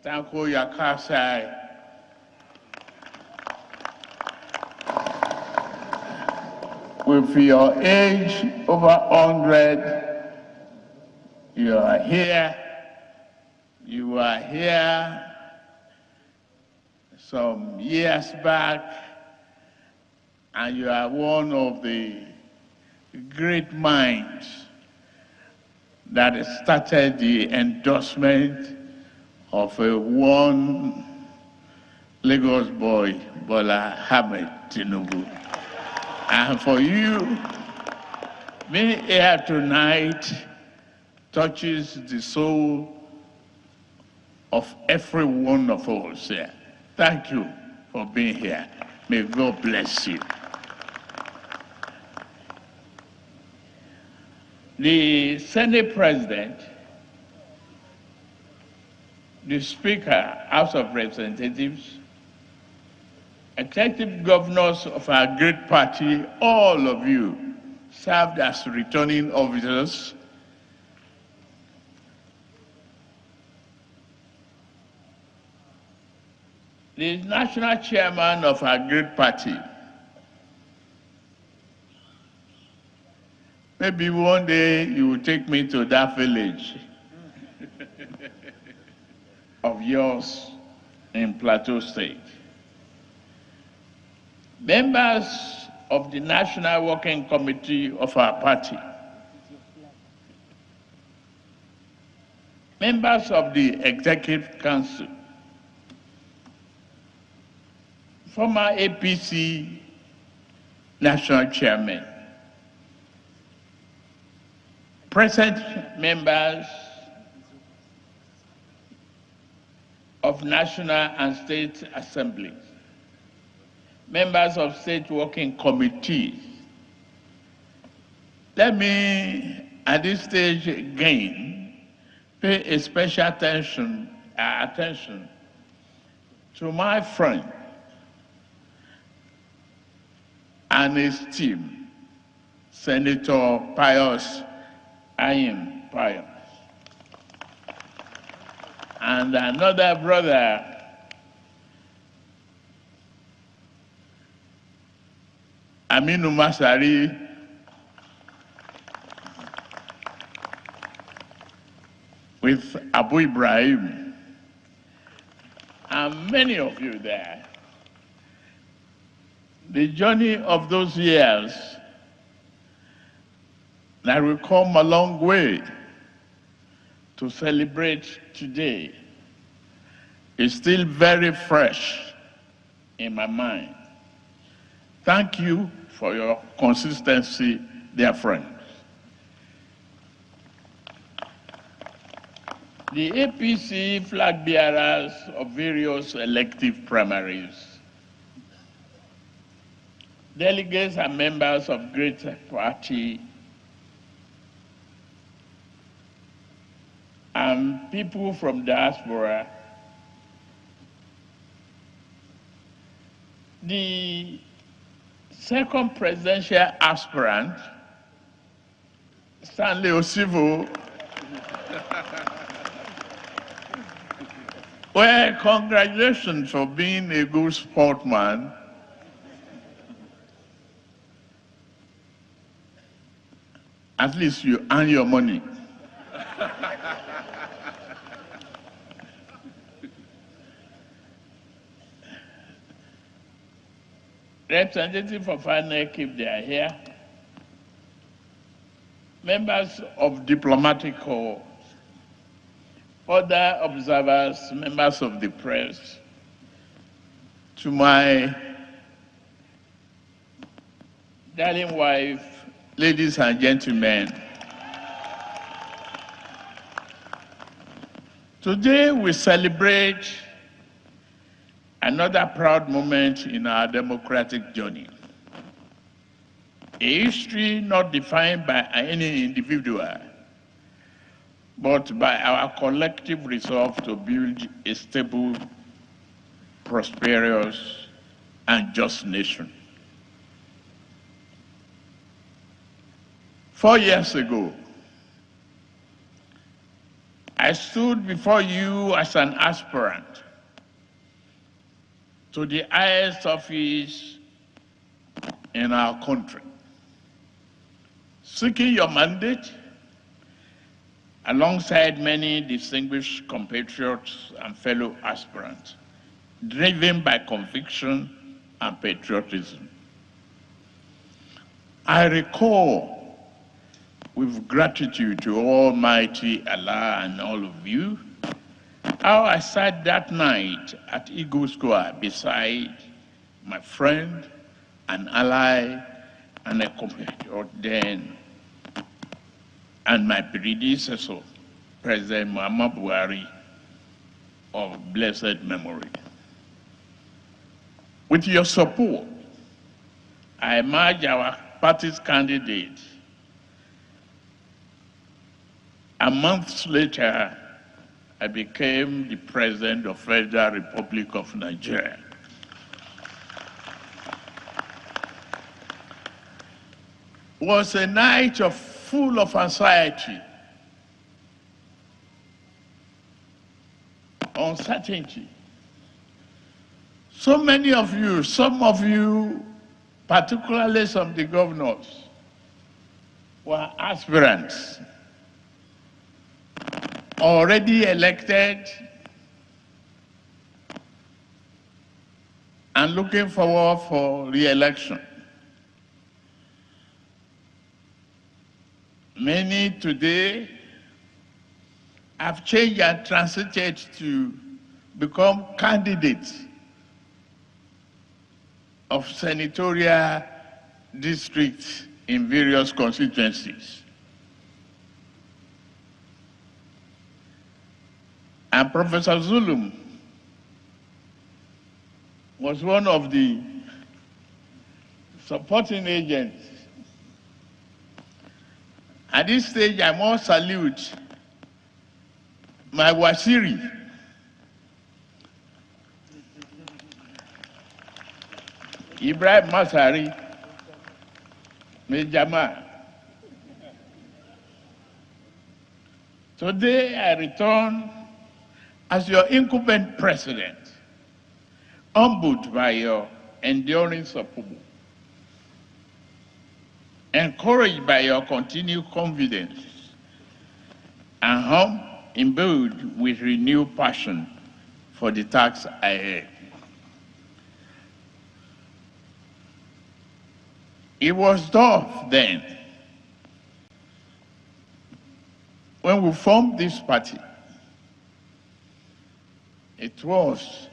Tanko Yakasai. with your age over 100, you are here. You were here some years back, and you are one of the great minds that started the endorsement of a one Lagos boy, Bola Ahmed Tinubu. And for you, being here tonight touches the soul of every one of us here. Thank you for being here. May God bless you. The Senate President, the Speaker, House of Representatives, executive governors of our great party, all of you served as returning officers. The national chairman of our great party. Maybe one day you will take me to that village of yours in Plateau State. Members of the National Working Committee of our party. Members of the Executive Council. Former APC National Chairman. Present members of National and State Assemblies. Members of State Working Committees. Let me, at this stage again, pay a special attention to my friend and his team, Senator Pius Ayim Pius, and another brother, Aminu Masari, with Abu Ibrahim, and many of you there. The journey of those years that will come a long way to celebrate today is still very fresh in my mind. Thank you for your consistency, dear friends. The APC flag bearers of various elective primaries, delegates and members of great party, and people from diaspora, the second presidential aspirant, Stanley Osivo, well, congratulations for being a good sportsman. At least you earn your money. Representatives of INEC, if they are here, members of diplomatic corps, other observers, members of the press, to my darling wife, ladies and gentlemen, today we celebrate another proud moment in our democratic journey. A history not defined by any individual, but by our collective resolve to build a stable, prosperous, and just nation. 4 years ago, I stood before you as an aspirant to the highest office in our country. seeking your mandate alongside many distinguished compatriots and fellow aspirants, driven by conviction and patriotism. I recall with gratitude to Almighty Allah and all of you how I sat that night at Eagle Square beside my friend, an ally, and a competitor then, and my predecessor, President Muhammad Buhari, of blessed memory. With your support, I emerged our party's candidate. A month later, I became the President of the Federal Republic of Nigeria. It was a night full of anxiety, uncertainty. So many of you, some of you, particularly some of the governors, were aspirants, already elected and looking forward for re-election. Many today have changed and transited to become candidates of senatorial districts in various constituencies. And Professor Zulum was one of the supporting agents. At this stage, I must salute my Wasiri, Ibrahim Masari, Mejama. Today, I return as your incumbent president, humbled by your enduring support, encouraged by your continued confidence, and imbued with renewed passion for the task ahead. It was tough then, when we formed this party. It was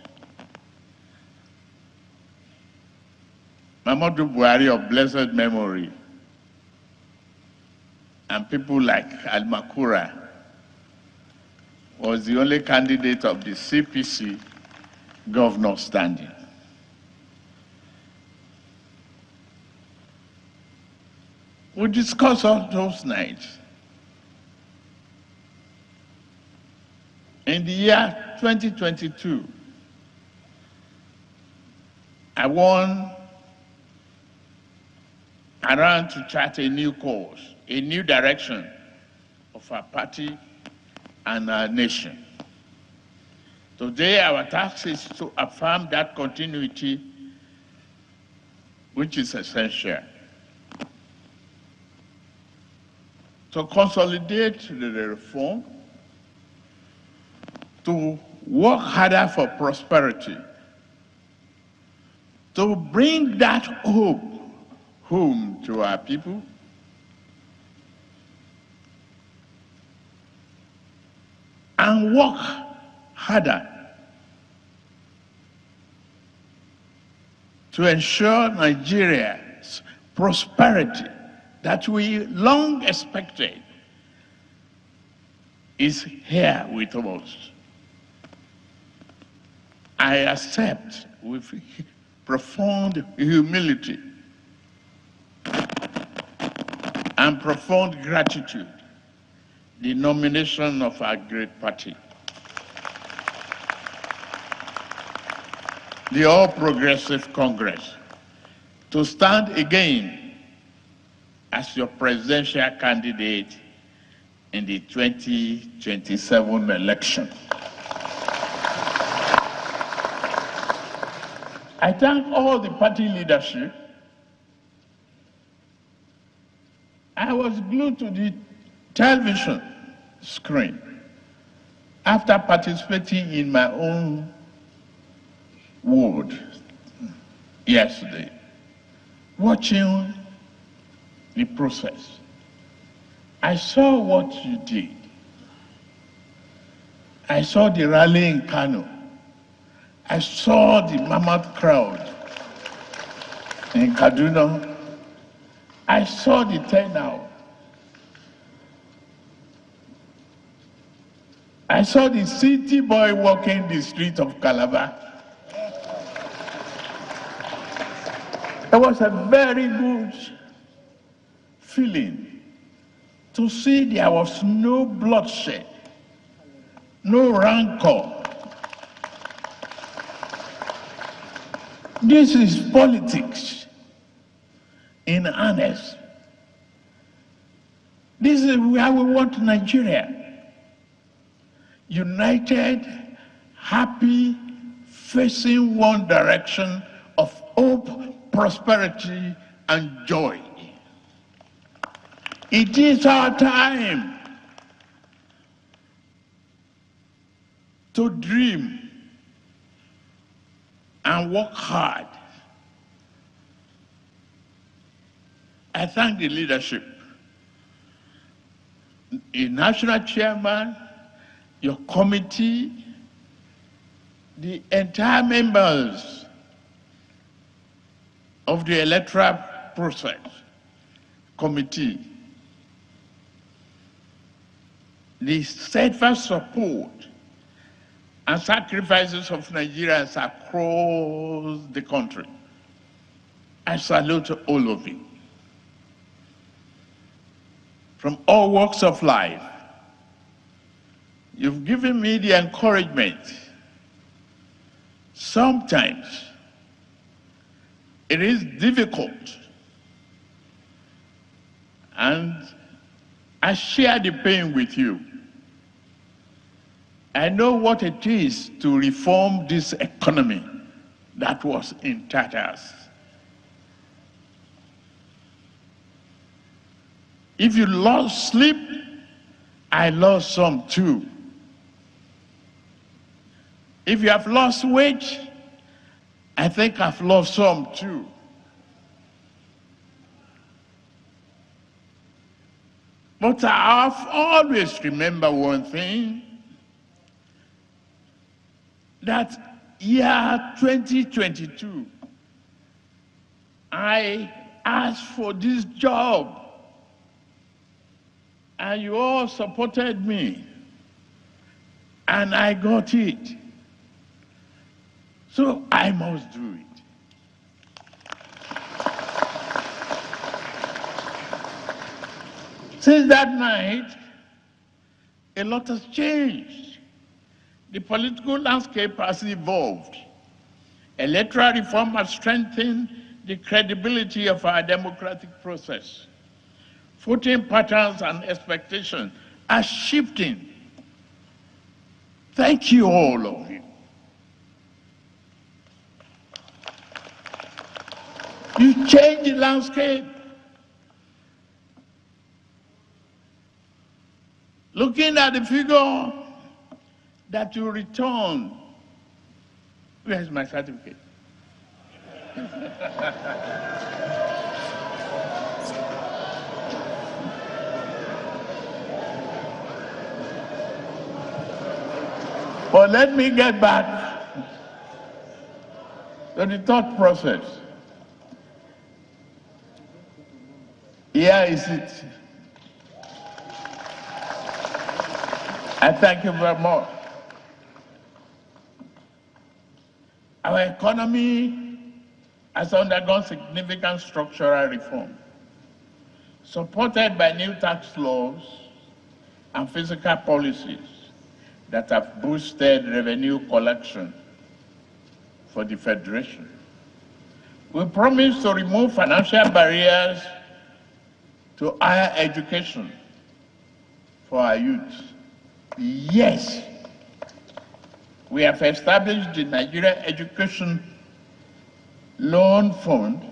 Muhammadu Buhari of blessed memory and people like Al-Makura was the only candidate of the CPC governor standing. We discussed all those nights. In the year 2022, I won around to chart a new course, a new direction of our party and our nation. Today, our task is to affirm that continuity, which is essential. To consolidate the reform, to work harder for prosperity, to bring that hope home to our people, and work harder to ensure Nigeria's prosperity that we long expected is here with us. I accept with profound humility and profound gratitude the nomination of our great party, the All Progressive Congress, to stand again as your presidential candidate in the 2027 election. I thank all the party leadership. I was glued to the television screen after participating in my own ward yesterday, watching the process. I saw what you did. I saw the rally in Kano. I saw the mammoth crowd in Kaduna. I saw the turnout. I saw the city boy walking the street of Calabar. It was a very good feeling to see there was no bloodshed, no rancor. This is politics in earnest. This is where we want Nigeria. United, happy, facing one direction of hope, prosperity, and joy. It is our time to dream and work hard. I thank the leadership, the national chairman, your committee, the entire members of the electoral process committee, the steadfast support and sacrifices of Nigerians across the country. I salute all of you. From all walks of life, you've given me the encouragement. Sometimes it is difficult, and I share the pain with you. I know what it is to reform this economy that was in tatters. If you lost sleep, I lost some too. If you have lost weight, I think I've lost some too. But I've always remembered one thing, that year 2022, I asked for this job, and you all supported me, and I got it. So I must do it. Since that night, a lot has changed. The political landscape has evolved. Electoral reform has strengthened the credibility of our democratic process. Voting patterns and expectations are shifting. Thank you, all of you. You change the landscape. Looking at the figure that you return. Where's my certificate? But let me get back to the thought process. Here is it. I thank you very much. Our economy has undergone significant structural reform, supported by new tax laws and fiscal policies that have boosted revenue collection for the Federation. We promise to remove financial barriers to higher education for our youth. Yes, we have established the Nigeria Education Loan Fund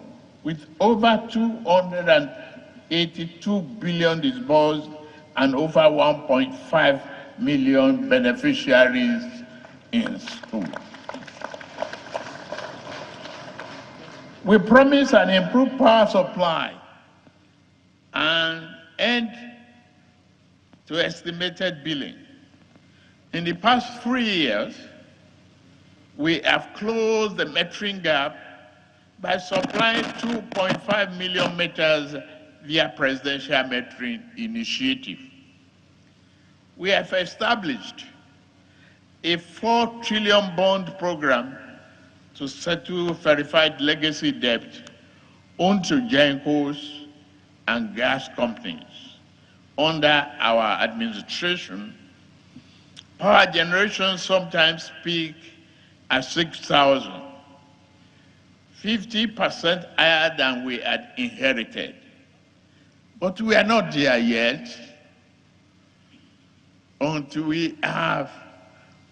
with over 82 billion disbursed, and over 1.5 million beneficiaries in school. We promise an improved power supply and end to estimated billing. In the past 3 years, we have closed the metering gap by supplying 2.5 million meters via Presidential Metering Initiative. We have established a 4 trillion bond program to settle verified legacy debt owed to gencos and gas companies. Under our administration, power generation sometimes peak at 6,000, 50% higher than we had inherited. But we are not there yet until we have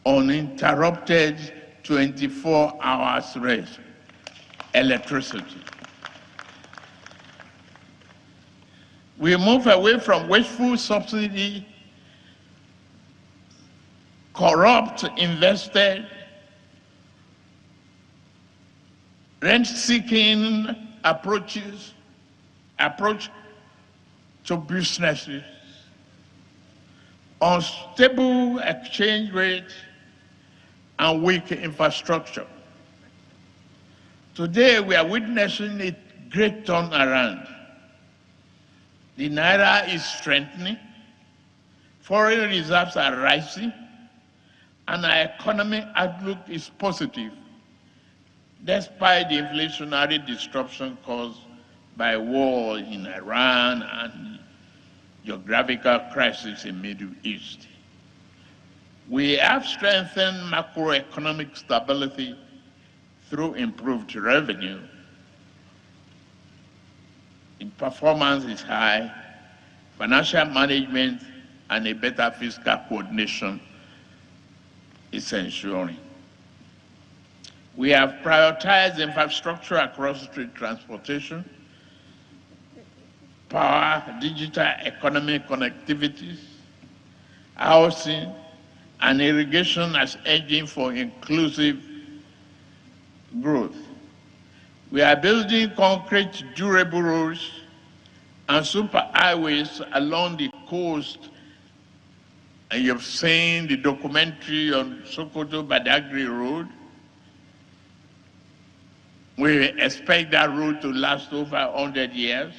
uninterrupted 24 hours rest electricity. We move away from wasteful subsidy, corrupt invested, rent-seeking approach to businesses, unstable exchange rate, and weak infrastructure. Today, we are witnessing a great turnaround. The Naira is strengthening, foreign reserves are rising, and our economic outlook is positive, despite the inflationary disruption caused by war in Iran and geographical crisis in the Middle East. We have strengthened macroeconomic stability through improved revenue. The performance is high, financial management and a better fiscal coordination is ensuring. We have prioritized infrastructure across street transportation, power, digital economic connectivities, housing, and irrigation as engine for inclusive growth. We are building concrete, durable roads and superhighways along the coast. And you've seen the documentary on Sokoto-Badagry Road. We expect that road to last over 100 years.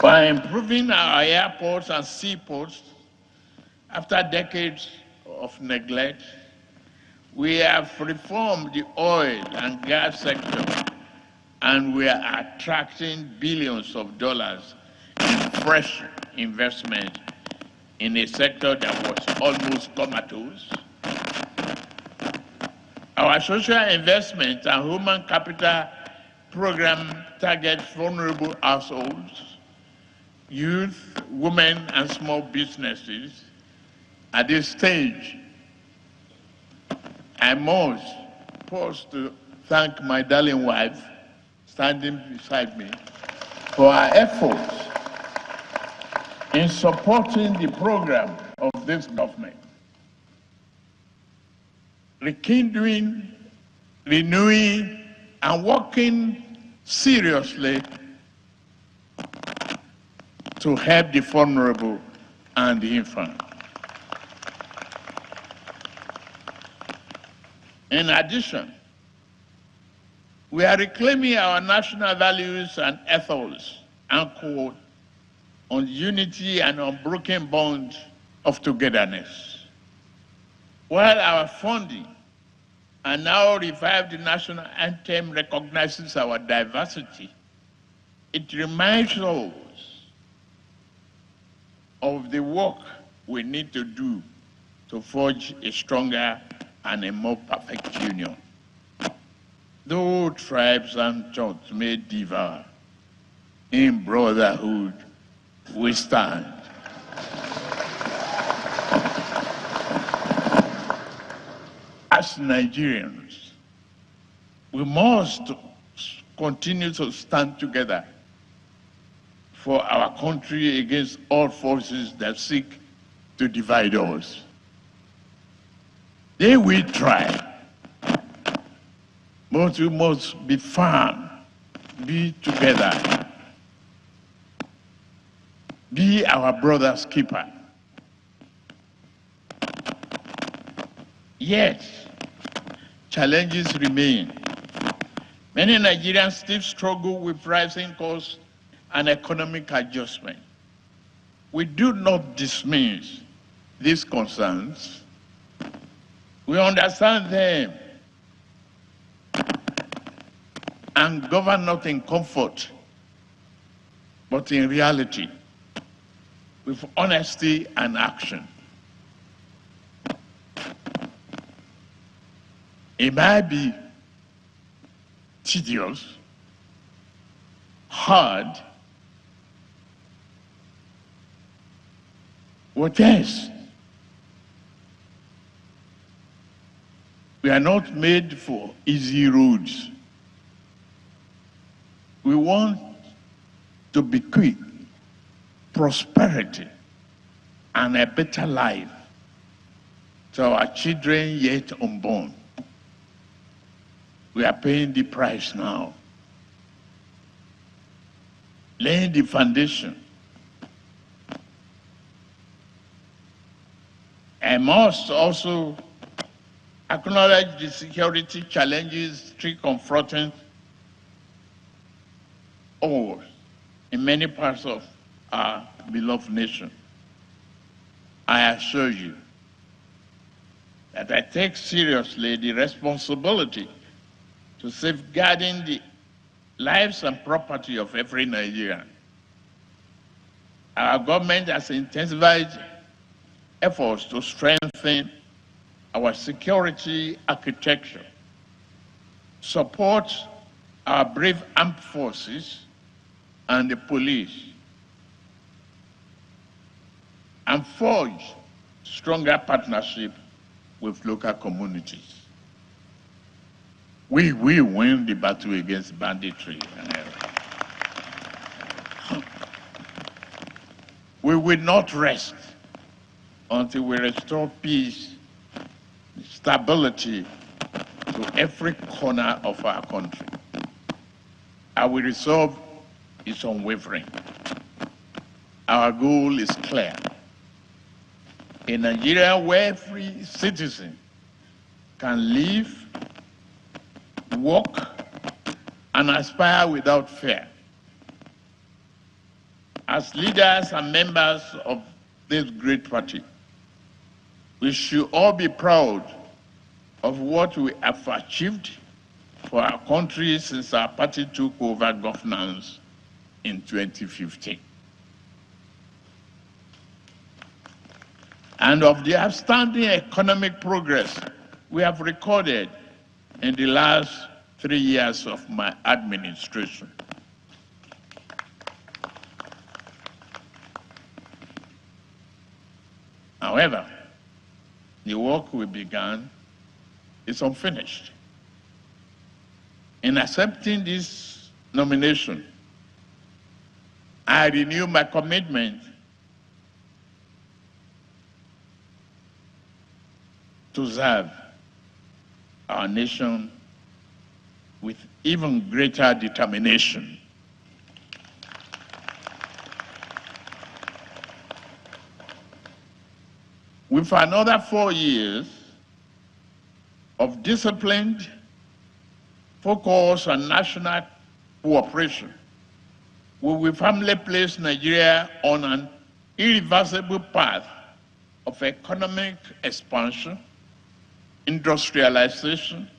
By improving our airports and seaports, after decades of neglect, we have reformed the oil and gas sector, and we are attracting billions of dollars in fresh investment in a sector that was almost comatose. Our social investment and human capital program targets vulnerable households, youth, women, and small businesses. At this stage, I must pause to thank my darling wife, standing beside me, for her efforts in supporting the program of this government. Rekindling, renewing, and working seriously to help the vulnerable and the infant. In addition, we are reclaiming our national values and ethos anchored on unity and unbroken bond of togetherness. While our funding and now revived national anthem recognizes our diversity, it reminds us of the work we need to do to forge a stronger and a more perfect union. Though tribes and tongues may differ, in brotherhood we stand. As Nigerians, we must continue to stand together for our country against all forces that seek to divide us. They will try, but we must be firm, be together, be our brother's keeper. Yet, challenges remain. Many Nigerians still struggle with rising costs and economic adjustment. We do not dismiss these concerns. We understand them and govern not in comfort, but in reality, with honesty and action. It might be tedious, hard, what else? We are not made for easy roads. We want to bequeath prosperity and a better life to our children yet unborn. We are paying the price now, laying the foundation. I must also acknowledge the security challenges still confronting all in many parts of our beloved nation. I assure you that I take seriously the responsibility to safeguarding the lives and property of every Nigerian. Our government has intensified efforts to strengthen our security architecture, support our brave armed forces and the police, and forge stronger partnership with local communities. We will win the battle against banditry and error. We will not rest until we restore peace, stability to every corner of our country. Our resolve is unwavering. Our goal is clear. A Nigeria where every citizen can live, work, and aspire without fear. As leaders and members of this great party, we should all be proud of what we have achieved for our country since our party took over governance in 2015. And of the outstanding economic progress we have recorded in the last 3 years of my administration. However, the work we began is unfinished. In accepting this nomination, I renew my commitment to serve our nation with even greater determination. With another 4 years of disciplined focus on national cooperation, we will firmly place Nigeria on an irreversible path of economic expansion, industrialization,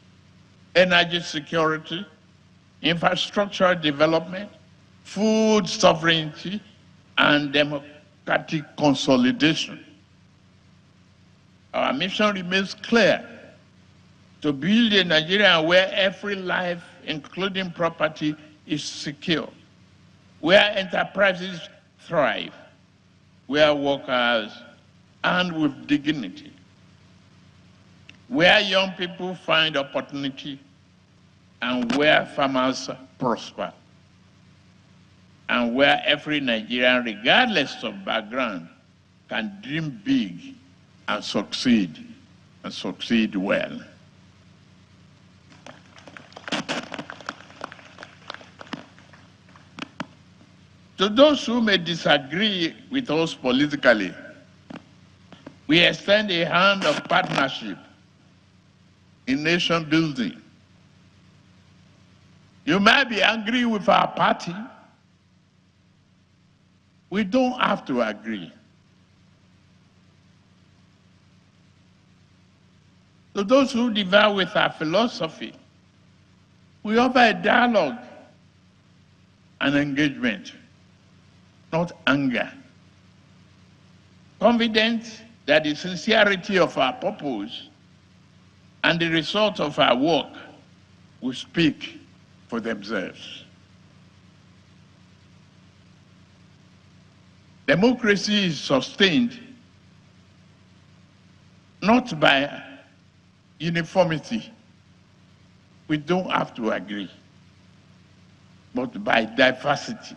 energy security, infrastructure development, food sovereignty, and democratic consolidation. Our mission remains clear: to build a Nigeria where every life, including property, is secure, where enterprises thrive, where workers earn with dignity, where young people find opportunity, and where farmers prosper, and where every Nigerian, regardless of background, can dream big and succeed well. To those who may disagree with us politically, we extend a hand of partnership in nation building. You might be angry with our party. We don't have to agree. To those who differ with our philosophy, we offer a dialogue and engagement, not anger. Confident that the sincerity of our purpose and the result of our work will speak for themselves. Democracy is sustained not by uniformity. We don't have to agree, but by diversity,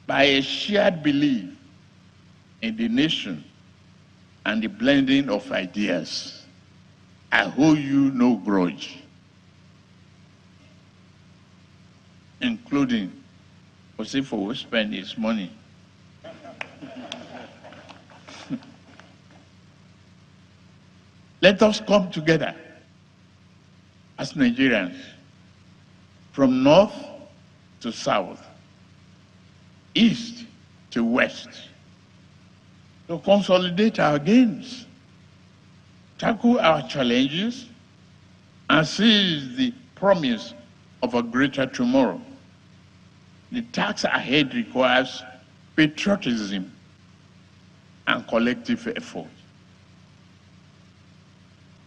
by a shared belief in the nation and the blending of ideas. I hold you no grudge, including Osifo who spend his money. Let us come together as Nigerians, from north to south, east to west, to consolidate our gains, tackle our challenges, and seize the promise of a greater tomorrow. The task ahead requires patriotism and collective effort.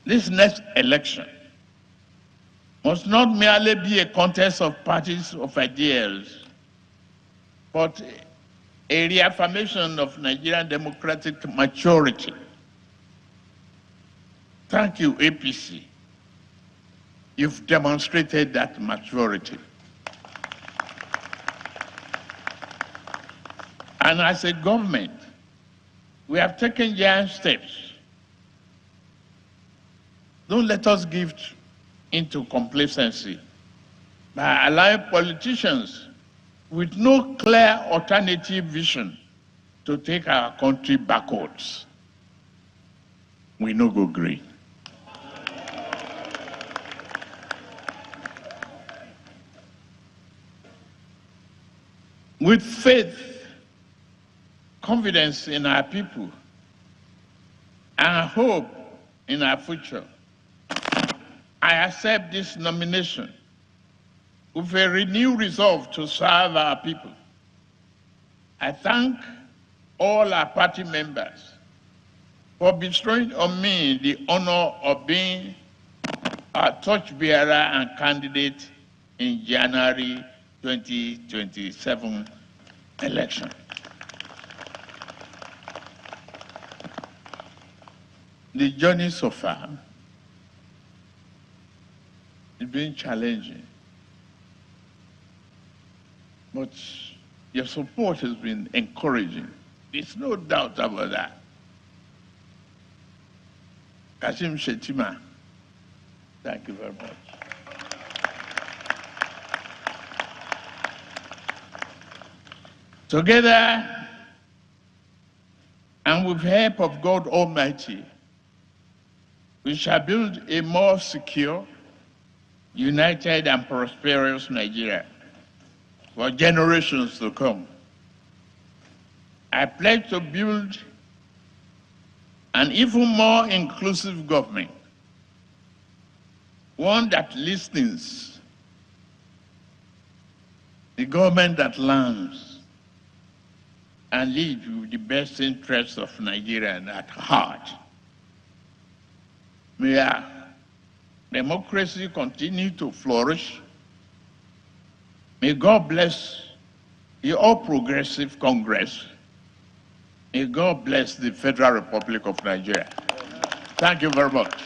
This next election must not merely be a contest of parties of ideas, but a reaffirmation of Nigerian democratic maturity. Thank you, APC. You've demonstrated that maturity. And as a government, we have taken giant steps. Don't let us give into complacency by allowing politicians with no clear alternative vision to take our country backwards. We no go green. With faith, confidence in our people, and hope in our future, I accept this nomination with a renewed resolve to serve our people. I thank all our party members for bestowing on me the honor of being a torchbearer and candidate in January 2027 election. The journey so far has been challenging, but your support has been encouraging. There's no doubt about that. Kashim Shetima, thank you very much. Together, and with the help of God Almighty, we shall build a more secure, united and prosperous Nigeria for generations to come. I pledge to build an even more inclusive government, one that listens, a government that learns, and leads with the best interests of Nigeria at heart. May our democracy continue to flourish. May God bless the All Progressive Congress. May God bless the Federal Republic of Nigeria. Thank you very much.